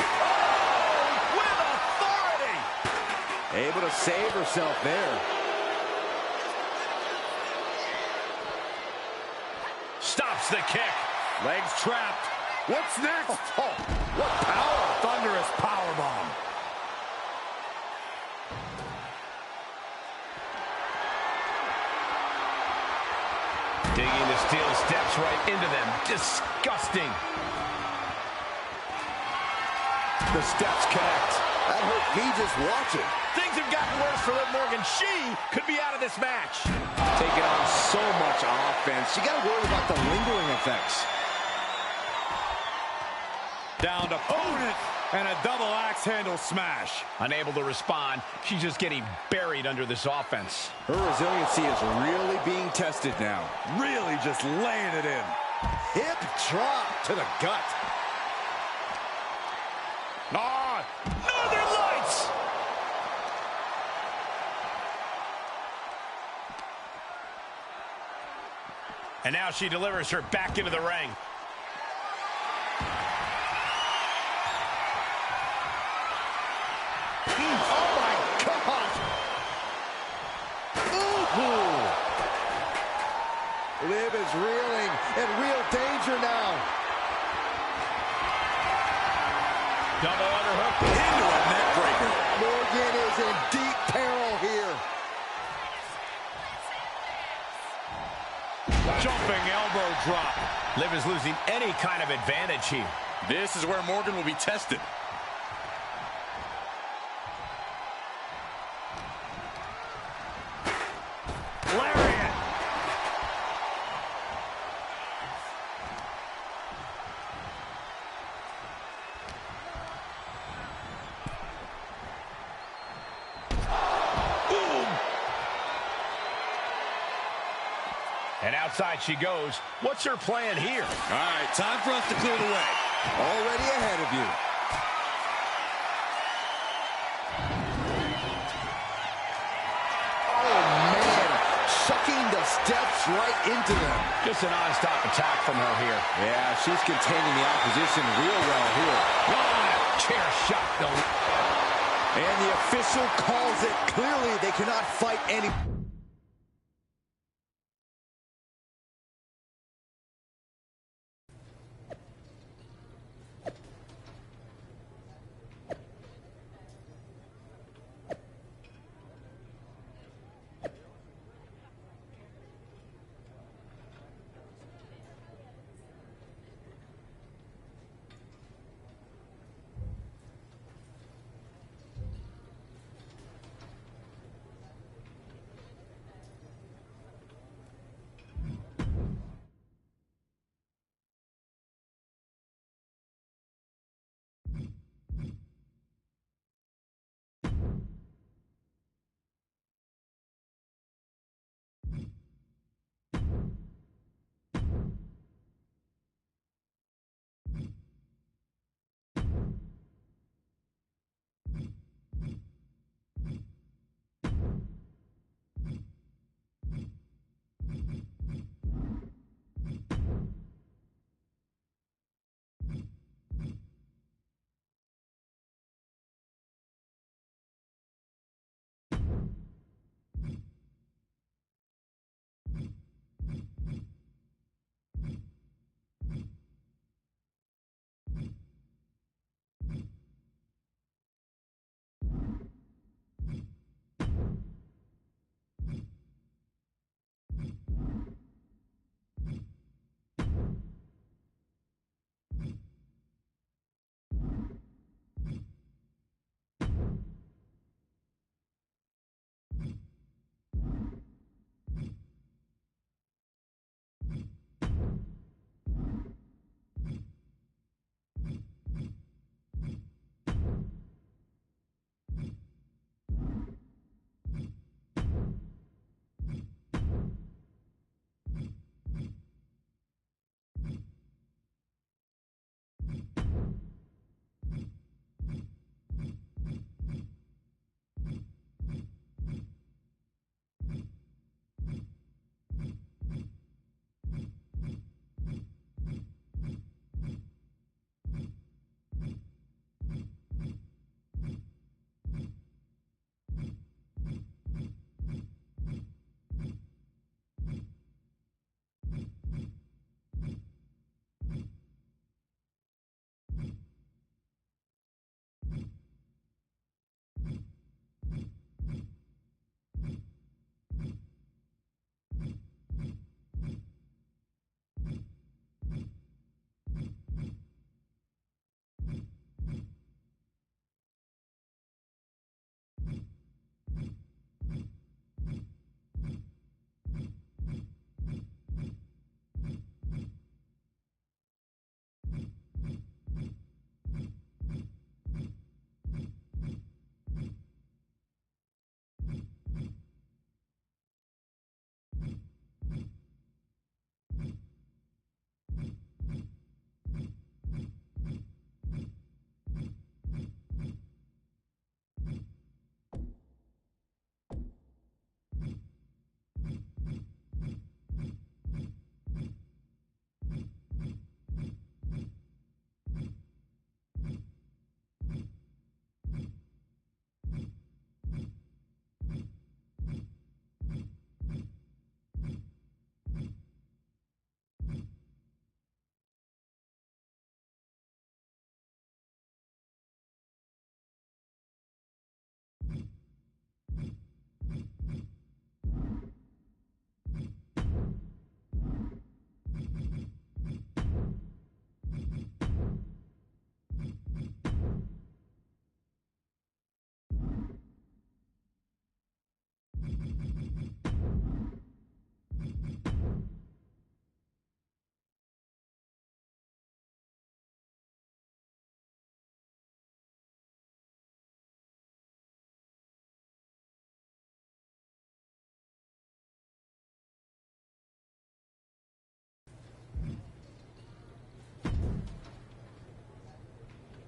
Oh, with authority! Able to save herself there. Stops the kick. Legs trapped. What's next? Oh, what power! Thunderous powerbomb. Digging the steel steps right into them. Disgusting. The steps connect. That hurt me just watching. Things have gotten worse for Liv Morgan. She could be out of this match. Taking on so much offense. You got to worry about the lingering effects. Down to opponent and a double axe handle smash. Unable to respond. She's just getting buried under this offense. Her resiliency is really being tested now. Really just laying it in. Hip drop to the gut. Ah, Northern Lights! And now she delivers her back into the ring. Oh my God! Ooh. Liv is reeling in real danger now. Double underhook into a neck breaker. Morgan is in deep peril here. Jumping elbow drop. Liv is losing any kind of advantage here. This is where Morgan will be tested. Lariat. Boom. And outside she goes. What's her plan here? All right, time for us to clear the way. Already ahead of you. Sucking the steps right into them. Just a non-stop attack from her here. Yeah, she's containing the opposition real well here. Oh, chair shot, though. And the official calls it. Clearly, they cannot fight any...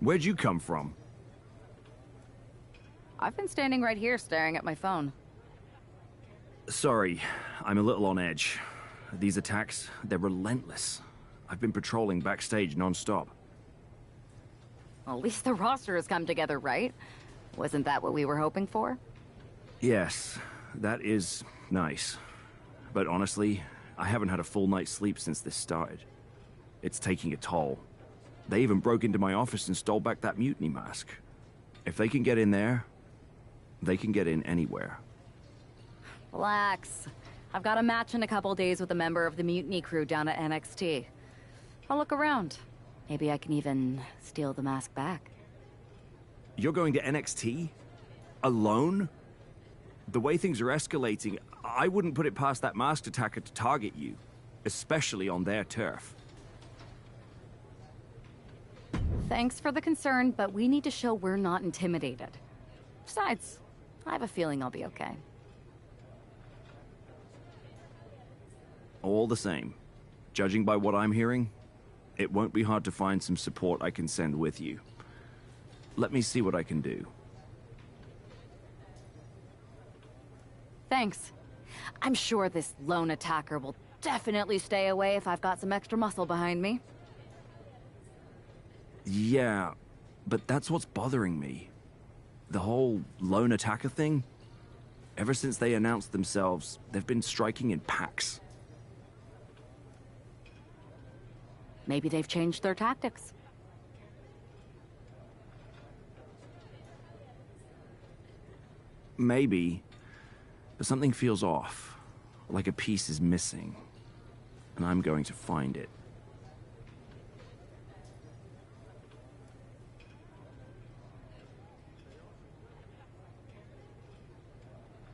Where'd you come from? I've been standing right here staring at my phone. Sorry, I'm a little on edge. These attacks, they're relentless. I've been patrolling backstage non-stop. Well, at least the roster has come together, right? Wasn't that what we were hoping for? Yes, that is nice. But honestly, I haven't had a full night's sleep since this started. It's taking a toll. They even broke into my office and stole back that mutiny mask. If they can get in there, they can get in anywhere. Relax. I've got a match in a couple days with a member of the mutiny crew down at NXT. I'll look around. Maybe I can even steal the mask back. You're going to NXT? Alone? The way things are escalating, I wouldn't put it past that masked attacker to target you, especially on their turf. Thanks for the concern, but we need to show we're not intimidated. Besides, I have a feeling I'll be okay. All the same, judging by what I'm hearing, it won't be hard to find some support I can send with you. Let me see what I can do. Thanks. I'm sure this lone attacker will definitely stay away if I've got some extra muscle behind me. Yeah, but that's what's bothering me. The whole lone attacker thing. Ever since they announced themselves, they've been striking in packs. Maybe they've changed their tactics. Maybe, but something feels off. Like a piece is missing. And I'm going to find it.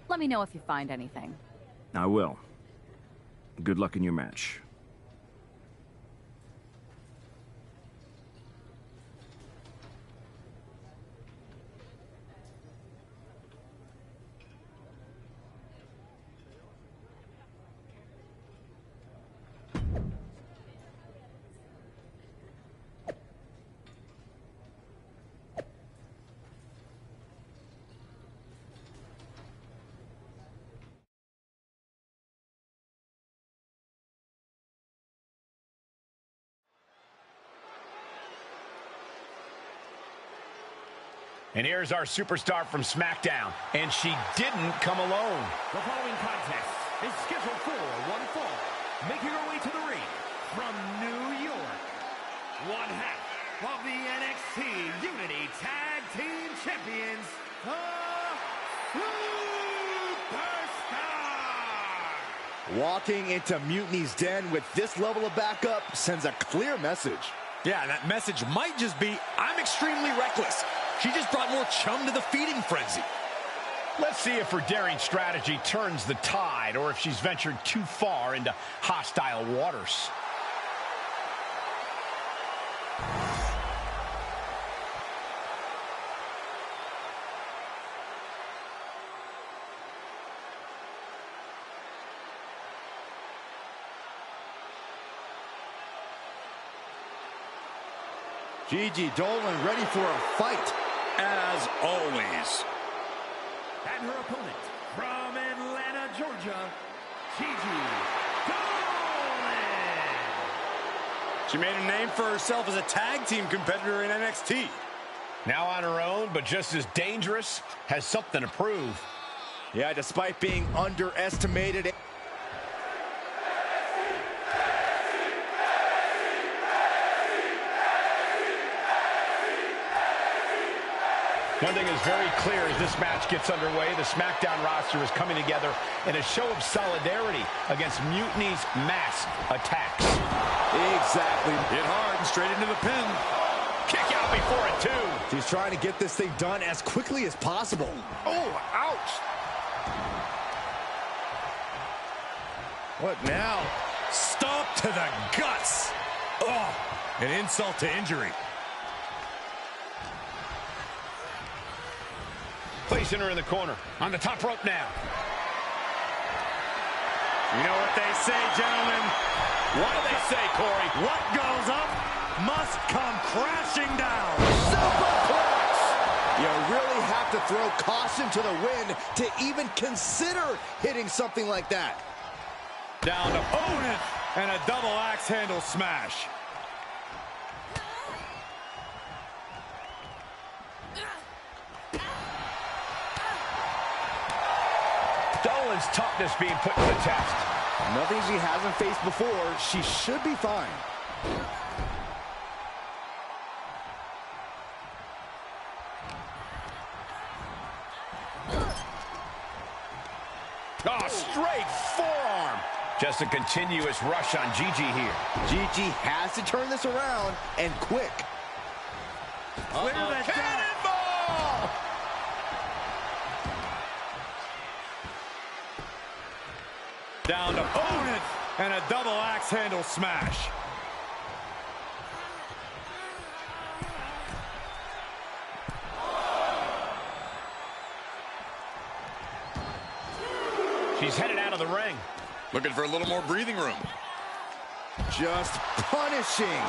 Let me know if you find anything. I will. Good luck in your match. And here's our superstar from SmackDown, and she didn't come alone. The following contest is scheduled for one fall. Making her way to the ring from New York, one half of the NXT Unity Tag Team Champions, the Superstar! Walking into Mutiny's den with this level of backup sends a clear message. Yeah, and that message might just be, I'm extremely reckless. She just brought more chum to the feeding frenzy. Let's see if her daring strategy turns the tide or if she's ventured too far into hostile waters. Gigi Dolan ready for a fight. As always. And her opponent from Atlanta, Georgia, Gigi Dolan. She made a name for herself as a tag team competitor in NXT. Now on her own, but just as dangerous, has something to prove. Yeah, despite being underestimated. One thing is very clear as this match gets underway, the SmackDown roster is coming together in a show of solidarity against Mutiny's mass attacks. Exactly. Hit hard and straight into the pin. Kick out before it, too. She's trying to get this thing done as quickly as possible. Oh, ouch. What now? Stomp to the guts. Oh, an insult to injury. Placing her in the corner. On the top rope now. You know what they say, gentlemen? What do they say, Corey? What goes up must come crashing down. Superplex! You really have to throw caution to the wind to even consider hitting something like that. Down opponent and a double axe handle smash. Dolan's toughness being put to the test. Nothing she hasn't faced before. She should be fine. Oh, straight forearm. Just a continuous rush on Gigi here. Gigi has to turn this around, and quick. Cannonball! Down opponent and a double axe handle smash. She's headed out of the ring. Looking for a little more breathing room. Just punishing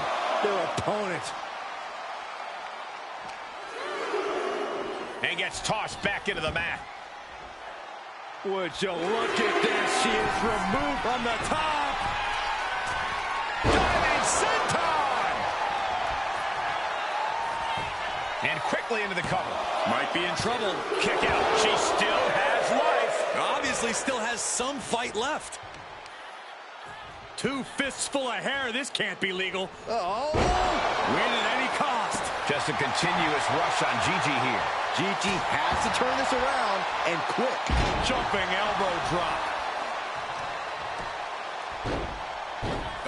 their opponent. And gets tossed back into the mat. Would you look at this? She is removed from the top. Diving senton! And quickly into the cover. Might be in trouble. Kick out. She still has life. Obviously still has some fight left. 2 fists full of hair. This can't be legal. Oh! Win at any cost. Just a continuous rush on Gigi here. Gigi has to turn this around, and quick. Jumping elbow drop.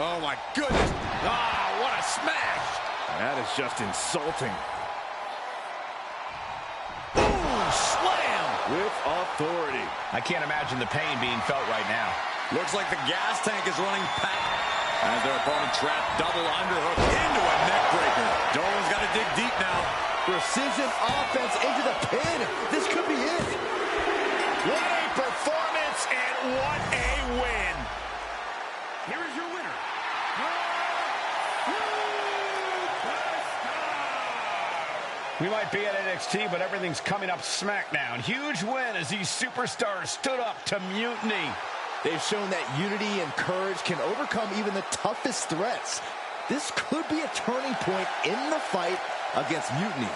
Oh, my goodness. Ah, what a smash. That is just insulting. Boom, slam with authority. I can't imagine the pain being felt right now. Looks like the gas tank is running packed. As their opponent trapped, double underhook into a neck breaker. Dolan's got to dig deep now. Precision offense into the pin. This could be it. What a performance and what a win. Here is your winner. We might be at NXT, but everything's coming up SmackDown. Huge win as these superstars stood up to Mutiny. They've shown that unity and courage can overcome even the toughest threats. This could be a turning point in the fight against Mutiny.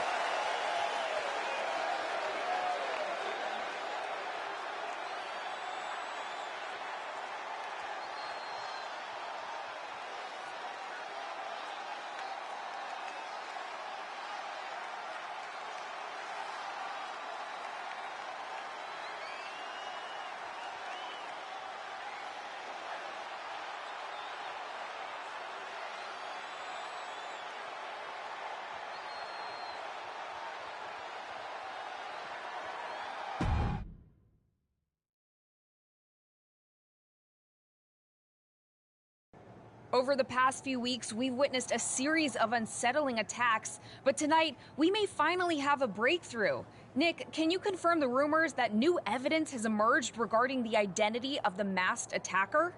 Over the past few weeks, we've witnessed a series of unsettling attacks, but tonight, we may finally have a breakthrough. Nick, can you confirm the rumors that new evidence has emerged regarding the identity of the masked attacker?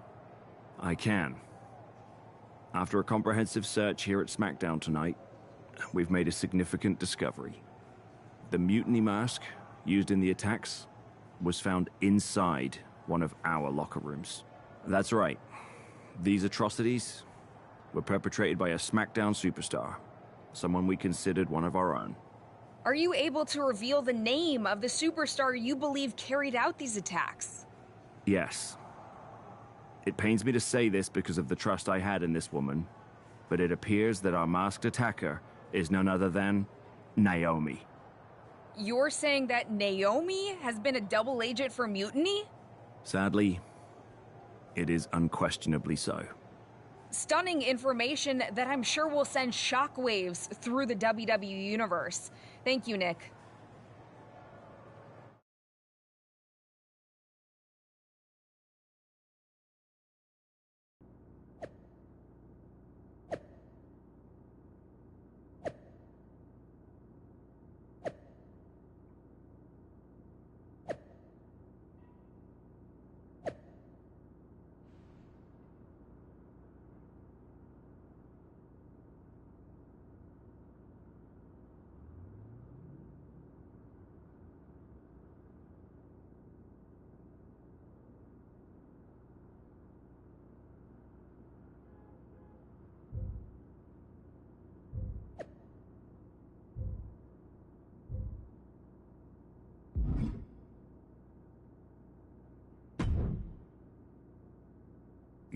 I can. After a comprehensive search here at SmackDown tonight, we've made a significant discovery. The mutiny mask used in the attacks was found inside one of our locker rooms. That's right. These atrocities were perpetrated by a SmackDown superstar, someone we considered one of our own. Are you able to reveal the name of the superstar you believe carried out these attacks? Yes. It pains me to say this because of the trust I had in this woman, but it appears that our masked attacker is none other than Naomi. You're saying that Naomi has been a double agent for Mutiny? Sadly, it is unquestionably so. Stunning information that I'm sure will send shockwaves through the WWE universe. Thank you, Nick.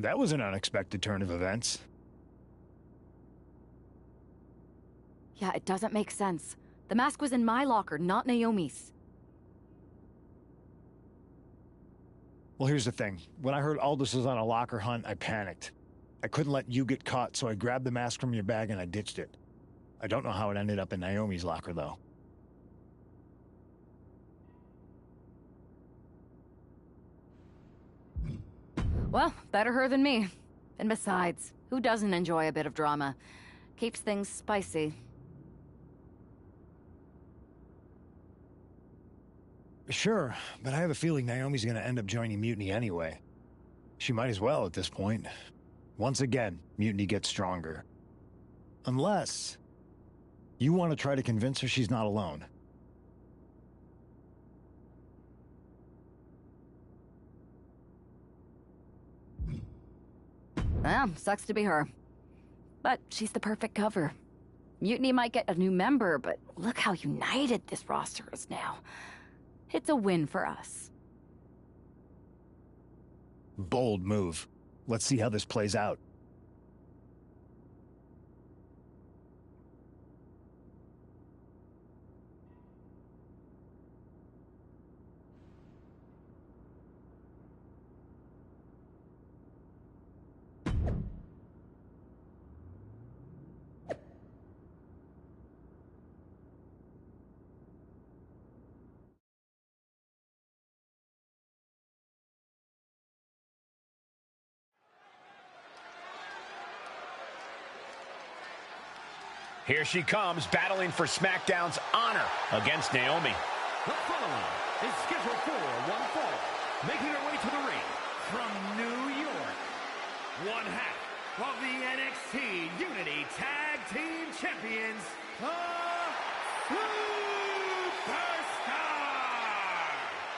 That was an unexpected turn of events. Yeah, it doesn't make sense. The mask was in my locker, not Naomi's. Well, here's the thing. When I heard Aldous was on a locker hunt, I panicked. I couldn't let you get caught, so I grabbed the mask from your bag and I ditched it. I don't know how it ended up in Naomi's locker, though. Well, better her than me. And besides, who doesn't enjoy a bit of drama? Keeps things spicy. Sure, but I have a feeling Naomi's gonna end up joining Mutiny anyway. She might as well at this point. Once again, Mutiny gets stronger. Unless you want to try to convince her she's not alone. Well, sucks to be her. But she's the perfect cover. Mutiny might get a new member, but look how united this roster is now. It's a win for us. Bold move. Let's see how this plays out. Here she comes, battling for SmackDown's honor against Naomi. The following is scheduled for one fall. Making her way to the ring from New York, one half of the NXT Unity Tag Team Champions, the Superstar!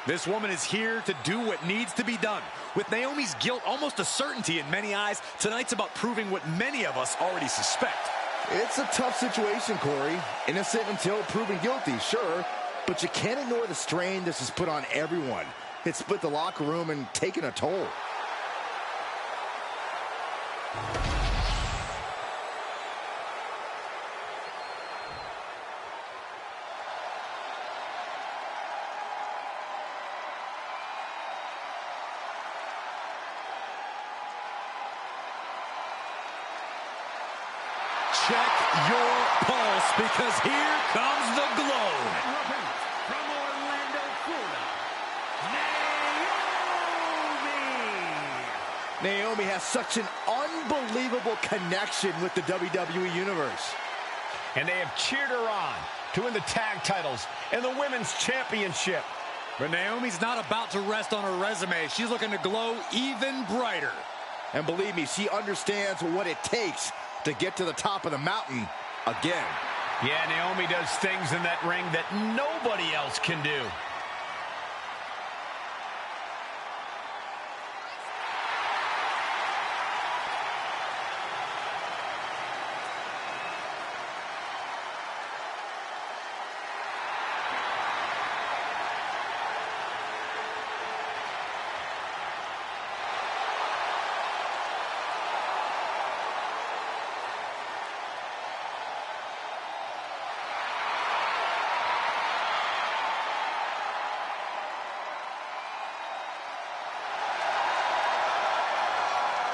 This woman is here to do what needs to be done. With Naomi's guilt almost a certainty in many eyes, tonight's about proving what many of us already suspect. It's a tough situation, Corey. Innocent until proven guilty, sure. But you can't ignore the strain this has put on everyone. It's split the locker room and taken a toll. Check your pulse, because here comes the glow. From Orlando, Florida, Naomi has such an unbelievable connection with the WWE Universe. And they have cheered her on to win the tag titles and the women's championship. But Naomi's not about to rest on her resume. She's looking to glow even brighter. And believe me, she understands what it takes to get to the top of the mountain again. Yeah, Naomi does things in that ring that nobody else can do.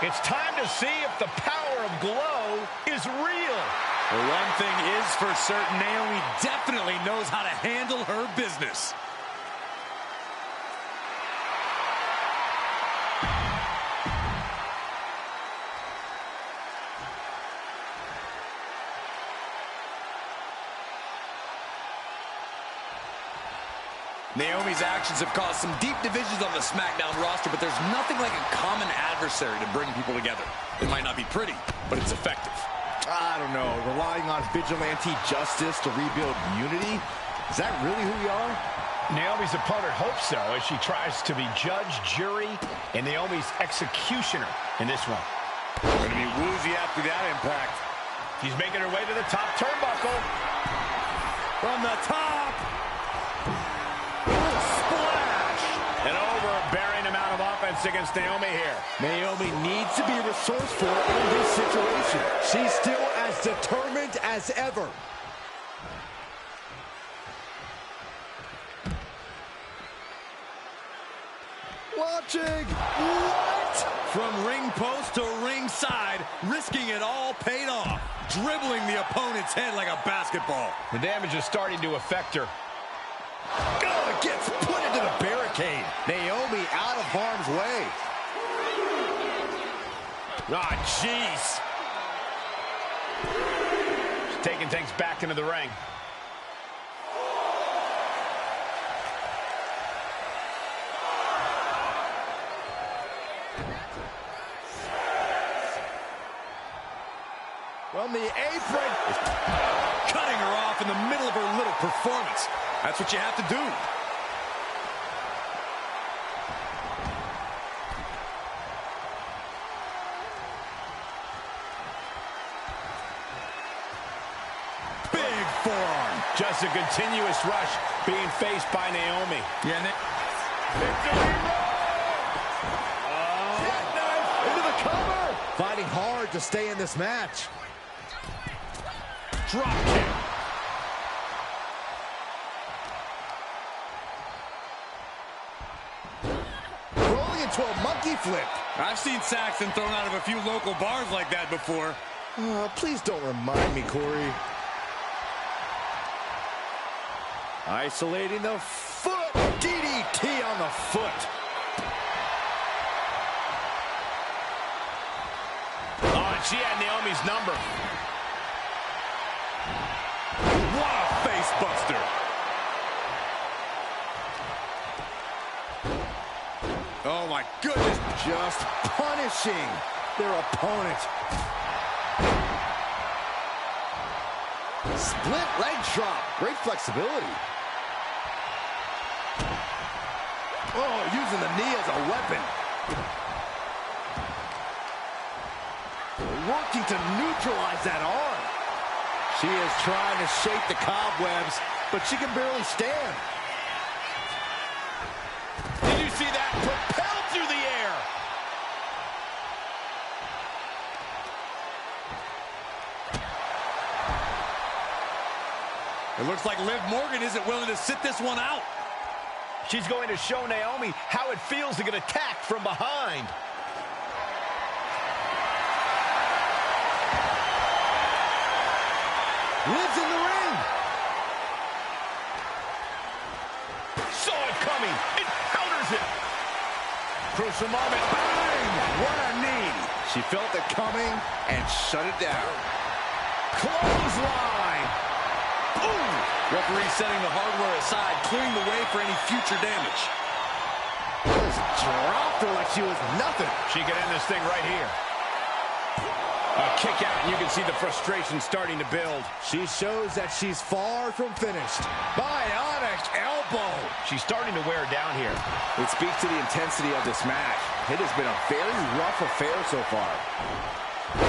It's time to see if the power of glow is real. Well, one thing is for certain, Naomi definitely knows how to handle her business. Naomi's actions have caused some deep divisions on the SmackDown roster, but there's nothing like a common adversary to bring people together. It might not be pretty, but it's effective. I don't know, relying on vigilante justice to rebuild unity? Is that really who we are? Naomi's opponent hopes so, as she tries to be judge, jury, and Naomi's executioner in this one. Going to be woozy after that impact. She's making her way to the top turnbuckle. From the top. An overbearing amount of offense defense against Naomi here. Naomi needs to be resourceful in this situation. She's still as determined as ever. Watching. What? From ring post to ringside, risking it all paid off. Dribbling the opponent's head like a basketball. The damage is starting to affect her. Oh, it gets put into the barricade. Naomi out of harm's way. Ah, jeez. She's taking things back into the ring. From the apron. Cutting her off in the middle of her little performance. That's what you have to do. Big forearm. Just a continuous rush being faced by Naomi. Yeah, Victory roll! Into the cover! Fighting hard to stay in this match. Drop kick. Rolling into a monkey flip. I've seen Saxton thrown out of a few local bars like that before. Please don't remind me, Corey. Isolating the foot. DDT on the foot. Oh, and she had Naomi's number. What a face buster. Oh my goodness. Just punishing their opponent. Split leg drop. Great flexibility. Oh, using the knee as a weapon. Working to neutralize that arm. She is trying to shake the cobwebs, but she can barely stand. Did you see that? Propelled through the air. It looks like Liv Morgan isn't willing to sit this one out. She's going to show Naomi how it feels to get attacked from behind. Liv's in the ring. Saw it coming. It counters it. Crucial moment. Bang! What a knee. She felt it coming and shut it down. Clothesline. Boom! Referee setting the hardware aside, clearing the way for any future damage. Just dropped her like she was nothing. She can end this thing right here. A kick out, and you can see the frustration starting to build. She shows that she's far from finished. Bionic elbow. She's starting to wear down here. It speaks to the intensity of this match. It has been a very rough affair so far.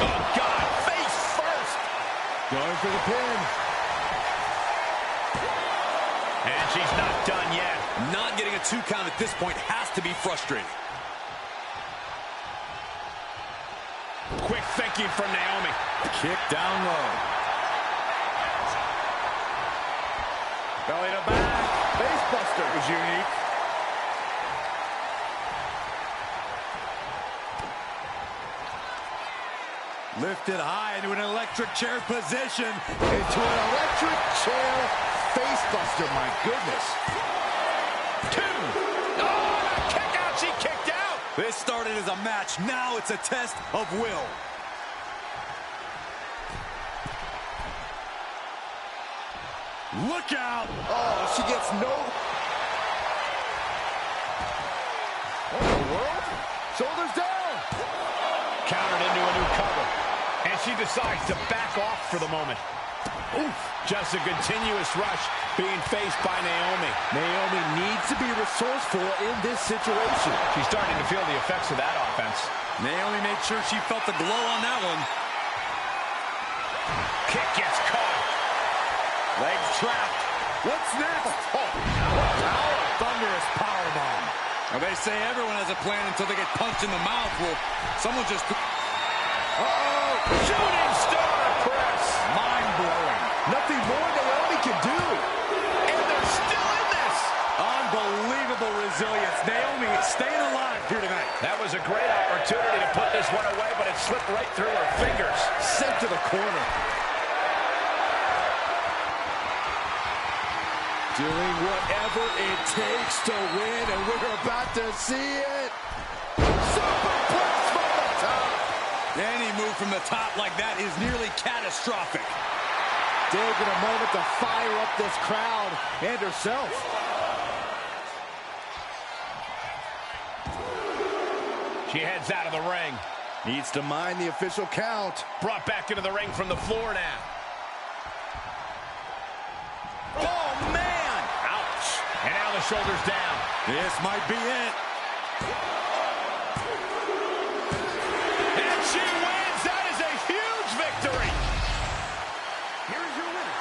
Oh, God, face first. Going for the pin. And she's not done yet. Not getting a 2 count at this point has to be frustrating. Quick thinking from Naomi. Kick down low. Belly to back. Facebuster was unique. Lifted high into an electric chair position. Into an electric chair facebuster, my goodness. 2. Oh, the kick out. She kicked out. This started as a match. Now it's a test of will. Look out. Oh, she gets no... What in the world? Shoulders down. Countered into a new cover. And she decides to back off for the moment. Oof. Just a continuous rush being faced by Naomi. Naomi needs to be resourceful in this situation. She's starting to feel the effects of that offense. Naomi made sure she felt the glow on that one. Kick gets caught. Legs trapped. What's next? Oh, what power. Thunderous powerbomb. Well, they say everyone has a plan until they get punched in the mouth. Well, someone just... Uh-oh! Shooting star press! Mind-blowing. Nothing more Naomi can do. And they're still in this! Unbelievable resilience. Naomi is staying alive here tonight. That was a great opportunity to put this one away, but it slipped right through her fingers. Sent to the corner. Doing whatever it takes to win, and we're about to see it. Superplex from the top. Any move from the top like that is nearly catastrophic. Taking a moment to fire up this crowd and herself. She heads out of the ring. Needs to mind the official count. Brought back into the ring from the floor now. Oh, man! And now the shoulders down. This might be it. And she wins. That is a huge victory. Here's your winner.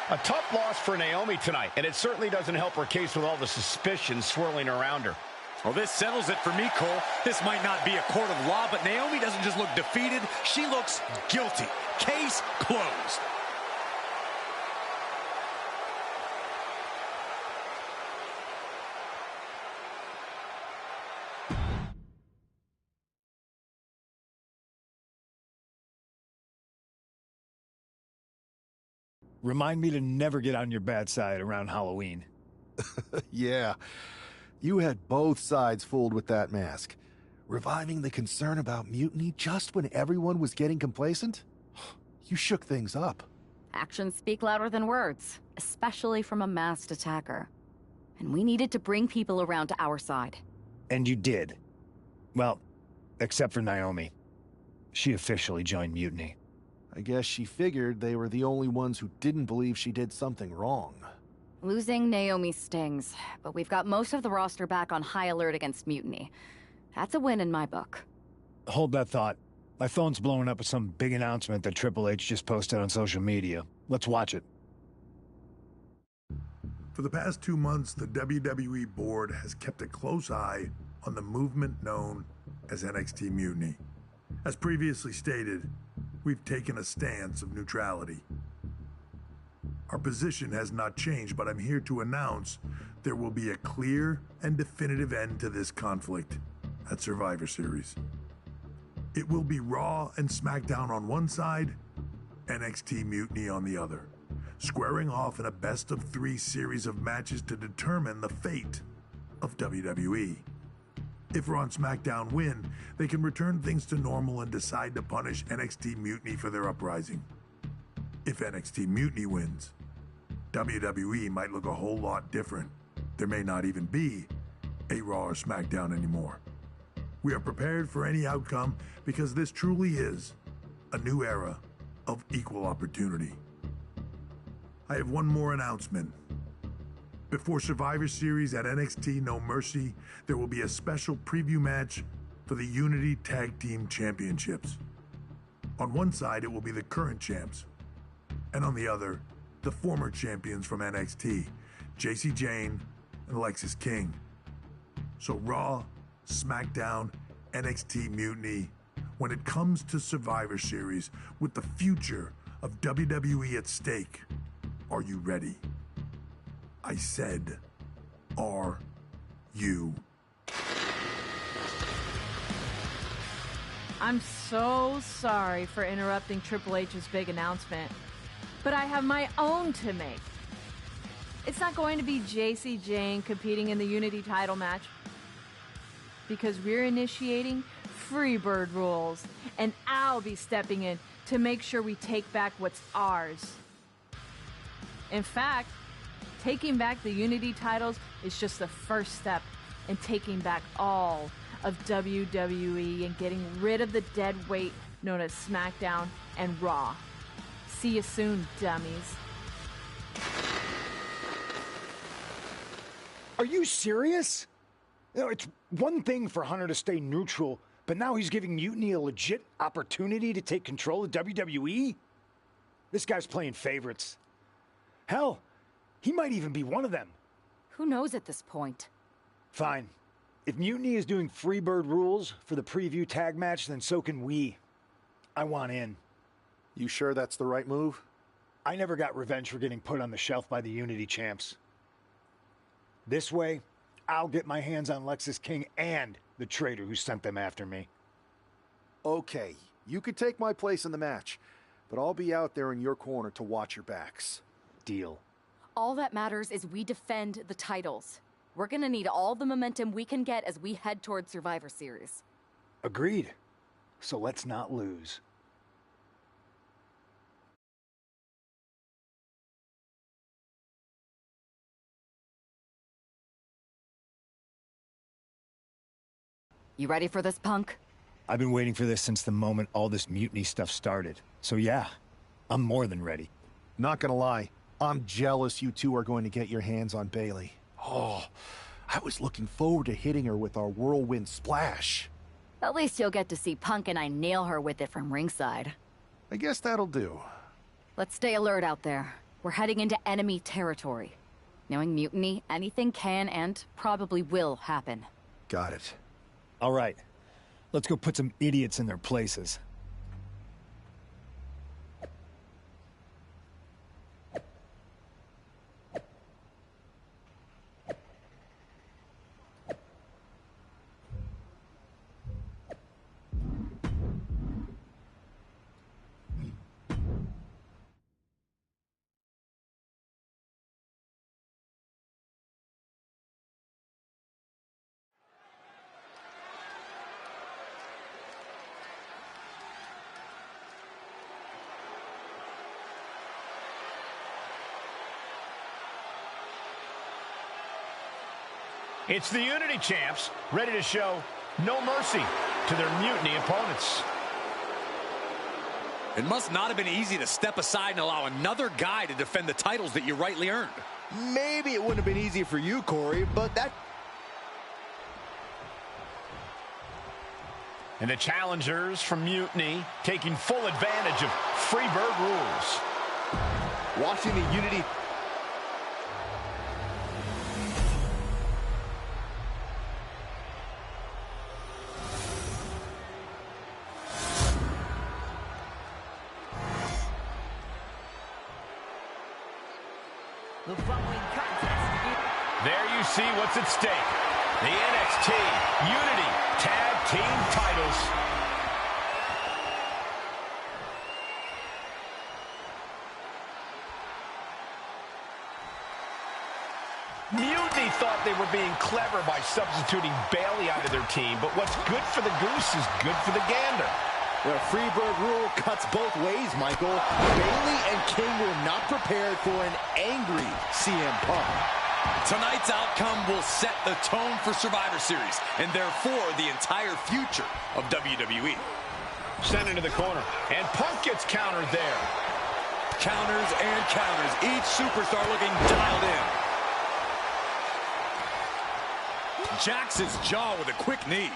A tough loss for Naomi tonight, and it certainly doesn't help her case with all the suspicions swirling around her. Well, this settles it for me, Cole. This might not be a court of law, but Naomi doesn't just look defeated. She looks guilty. Case closed. Remind me to never get on your bad side around Halloween. Yeah. You had both sides fooled with that mask. Reviving the concern about mutiny just when everyone was getting complacent? You shook things up. Actions speak louder than words, especially from a masked attacker. And we needed to bring people around to our side. And you did. Well, except for Naomi. She officially joined Mutiny. I guess she figured they were the only ones who didn't believe she did something wrong. Losing Naomi stings, but we've got most of the roster back on high alert against Mutiny. That's a win in my book. Hold that thought. My phone's blowing up with some big announcement that Triple H just posted on social media. Let's watch it. For the past 2 months, the WWE board has kept a close eye on the movement known as NXT Mutiny. As previously stated, we've taken a stance of neutrality. Our position has not changed, but I'm here to announce there will be a clear and definitive end to this conflict at Survivor Series. It will be Raw and SmackDown on one side, NXT Mutiny on the other, squaring off in a best-of-3 series of matches to determine the fate of WWE. If Raw and SmackDown win, they can return things to normal and decide to punish NXT Mutiny for their uprising. If NXT Mutiny wins, WWE might look a whole lot different. There may not even be a Raw or SmackDown anymore. We are prepared for any outcome because this truly is a new era of equal opportunity. I have one more announcement. Before Survivor Series at NXT No Mercy, there will be a special preview match for the Unity Tag Team Championships. On one side, it will be the current champs, and on the other, the former champions from NXT, JC Jane and Alexis King. So Raw, SmackDown, NXT Mutiny, when it comes to Survivor Series, with the future of WWE at stake, are you ready? I said, are you? I'm so sorry for interrupting Triple H's big announcement, but I have my own to make. It's not going to be JC Jane competing in the Unity title match, because we're initiating Freebird rules, and I'll be stepping in to make sure we take back what's ours. In fact, taking back the Unity titles is just the first step in taking back all of WWE and getting rid of the dead weight known as SmackDown and Raw. See you soon, dummies. Are you serious? You know, it's one thing for Hunter to stay neutral, but now he's giving Mutiny a legit opportunity to take control of WWE? This guy's playing favorites. Hell, He might even be one of them. Who knows at this point? Fine. If Mutiny is doing Freebird rules for the preview tag match, then so can we. I want in. You sure that's the right move? I never got revenge for getting put on the shelf by the Unity champs. This way, I'll get my hands on Lexus King and the traitor who sent them after me. Okay, you could take my place in the match, but I'll be out there in your corner to watch your backs. Deal. All that matters is we defend the titles. We're gonna need all the momentum we can get as we head toward Survivor Series. Agreed. So let's not lose. You ready for this, Punk? I've been waiting for this since the moment all this Mutiny stuff started. So yeah, I'm more than ready. Not gonna lie, I'm jealous you two are going to get your hands on Bailey. Oh, I was looking forward to hitting her with our whirlwind splash. At least you'll get to see Punk and I nail her with it from ringside. I guess that'll do. Let's stay alert out there. We're heading into enemy territory. Knowing Mutiny, anything can and probably will happen. Got it. All right, let's go put some idiots in their places. It's the Unity champs, ready to show no mercy to their Mutiny opponents. It must not have been easy to step aside and allow another guy to defend the titles that you rightly earned. Maybe it wouldn't have been easy for you, Corey, but that... And the challengers from Mutiny taking full advantage of Freebird rules. Watching the Unity... The following contest. There you see what's at stake. The NXT Unity Tag Team titles. Mutiny thought they were being clever by substituting Bailey onto their team, but what's good for the goose is good for the gander. The Freebird rule cuts both ways, Michael. Bailey and King were not prepared for an angry CM Punk. Tonight's outcome will set the tone for Survivor Series, and therefore the entire future of WWE. Sent into the corner, and Punk gets countered there. Counters and counters, each superstar looking dialed in. Jacks his jaw with a quick knee.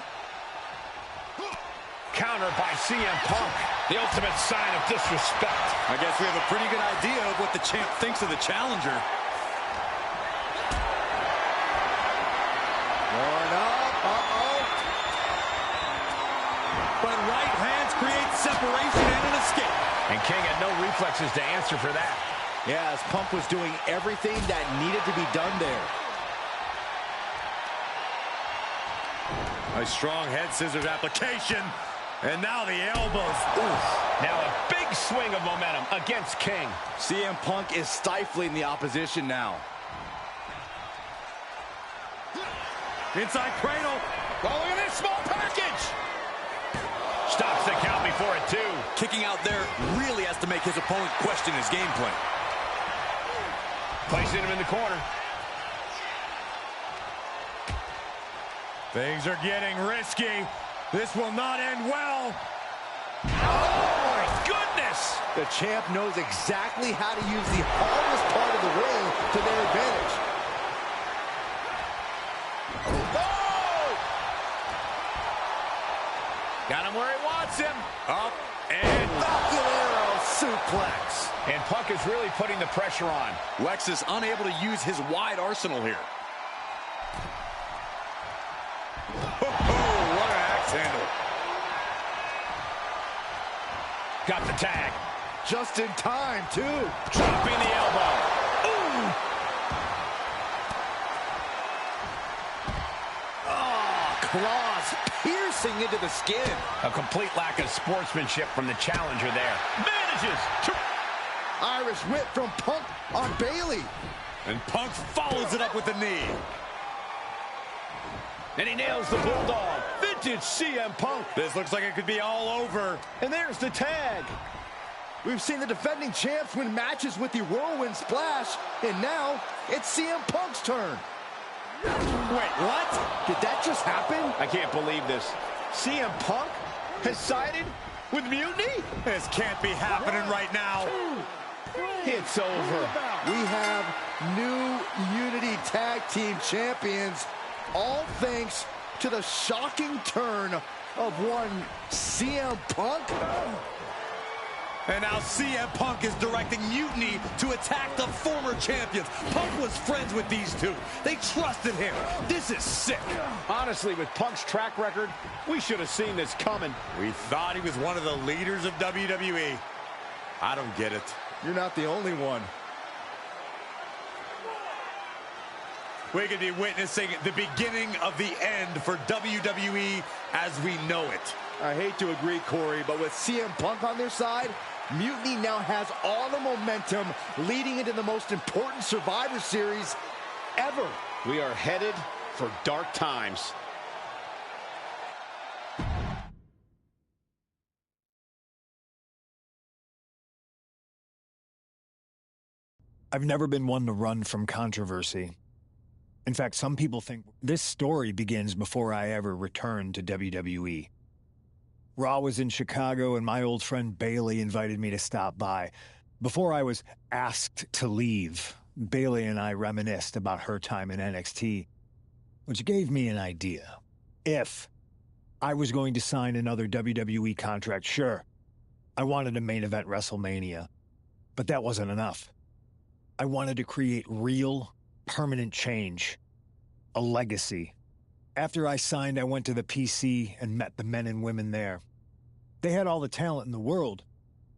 Counter by CM Punk. The ultimate sign of disrespect. I guess we have a pretty good idea of what the champ thinks of the challenger. Going up. Uh-oh. But right hands create separation and an escape. And King had no reflexes to answer for that. Yeah, as Punk was doing everything that needed to be done there. A strong head scissors application. And now the elbows. Oof. Now a big swing of momentum against King. CM Punk is stifling the opposition now. Inside cradle. Oh, look at this small package. Stops the count before it, too. Kicking out there really has to make his opponent question his game plan. Placing him in the corner. Things are getting risky. This will not end well. Oh, my goodness! The champ knows exactly how to use the hardest part of the ring to their advantage. Oh! Got him where he wants him. Up, And Falcon Arrow suplex. And Punk is really putting the pressure on. Lex is unable to use his wide arsenal here. Oh, what an axe handle. Got the tag. Just in time, too. Dropping the elbow. Ooh. Oh, claws piercing into the skin. A complete lack of sportsmanship from the challenger there. Manages to... Irish whip from Punk on Bailey. And Punk follows it up with the knee. And he nails the Bulldog. Vintage CM Punk. This looks like it could be all over. And there's the tag. We've seen the defending champs win matches with the Whirlwind Splash, and now it's CM Punk's turn. Wait, what? Did that just happen? I can't believe this. CM Punk has sided with Mutiny? This can't be happening right now. It's over. We have new Unity Tag Team Champions, all thanks to the shocking turn of one CM Punk. And now CM Punk is directing Mutiny to attack the former champions. Punk was friends with these two. They trusted him. This is sick. Honestly, with Punk's track record, we should have seen this coming. We thought he was one of the leaders of WWE. I don't get it. You're not the only one. We could be witnessing the beginning of the end for WWE as we know it. I hate to agree, Corey, but with CM Punk on their side, Mutiny now has all the momentum leading into the most important Survivor Series ever. We are headed for dark times. I've never been one to run from controversy. In fact, some people think this story begins before I ever returned to WWE. Raw was in Chicago, and my old friend Bailey invited me to stop by. Before I was asked to leave, Bailey and I reminisced about her time in NXT, which gave me an idea. If I was going to sign another WWE contract, sure, I wanted a main event WrestleMania, but that wasn't enough. I wanted to create real, permanent change, a legacy. After I signed, I went to the PC and met the men and women there. They had all the talent in the world,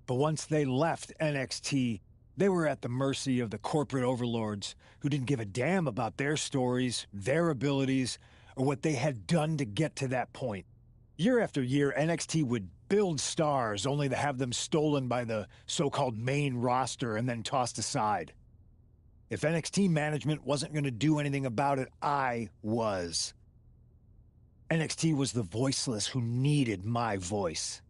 but once they left NXT, they were at the mercy of the corporate overlords who didn't give a damn about their stories, their abilities, or what they had done to get to that point. Year after year, NXT would build stars only to have them stolen by the so-called main roster and then tossed aside. If NXT management wasn't going to do anything about it, I was. NXT was the voiceless who needed my voice.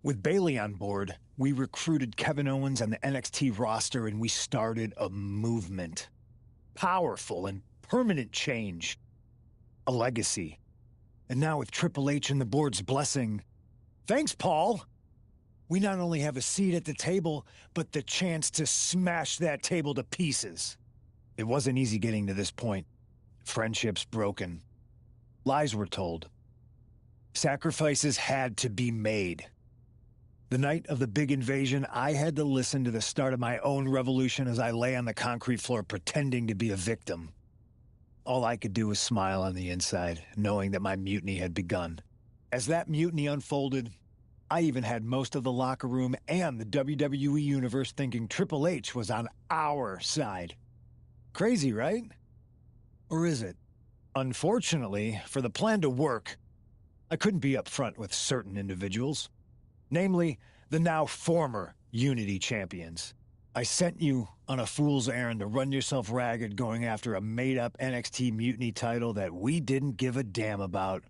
With Bailey on board, we recruited Kevin Owens and the NXT roster, and we started a movement. Powerful and permanent change. A legacy. And now with Triple H and the board's blessing, thanks, Paul! We not only have a seat at the table, but the chance to smash that table to pieces. It wasn't easy getting to this point. Friendships broken. Lies were told. Sacrifices had to be made. The night of the big invasion, I had to listen to the start of my own revolution as I lay on the concrete floor pretending to be a victim. All I could do was smile on the inside, knowing that my mutiny had begun. As that mutiny unfolded, I even had most of the locker room and the WWE Universe thinking Triple H was on our side. Crazy, right? Or is it? Unfortunately, for the plan to work, I couldn't be upfront with certain individuals. Namely, the now former Unity champions. I sent you on a fool's errand to run yourself ragged going after a made-up NXT Mutiny title that we didn't give a damn about.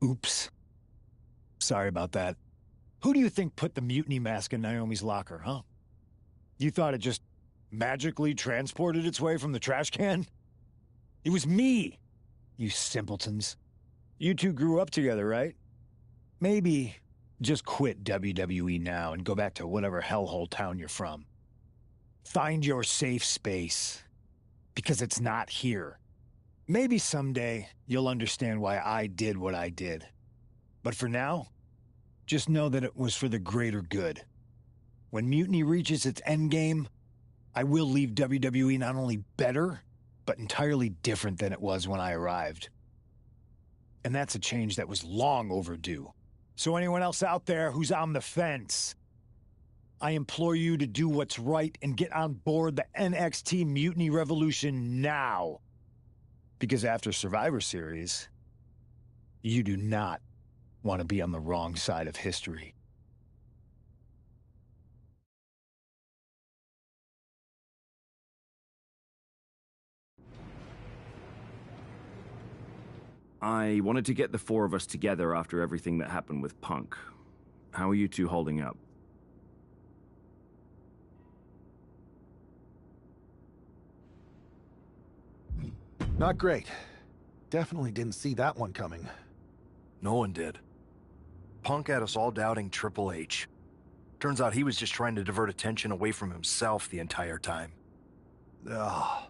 Oops. Sorry about that. Who do you think put the Mutiny mask in Naomi's locker, huh? You thought it just magically transported its way from the trash can? It was me, you simpletons. You two grew up together, right? Maybe just quit WWE now and go back to whatever hellhole town you're from. Find your safe space, because it's not here. Maybe someday you'll understand why I did what I did. But for now, Just know that it was for the greater good. When Mutiny reaches its endgame, I will leave WWE not only better, but entirely different than it was when I arrived. And that's a change that was long overdue. So anyone else out there who's on the fence, I implore you to do what's right and get on board the NXT Mutiny Revolution now. Because after Survivor Series, you do not want to be on the wrong side of history. I wanted to get the four of us together after everything that happened with Punk. How are you two holding up? Not great. Definitely didn't see that one coming. No one did. Punk had us all doubting Triple H. Turns out he was just trying to divert attention away from himself the entire time. Ugh.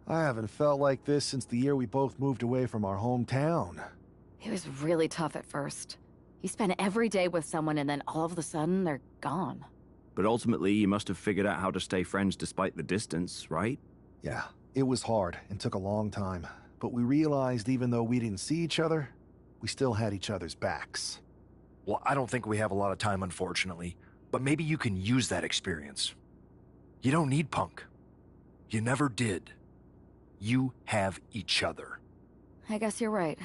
I haven't felt like this since the year we both moved away from our hometown. It was really tough at first. You spend every day with someone and then all of a sudden they're gone. But ultimately, you must have figured out how to stay friends despite the distance, right? Yeah, it was hard and took a long time. But we realized even though we didn't see each other, we still had each other's backs. Well, I don't think we have a lot of time, unfortunately. But maybe you can use that experience. You don't need Punk. You never did. You have each other. I guess you're right.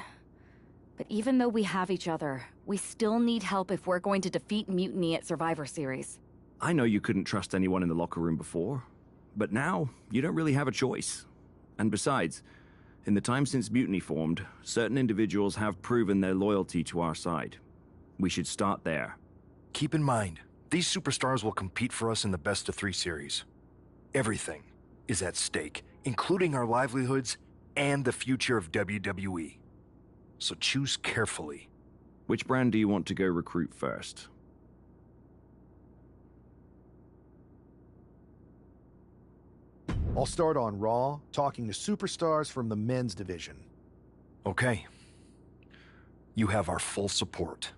But even though we have each other, we still need help if we're going to defeat Mutiny at Survivor Series. I know you couldn't trust anyone in the locker room before, but now you don't really have a choice. And besides, in the time since Mutiny formed, certain individuals have proven their loyalty to our side. We should start there. Keep in mind, these superstars will compete for us in the best-of-3 series. Everything is at stake, including our livelihoods and the future of WWE. So choose carefully. Which brand do you want to go recruit first? I'll start on Raw, talking to superstars from the men's division. Okay. You have our full support.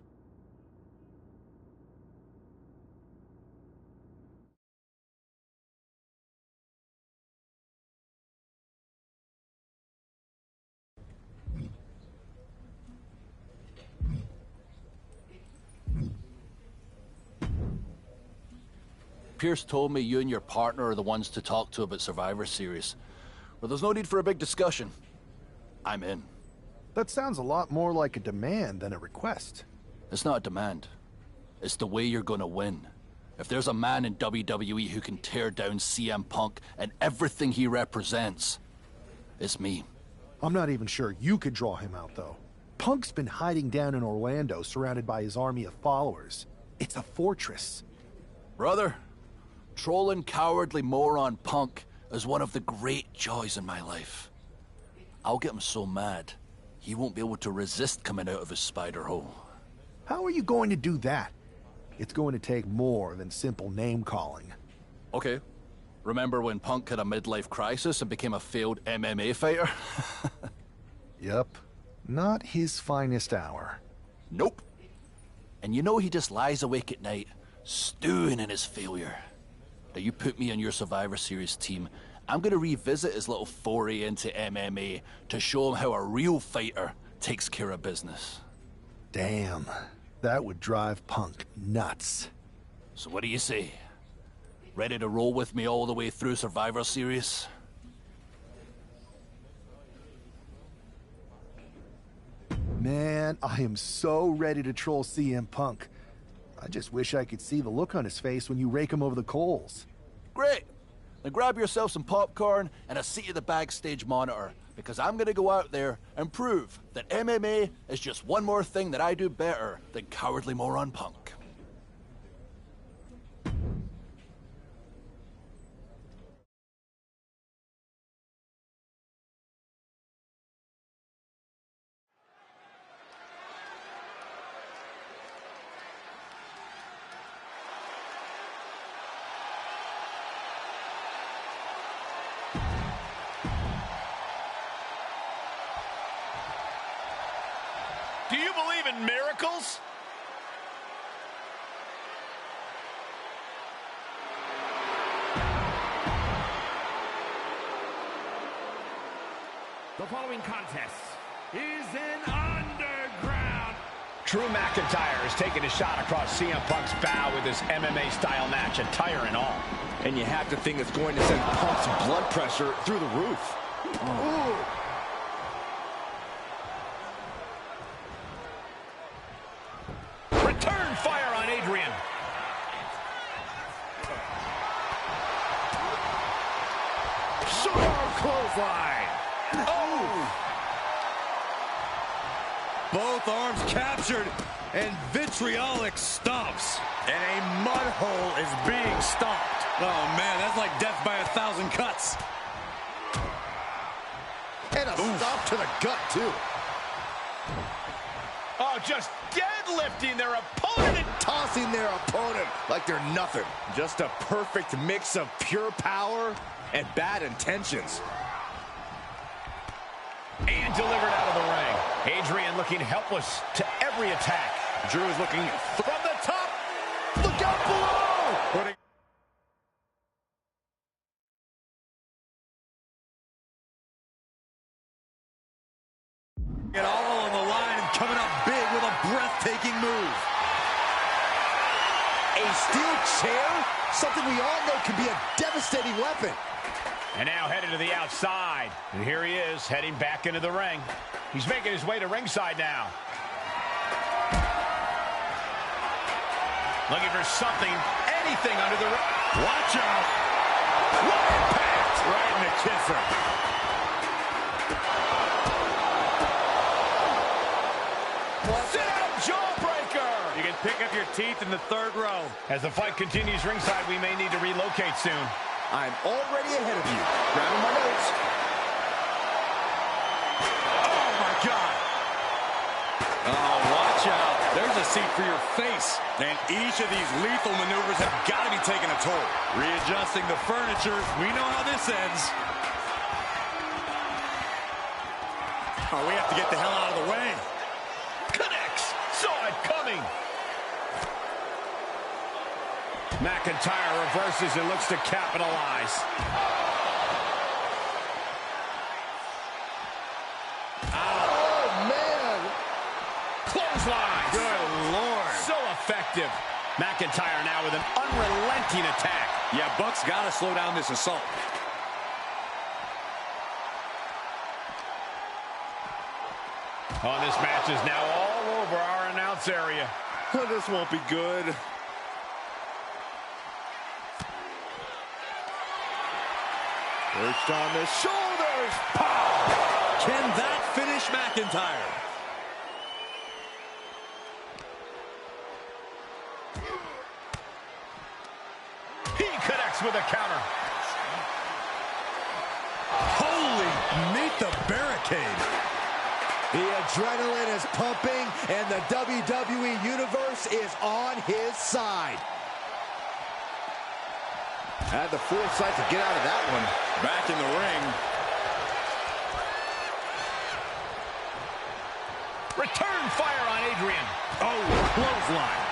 Pierce told me you and your partner are the ones to talk to about Survivor Series. Well, there's no need for a big discussion. I'm in. That sounds a lot more like a demand than a request. It's not a demand. It's the way you're gonna win. If there's a man in WWE who can tear down CM Punk and everything he represents, it's me. I'm not even sure you could draw him out, though. Punk's been hiding down in Orlando, surrounded by his army of followers. It's a fortress. Brother, trolling cowardly moron Punk is one of the great joys in my life. I'll get him so mad, he won't be able to resist coming out of his spider hole. How are you going to do that? It's going to take more than simple name-calling. Okay. Remember when Punk had a midlife crisis and became a failed MMA fighter? Yep. Not his finest hour. Nope. And you know he just lies awake at night, stewing in his failure. Now you put me on your Survivor Series team, I'm gonna revisit his little foray into MMA to show him how a real fighter takes care of business. Damn. That would drive Punk nuts. So what do you say? Ready to roll with me all the way through Survivor Series? Man, I am so ready to troll CM Punk. I just wish I could see the look on his face when you rake him over the coals. Great! Then grab yourself some popcorn and a seat at the backstage monitor, because I'm gonna go out there and prove that MMA is just one more thing that I do better than cowardly moron Punk. Do you believe in miracles? The following contest is an underground. Drew McIntyre is taking a shot across CM Punk's bow with his MMA-style match, attire and all. And you have to think it's going to send Punk's blood pressure through the roof. Ooh. Return fire on Adrian. Short clothesline. Oh! Both arms captured, and vitriolic stomps. And a mud hole is being stomped. Oh, man, that's like death by 1,000 cuts. And a stomp to the gut, too. Oh, just deadlifting their opponent and tossing their opponent like they're nothing. Just a perfect mix of pure power and bad intentions. And delivered out of the ring. Adrian looking helpless to every attack. Drew is looking from the top. Look out below! Putting it all on the line and coming up big with a breathtaking move. A steel chair? Something we all know can be a devastating weapon. And now headed to the outside. And here he is, heading back into the ring. He's making his way to ringside now. Looking for something, anything under the ring. Watch out. What impact! Right in the kisser. Sit-out jawbreaker! You can pick up your teeth in the third row. As the fight continues ringside, we may need to relocate soon. I'm already ahead of you. Grabbing my notes. Oh, my God. Oh, watch out. There's a seat for your face. And each of these lethal maneuvers have got to be taking a toll. Readjusting the furniture. We know how this ends. Oh, we have to get the hell out of the way. Connects. Saw it coming. McIntyre reverses and looks to capitalize. Oh, man. Clothesline. Good Lord. So effective. McIntyre now with an unrelenting attack. Yeah, Buck's got to slow down this assault. Oh, this match is now all over our announce area. Oh, this won't be good. Perched on the shoulders. Pow! Can that finish McIntyre? He connects with a counter. Holy, meet the barricade. The adrenaline is pumping, and the WWE Universe is on his side. Had the foresight to get out of that one. Back in the ring. Return fire on Adrian. Oh, clothesline.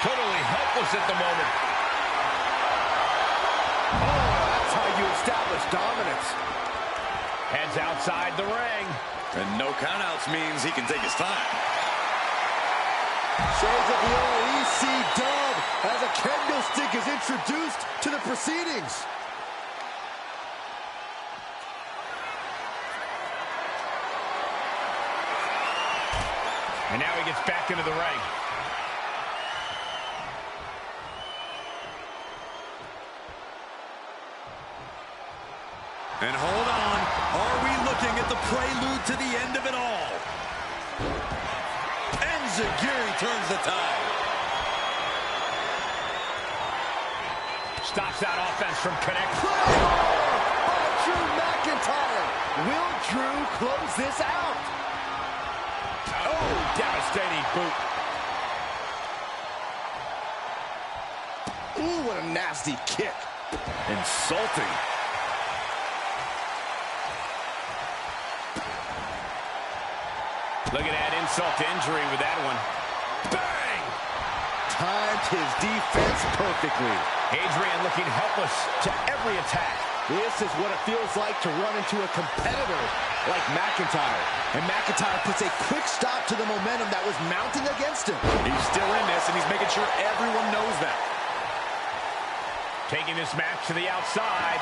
Totally helpless at the moment. Dominance. Heads outside the ring. And no countouts means he can take his time. Shades of the old EC dub as a kendo stick is introduced to the proceedings. And now he gets back into the ring. And hold on, are we looking at the prelude to the end of it all? And Zagiri turns the tide. Stops that offense from connecting. Oh, Drew McIntyre. Will Drew close this out? Oh, devastating boot. Ooh, what a nasty kick. Insulting. Look at that insult to injury with that one. Bang! Timed his defense perfectly. Adrian looking helpless to every attack. This is what it feels like to run into a competitor like McIntyre. And McIntyre puts a quick stop to the momentum that was mounting against him. He's still in this, and he's making sure everyone knows that. Taking this match to the outside.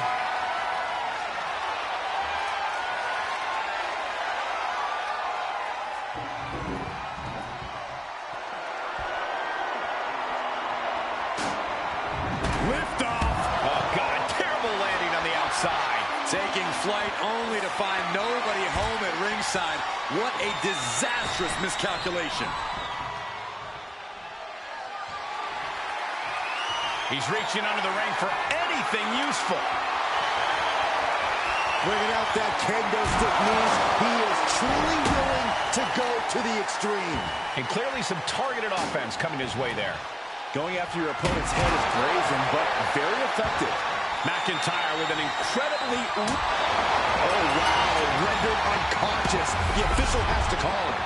Taking flight only to find nobody home at ringside. What a disastrous miscalculation. He's reaching under the ring for anything useful. Bringing out that kendo stick moves. He is truly willing to go to the extreme. And clearly some targeted offense coming his way there. Going after your opponent's head is brazen, but very effective. McIntyre with an incredibly... Oh, wow. Rendered unconscious. The official has to call him.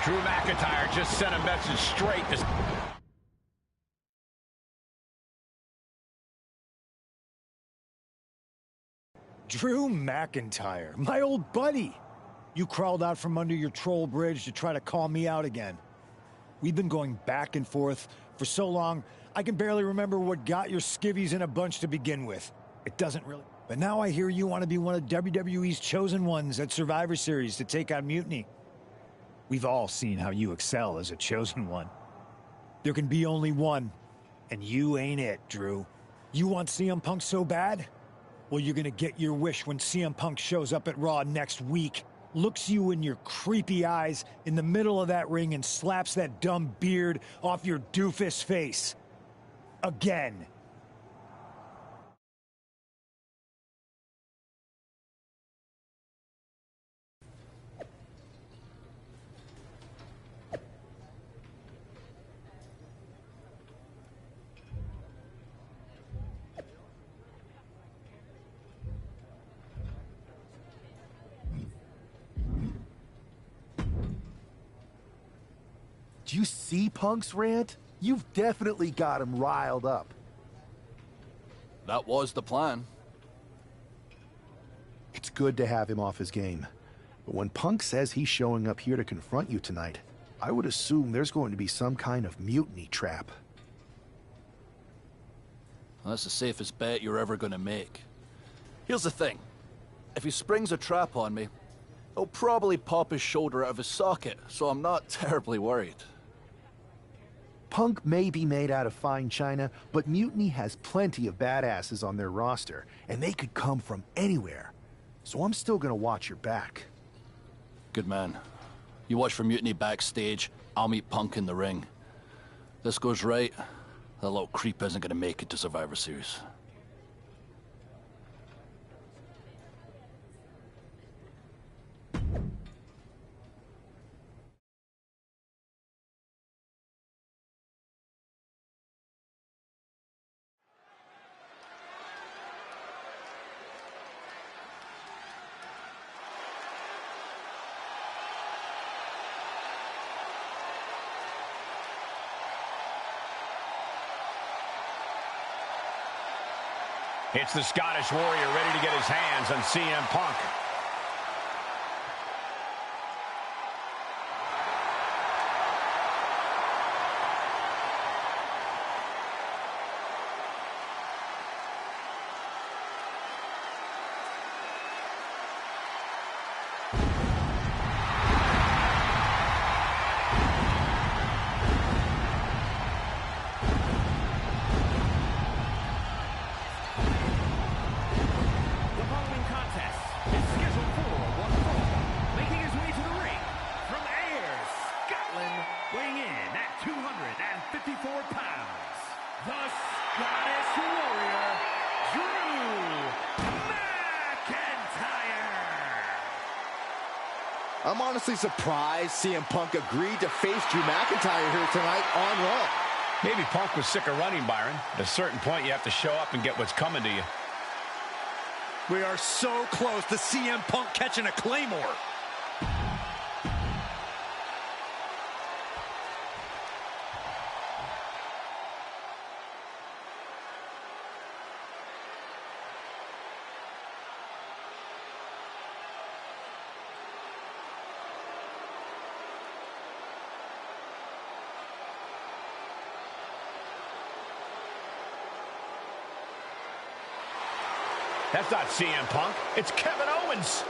Drew McIntyre just sent a message straight to... Drew McIntyre, my old buddy. You crawled out from under your troll bridge to try to call me out again. We've been going back and forth for so long, I can barely remember what got your skivvies in a bunch to begin with. It doesn't really... But now I hear you want to be one of WWE's chosen ones at Survivor Series to take on Mutiny. We've all seen how you excel as a chosen one. There can be only one, and you ain't it, Drew. You want CM Punk so bad? Well, you're gonna get your wish when CM Punk shows up at Raw next week. Looks you in your creepy eyes in the middle of that ring and slaps that dumb beard off your doofus face. Again. Do you see Punk's rant? You've definitely got him riled up. That was the plan. It's good to have him off his game. But when Punk says he's showing up here to confront you tonight, I would assume there's going to be some kind of mutiny trap. Well, that's the safest bet you're ever gonna make. Here's the thing. If he springs a trap on me, he'll probably pop his shoulder out of his socket, so I'm not terribly worried. Punk may be made out of fine china, but Mutiny has plenty of badasses on their roster, and they could come from anywhere. So I'm still gonna watch your back. Good man. You watch for Mutiny backstage, I'll meet Punk in the ring. This goes right, that little creep isn't gonna make it to Survivor Series. It's the Scottish Warrior ready to get his hands on CM Punk. I'm honestly surprised CM Punk agreed to face Drew McIntyre here tonight on Raw. Maybe Punk was sick of running, Byron. At a certain point, you have to show up and get what's coming to you. We are so close to CM Punk catching a Claymore. That's not CM Punk. It's Kevin Owens.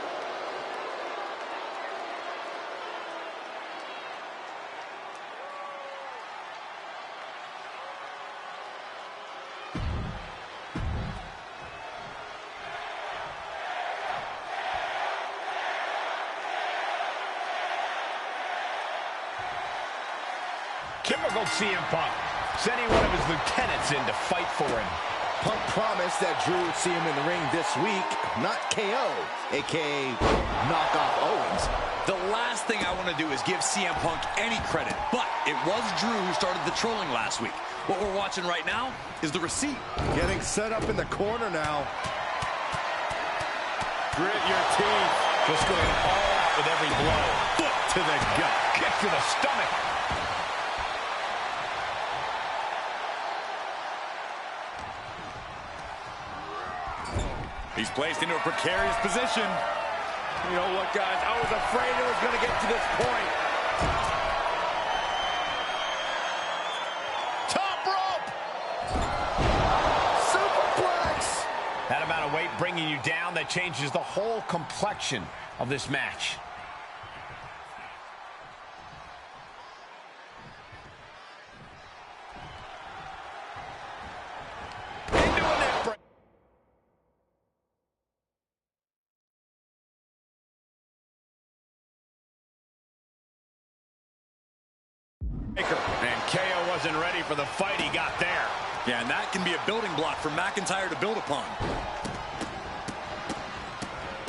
Typical CM Punk, sending one of his lieutenants in to fight for him. Punk promised that Drew would see him in the ring this week, not KO, a.k.a. knock off Owens. The last thing I want to do is give CM Punk any credit, but it was Drew who started the trolling last week. What we're watching right now is the receipt. Getting set up in the corner now. Grit your teeth. Just going all out with every blow. Foot to the gut. Kick to the stomach. He's placed into a precarious position. You know what, guys? I was afraid it was going to get to this point. Top rope! Superplex! That amount of weight bringing you down, that changes the whole complexion of this match. And KO wasn't ready for the fight he got there. Yeah, and that can be a building block for McIntyre to build upon.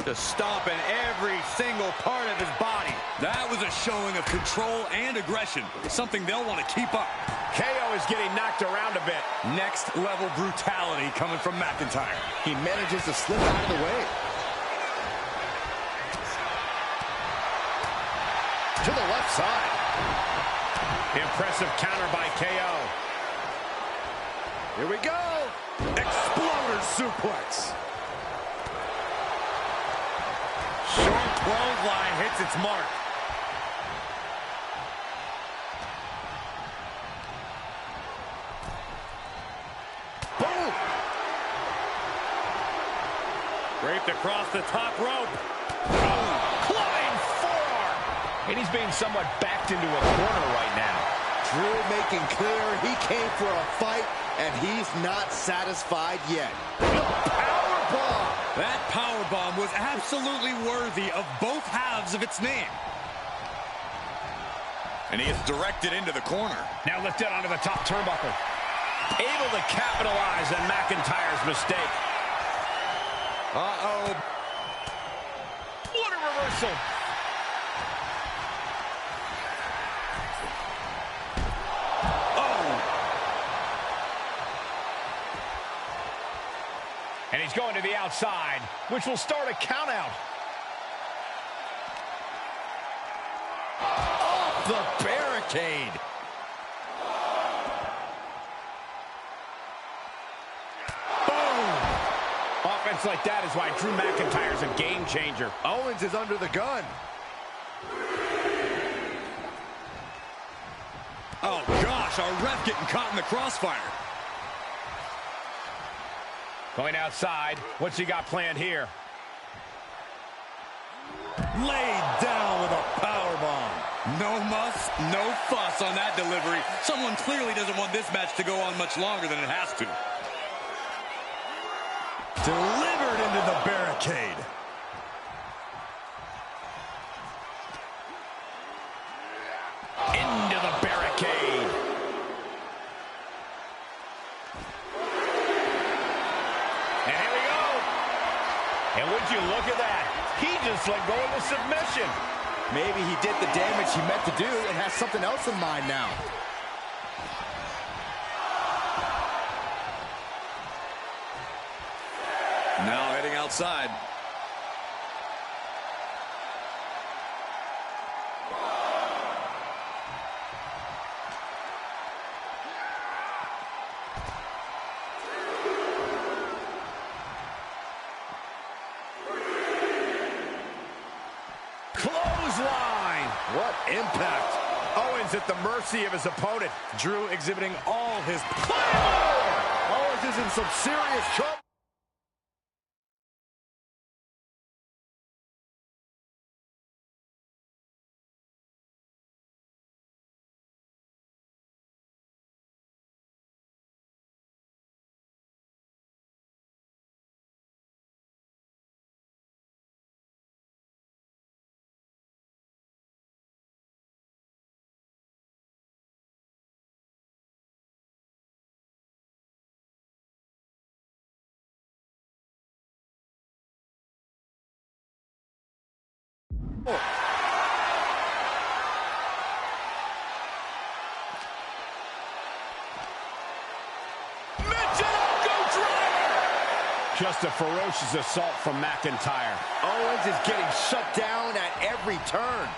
Just stomping every single part of his body. That was a showing of control and aggression, something they'll want to keep up. KO is getting knocked around a bit. Next level brutality coming from McIntyre. He manages to slip out of the way. To the left side. Impressive counter by KO. Here we go. Exploder suplex. Short clothesline hits its mark. Boom. Draped across the top rope. Flying forearm. And he's being somewhat backed into a corner right now. Drew making clear he came for a fight, and he's not satisfied yet. Powerbomb! That powerbomb was absolutely worthy of both halves of its name. And he is directed into the corner. Now lifted onto the top turnbuckle. Able to capitalize on McIntyre's mistake. Uh-oh. What a reversal. And he's going to the outside, which will start a count out. Off the barricade. Boom! Offense like that is why Drew McIntyre's a game changer. Owens is under the gun. Oh, gosh, our ref getting caught in the crossfire. Going outside. What's he got planned here? Laid down with a powerbomb. No muss, no fuss on that delivery. Someone clearly doesn't want this match to go on much longer than it has to. Delivered into the barricade. Into the barricade. And here we go. And would you look at that? He just let go of the submission. Maybe he did the damage he meant to do and has something else in mind now. Now heading outside. Clothesline! What impact! Owens at the mercy of his opponent. Drew exhibiting all his Claymore! Owens is in some serious trouble. Just a ferocious assault from McIntyre. Owens is getting shut down at every turn.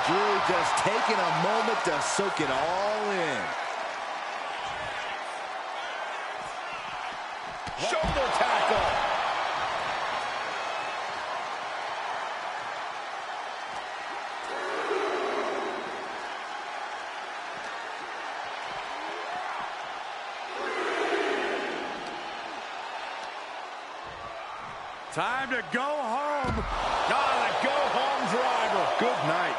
Drew just taking a moment to soak it all in. Shoulder tackle. Time to go home. Ah, the go-home driver. Good night.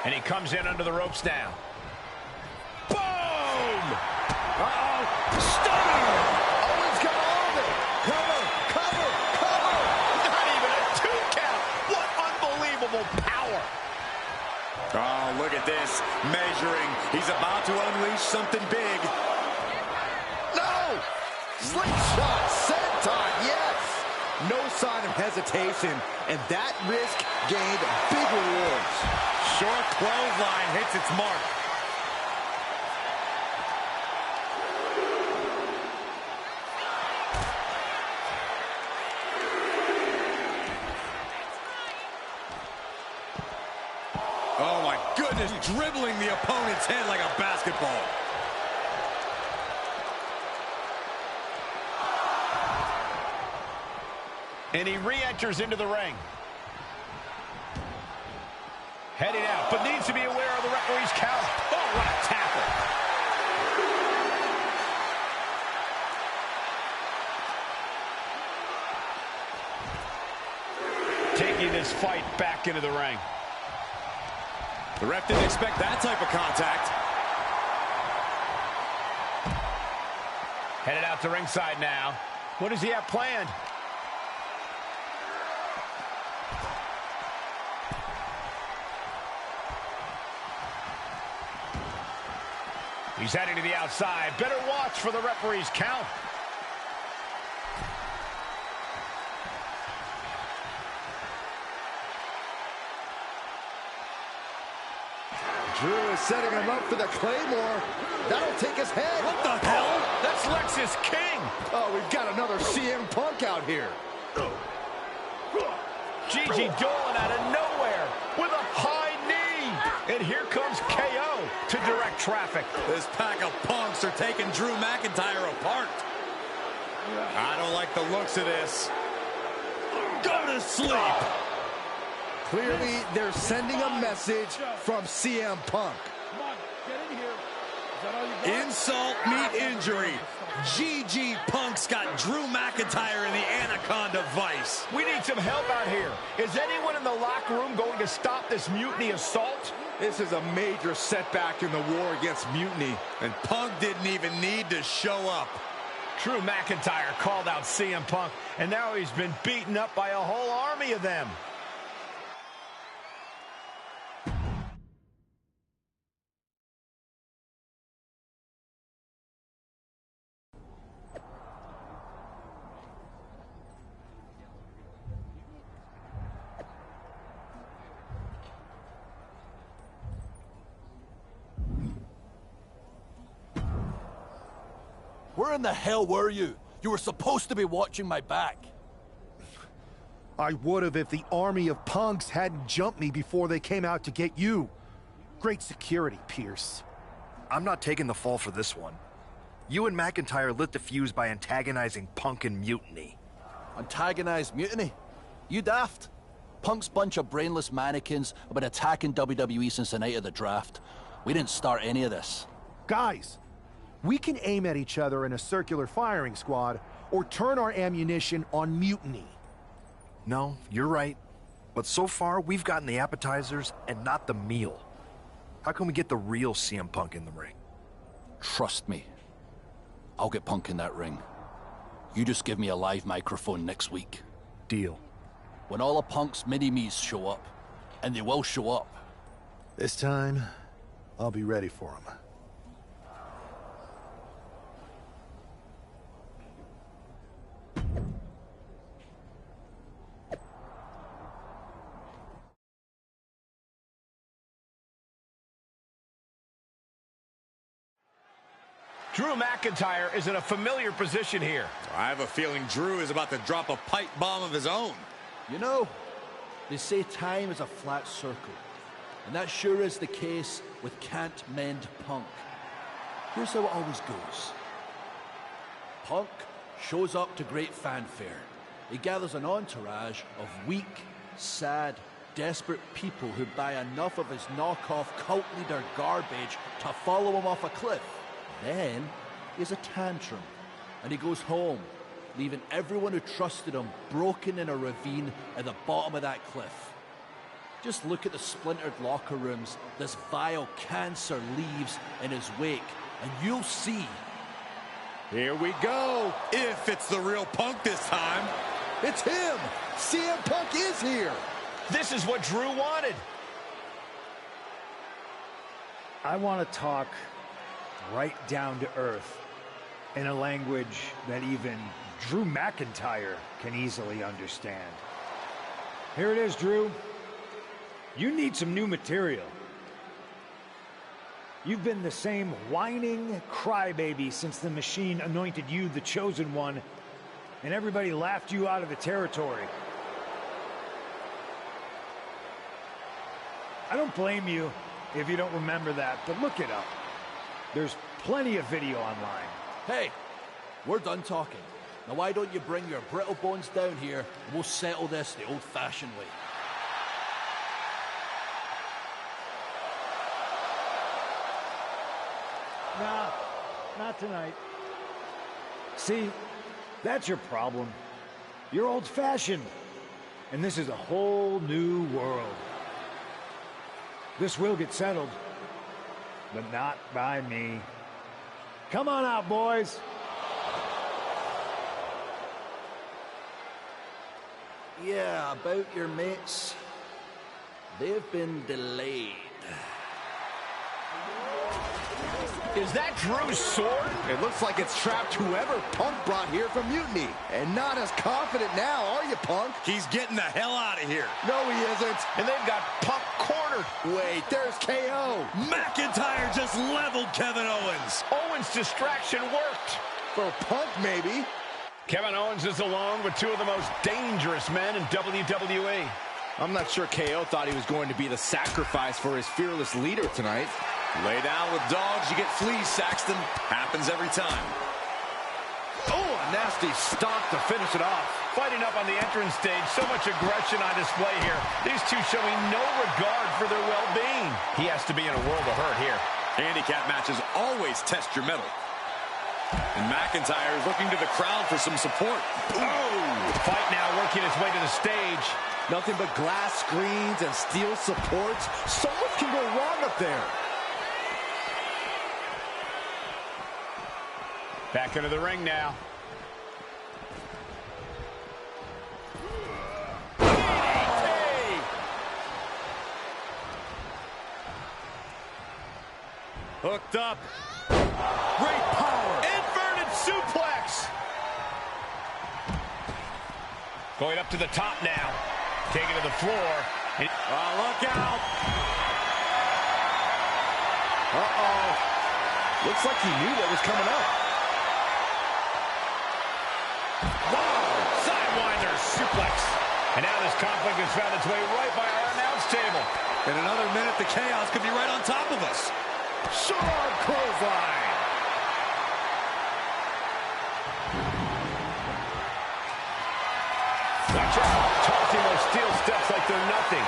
And he comes in under the ropes now. Boom! Uh-oh. Stunner! Owens got all of it. Cover, cover, cover. Not even a 2 count. What unbelievable power. Oh, look at this. Measuring. He's about to unleash something big. No! Slingshot, senton, yes! No sign of hesitation, and that risk gained big rewards. Short clothesline hits its mark. Oh my goodness, dribbling the opponent's head like a basketball. And he re-enters into the ring. Heading out, but needs to be aware of the referee's count. Oh, what a tackle. Taking this fight back into the ring. The ref didn't expect that type of contact. Headed out to ringside now. What does he have planned? He's heading to the outside. Better watch for the referee's count. Drew is setting him up for the Claymore. That'll take his head. What the hell? That's Lexus King. Oh, we've got another CM Punk out here. Gigi Dolan out of nowhere with a high knee. And here comes KO to direct traffic. This pack of punks are taking Drew McIntyre apart. I don't like the looks of this. Go to sleep. Clearly, they're sending a message from CM Punk. Come on, get in here. Is that all you got? Insult meet injury. GG Punk's got Drew McIntyre in the Anaconda Vice. We need some help out here. Is anyone in the locker room going to stop this mutiny assault? This is a major setback in the war against mutiny. And Punk didn't even need to show up. Drew McIntyre called out CM Punk, and now he's been beaten up by a whole army of them. Where in the hell were you? You were supposed to be watching my back. I would have if the army of punks hadn't jumped me before they came out to get you. Great security, Pierce. I'm not taking the fall for this one. You and McIntyre lit the fuse by antagonizing Punk and Mutiny. Antagonized Mutiny? You daft? Punk's bunch of brainless mannequins have been attacking WWE since the night of the draft. We didn't start any of this. Guys, we can aim at each other in a circular firing squad or turn our ammunition on Mutiny. No, you're right. But so far, we've gotten the appetizers and not the meal. How can we get the real CM Punk in the ring? Trust me. I'll get Punk in that ring. You just give me a live microphone next week. Deal. When all of Punk's mini-me's show up, and they will show up. This time, I'll be ready for them. Drew McIntyre is in a familiar position here. I have a feeling Drew is about to drop a pipe bomb of his own. You know, they say time is a flat circle. And that sure is the case with Can't Mend Punk. Here's how it always goes. Punk shows up to great fanfare. He gathers an entourage of weak, sad, desperate people who buy enough of his knockoff cult leader garbage to follow him off a cliff. Then he has a tantrum, and he goes home, leaving everyone who trusted him broken in a ravine at the bottom of that cliff. Just look at the splintered locker rooms this vile cancer leaves in his wake, and you'll see. Here we go. If it's the real Punk this time. It's him! CM Punk is here! This is what Drew wanted. I want to talk right down to earth in a language that even Drew McIntyre can easily understand. Here it is, Drew. You need some new material. You've been the same whining crybaby since the Machine anointed you the chosen one, and everybody laughed you out of the territory. I don't blame you if you don't remember that, but look it up. There's plenty of video online. Hey, we're done talking. Now why don't you bring your brittle bones down here and we'll settle this the old-fashioned way. Nah, not tonight. See, that's your problem. You're old-fashioned. And this is a whole new world. This will get settled, but not by me. Come on out, boys. Yeah, about your mates. They've been delayed. Is that Drew's sword? It looks like it's trapped whoever Punk brought here from Mutiny. And not as confident now, are you, Punk? He's getting the hell out of here. No, he isn't. And they've got Punk cornered. Wait, there's KO. McIntyre just leveled Kevin Owens. Owens' distraction worked. For Punk, maybe. Kevin Owens is alone with two of the most dangerous men in WWE. I'm not sure KO thought he was going to be the sacrifice for his fearless leader tonight. Lay down with dogs, you get fleas, Saxton. Happens every time. Oh, a nasty stomp to finish it off. Fighting up on the entrance stage, so much aggression on display here. These two showing no regard for their well-being. He has to be in a world of hurt here. Handicap matches always test your mettle. And McIntyre is looking to the crowd for some support. Oh! Fight now working its way to the stage. Nothing but glass screens and steel supports. So much can go wrong up there. Back into the ring now. Hooked up. Great power. Inverted suplex. Going up to the top now. Taking to the floor. Look out. Uh-oh. Looks like he knew what was coming up. suplex. And now this conflict has found its way right by our announce table. In another minute, the chaos could be right on top of us. Sharp clothesline. Watch out. Tossing those steel steps like they're nothing.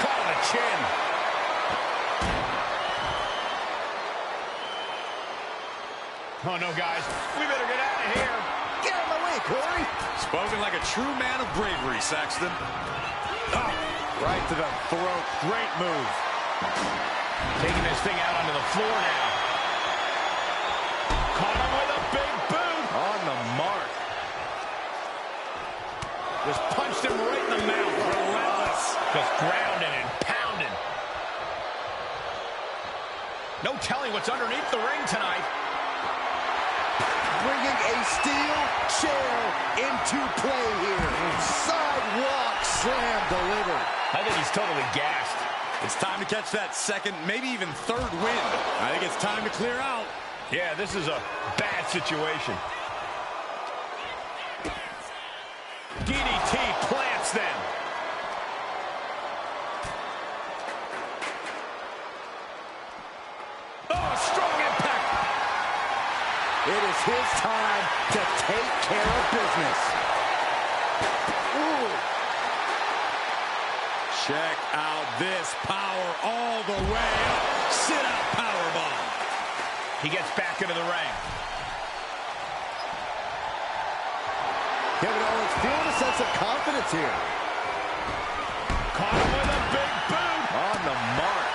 Caught on the chin. Oh, no, guys. We better get out of here. Get out of my way, Corey. Spoken like a true man of bravery, Saxton. Oh, right to the throat. Great move. Taking this thing out onto the floor now. Caught him with a big boot. On the mark. Just punched him right in the mouth. Relentless. Just grounding and pounding. No telling what's underneath the ring tonight. Bringing a steel chair into play here. Sidewalk slam delivered. I think he's totally gassed. It's time to catch that second, maybe even third win. I think it's time to clear out. Yeah, this is a bad situation. DDT plants them. Oh, strong impact. It is his time to take care of business. Ooh. Check out this power all the way up. Sit-out powerbomb. He gets back into the ring. Kevin Owens feeling a sense of confidence here. Caught him with a big boot. On the mark.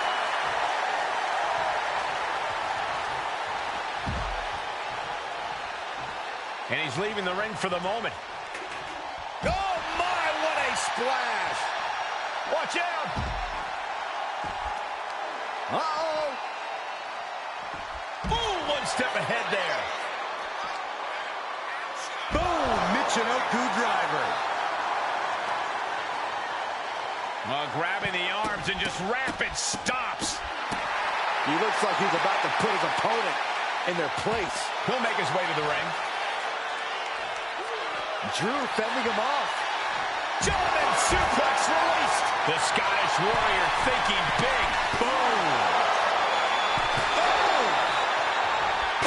And he's leaving the ring for the moment. Oh, my, what a splash. Watch out. Uh-oh. Ooh, one step ahead there. Boom, Michinoku driver. Grabbing the arms and just rapid stops. He looks like he's about to put his opponent in their place. He'll make his way to the ring. Drew fending him off. German suplex released. The Scottish Warrior thinking big. Boom. Oh!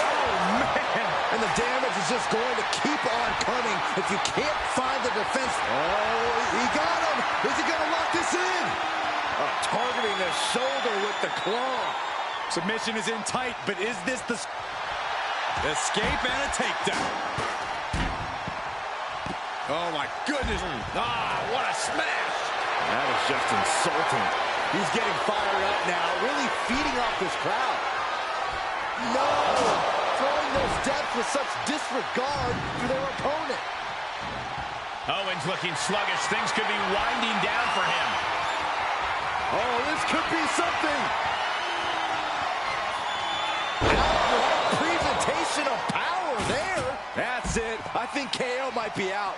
Oh, man. And the damage is just going to keep on coming if you can't find the defense. Oh, he got him. Is he going to lock this in? Targeting the shoulder with the claw. Submission is in tight, but is this the escape and a takedown? Oh, my goodness. What a smash. That is just insulting. He's getting fired up now, really feeding off this crowd. No! Throwing those depths with such disregard for their opponent. Owens looking sluggish. Things could be winding down for him. Oh, this could be something. Outright presentation of power there. That's it. I think KO might be out.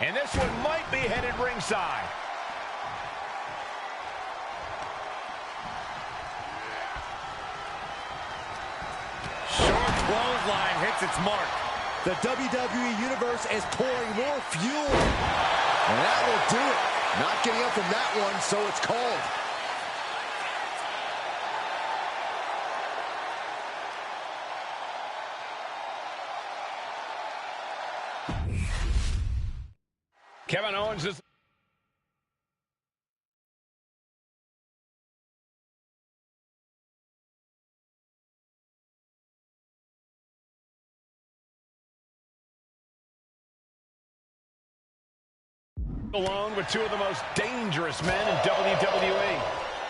And this one might be headed ringside. Short clothesline hits its mark. The WWE Universe is pouring more fuel. And that will do it. Not getting up from that one, so it's called. Kevin Owens is... alone with two of the most dangerous men in WWE.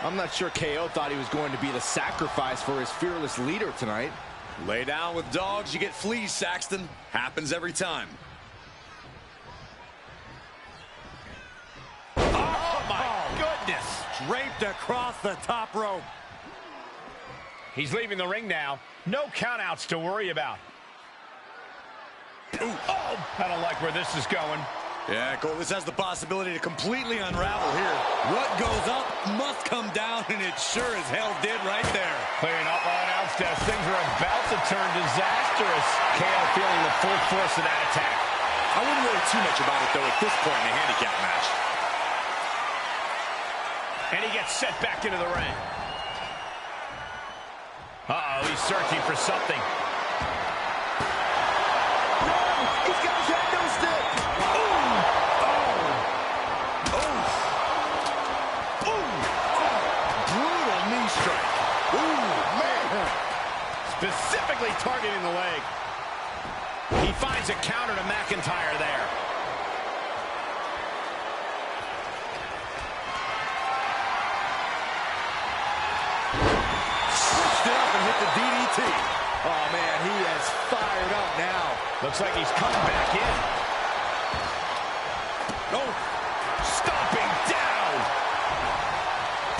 I'm not sure KO thought he was going to be the sacrifice for his fearless leader tonight. Lay down with dogs, you get fleas, Saxton. Happens every time. Oh, my goodness. Draped across the top rope. He's leaving the ring now. No countouts to worry about. Ooh. Oh, I don't like where this is going. Yeah, Cole, this has the possibility to completely unravel here. What goes up must come down, and it sure as hell did right there. Clearing up our announce desk. Things are about to turn disastrous. KO feeling the full force of that attack. I wouldn't worry too much about it, though, at this point in the handicap match. And he gets set back into the ring. Uh-oh, he's searching for something. He's got his kendo stick. Brutal knee strike. Ooh, man. Specifically targeting the leg. He finds a counter to McIntyre there. Switched it up and hit the DDT. Oh, man, he is fired up now. Looks like he's coming back in. Oh, stomping down.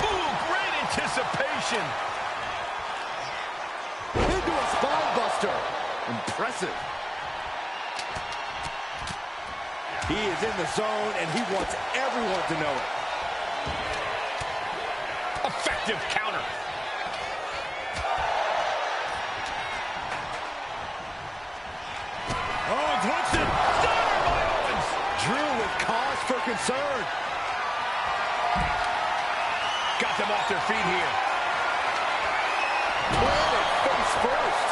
Ooh, great anticipation. Into a spine buster. Impressive. He is in the zone, and he wants everyone to know it. Effective counter. Oh, Woodson. Started by Owens. Drew with cause for concern. Got them off their feet here. Planted face first.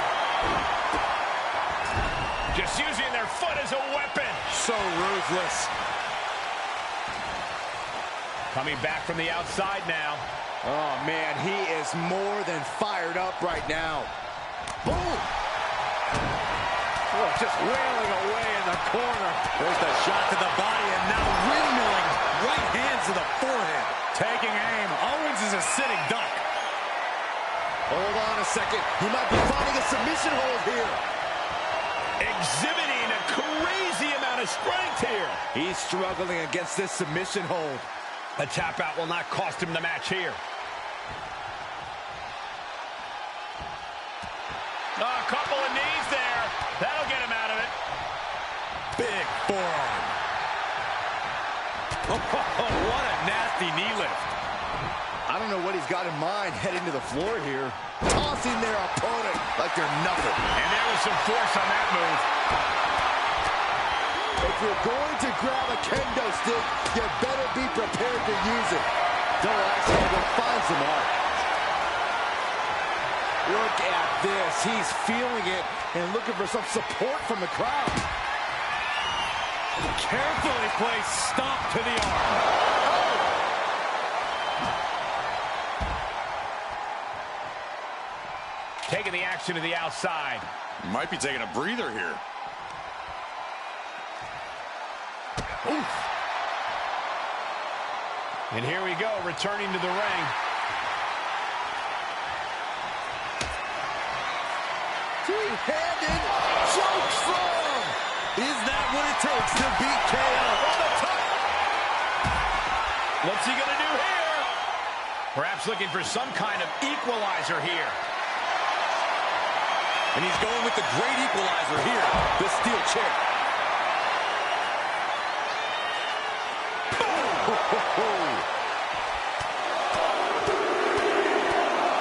Just using their foot as a weapon. So ruthless. Coming back from the outside now. Oh, man, he is more than fired up right now. Boom! Oh, just wailing away in the corner. There's the shot to the body, and now windmilling right hands to the forehead. Taking aim. Owens is a sitting duck. Hold on a second. He might be finding a submission hold here. Exhibiting a crazy amount of strength here. He's struggling against this submission hold. A tap out will not cost him the match here. A couple of knees there. That'll get him out of it. Big forearm. Oh, what a nasty knee lift. I don't know what he's got in mind heading to the floor here. Tossing their opponent like they're nothing. And there was some force on that move. If you're going to grab a kendo stick, you better be prepared to use it. Double axe handle finds him off. Look at this. He's feeling it and looking for some support from the crowd. Carefully placed stop to the arm. Taking the action to the outside. Might be taking a breather here. Oof. And here we go, returning to the ring. Two-handed choke slam. Is that what it takes to beat KO? On the top. What's he going to do here? Perhaps looking for some kind of equalizer here. And he's going with the great equalizer here, the steel chair.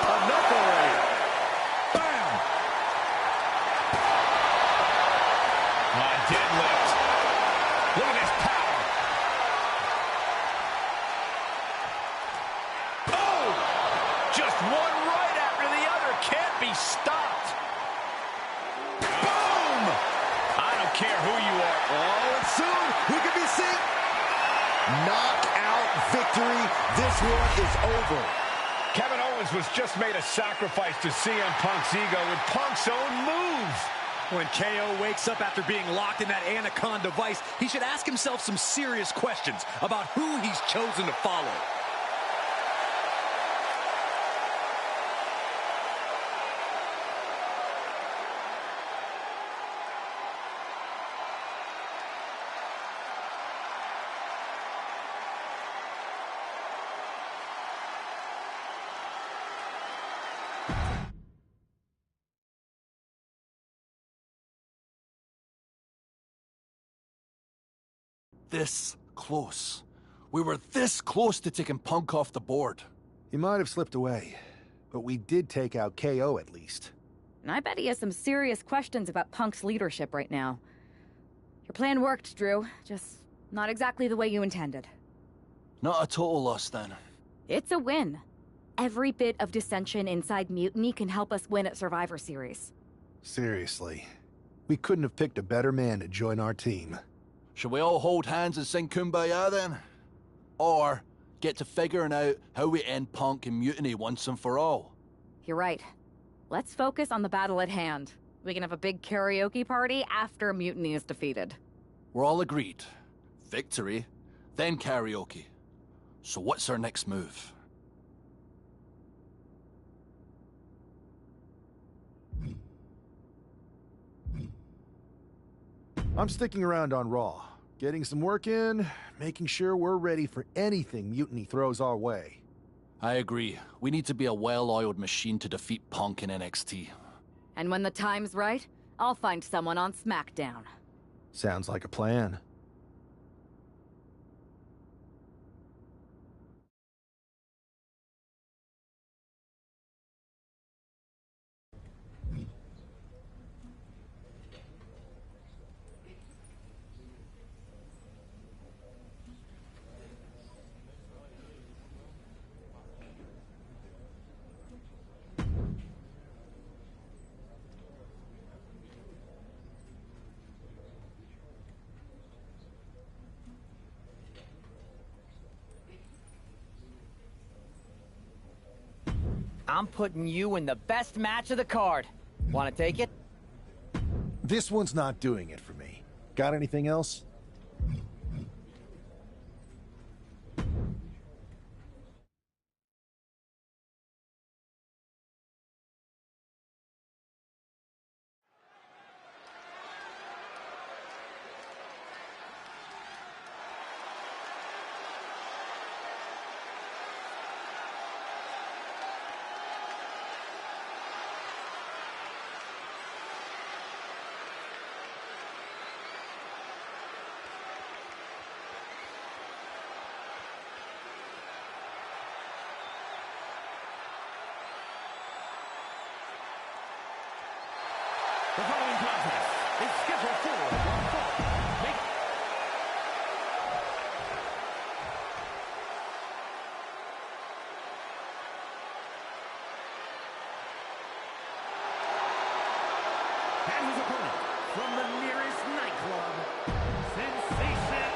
Enough already. Bam! Deadlift. Look at this power. Oh! Just one right after the other. Can't be stopped. Boom! I don't care who you are. Oh, and soon we could be seeing knockout victory. This one is over. Kevin Owens was just made a sacrifice to CM Punk's ego with Punk's own moves. When KO wakes up after being locked in that Anaconda vice, he should ask himself some serious questions about who he's chosen to follow. this close. We were this close to taking Punk off the board. He might have slipped away, but we did take out KO at least. And I bet he has some serious questions about Punk's leadership right now. Your plan worked, Drew. Just not exactly the way you intended. Not a total loss, then. It's a win. Every bit of dissension inside Mutiny can help us win at Survivor Series. Seriously. We couldn't have picked a better man to join our team. Shall we all hold hands and sing Kumbaya, then? Or get to figuring out how we end Punk and Mutiny once and for all? You're right. Let's focus on the battle at hand. We can have a big karaoke party after Mutiny is defeated. We're all agreed. Victory, then karaoke. So what's our next move? I'm sticking around on Raw, getting some work in, making sure we're ready for anything Mutiny throws our way. I agree. We need to be a well-oiled machine to defeat Punk in NXT. And when the time's right, I'll find someone on SmackDown. Sounds like a plan. I'm putting you in the best match of the card. Want to take it? This one's not doing it for me. Got anything else? The following contest is scheduled for one fall. And his opponent from the nearest nightclub, Sensation.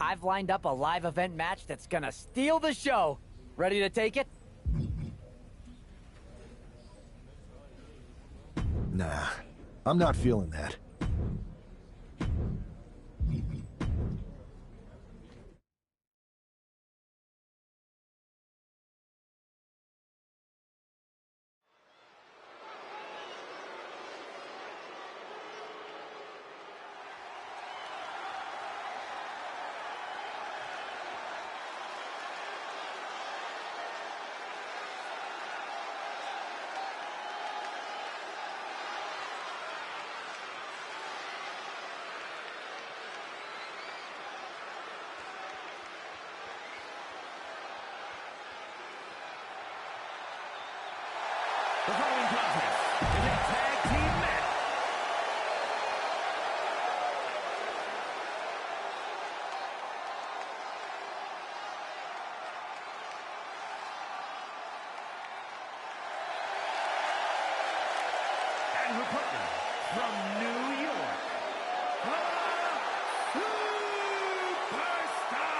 I've lined up a live event match that's gonna steal the show. Ready to take it? Nah, I'm not feeling that. The following contest is a tag team match. And her partner from New York, the Superstar.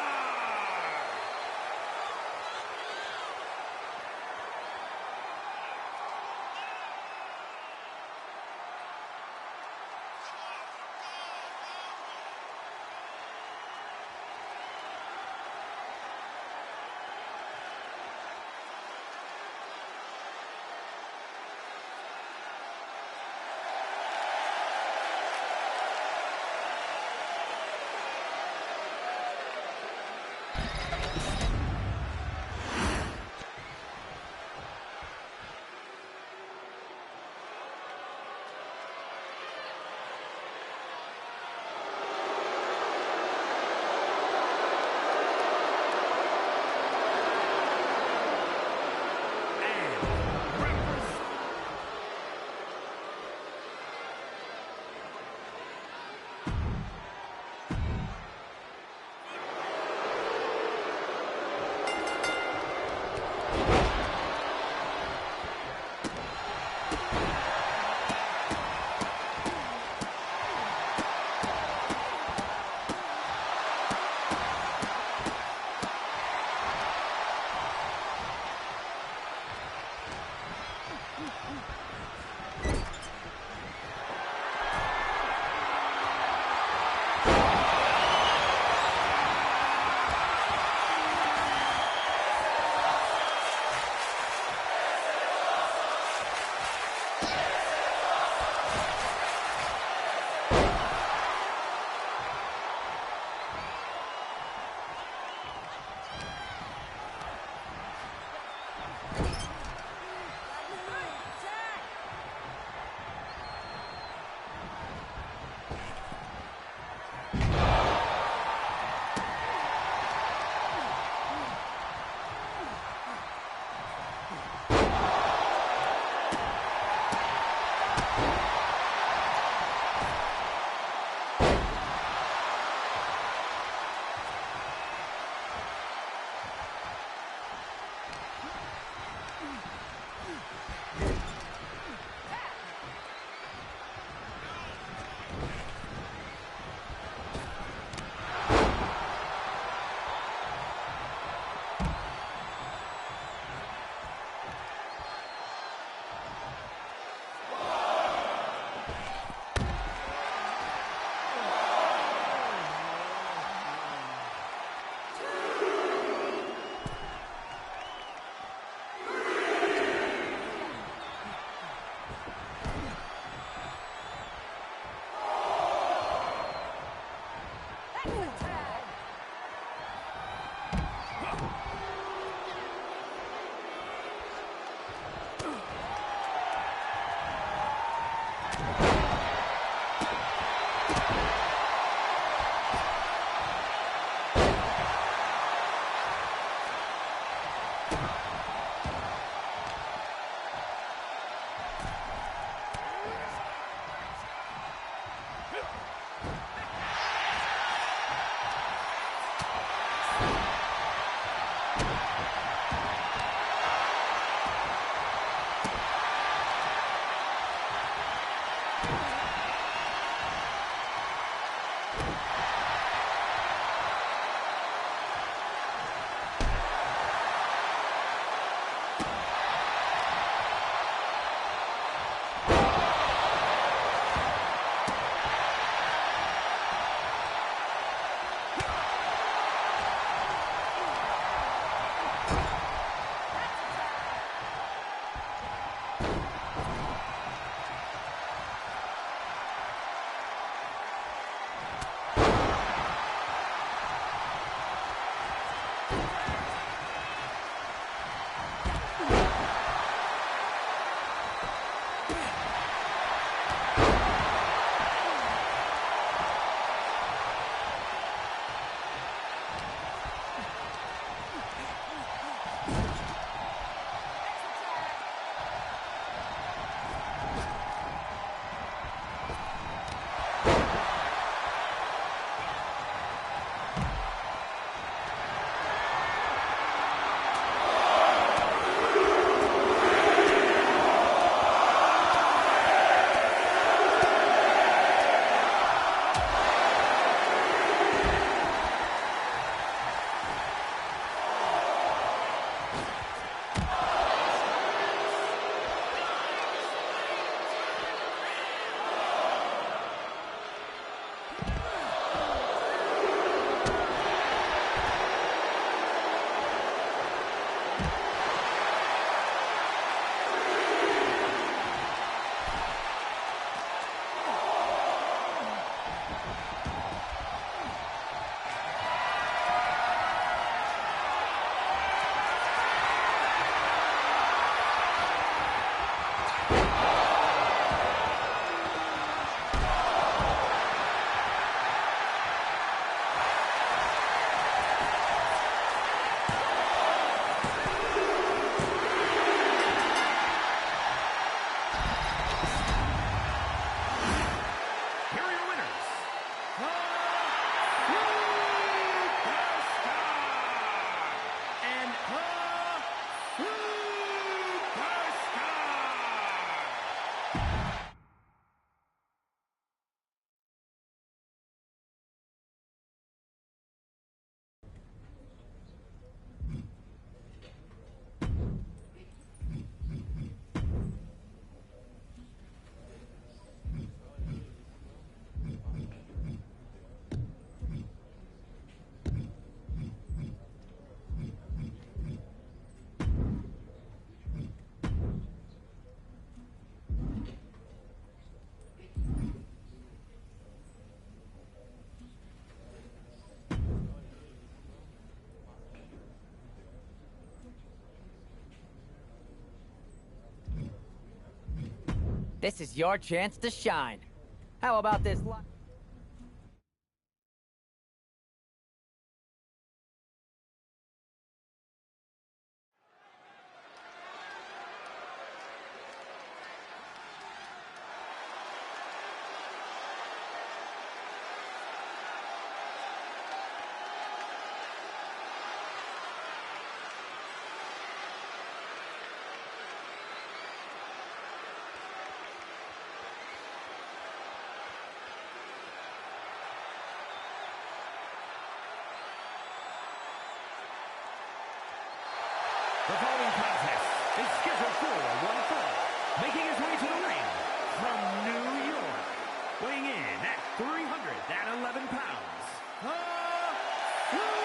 This is your chance to shine. How about this? The following contest is scheduled for one fall. Making his way to the ring from New York, weighing in at 311 pounds, the Superstar!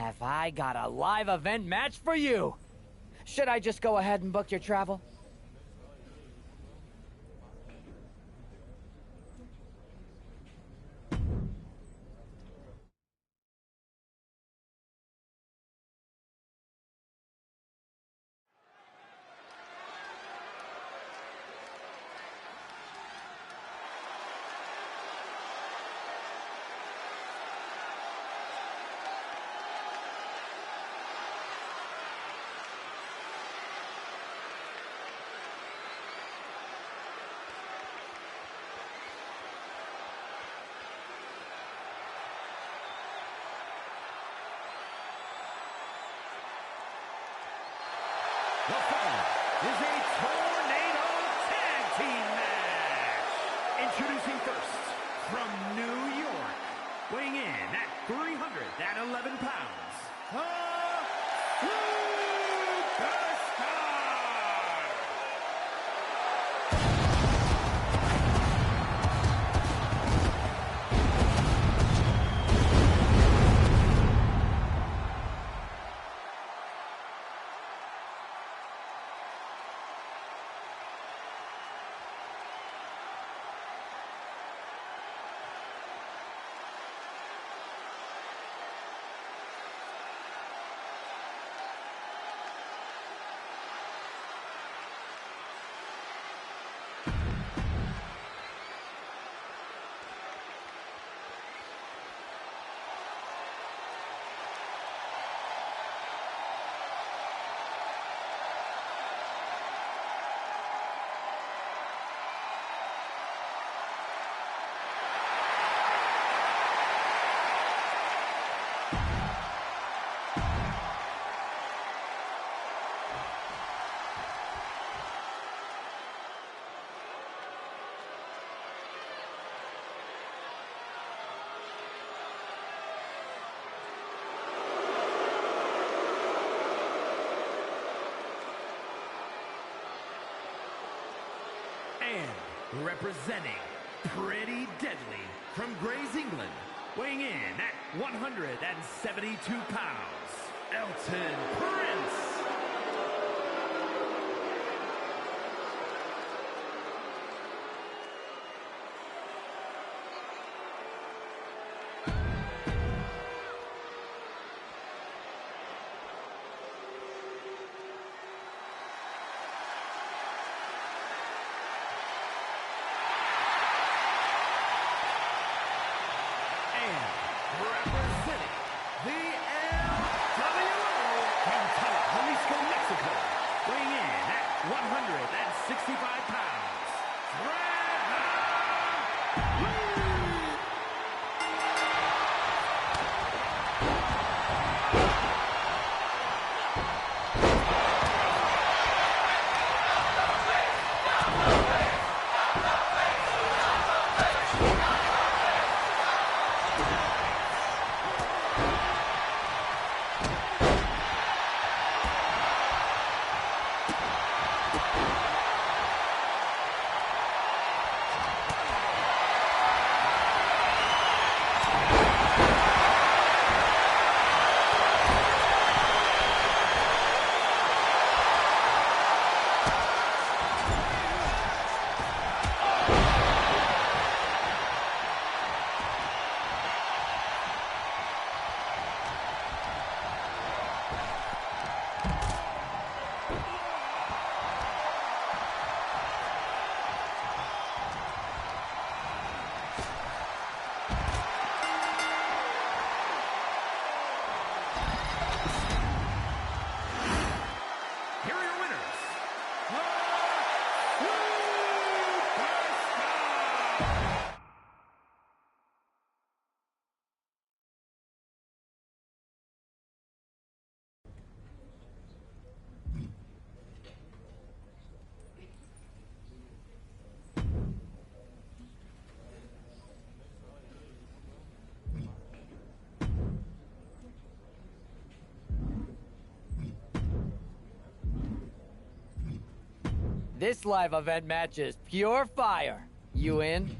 have I got a live event match for you. Should I just go ahead and book your travel? The following is a Tornado Tag Team match. Introducing first, from New York, weighing in at 311 pounds, the Superstar! And representing Pretty Deadly from Grays, England, weighing in at 172 pounds, Elton Prince. Representing the LWO from Jalisco, Mexico, weighing in at 165 pounds, This live event match is pure fire. You in?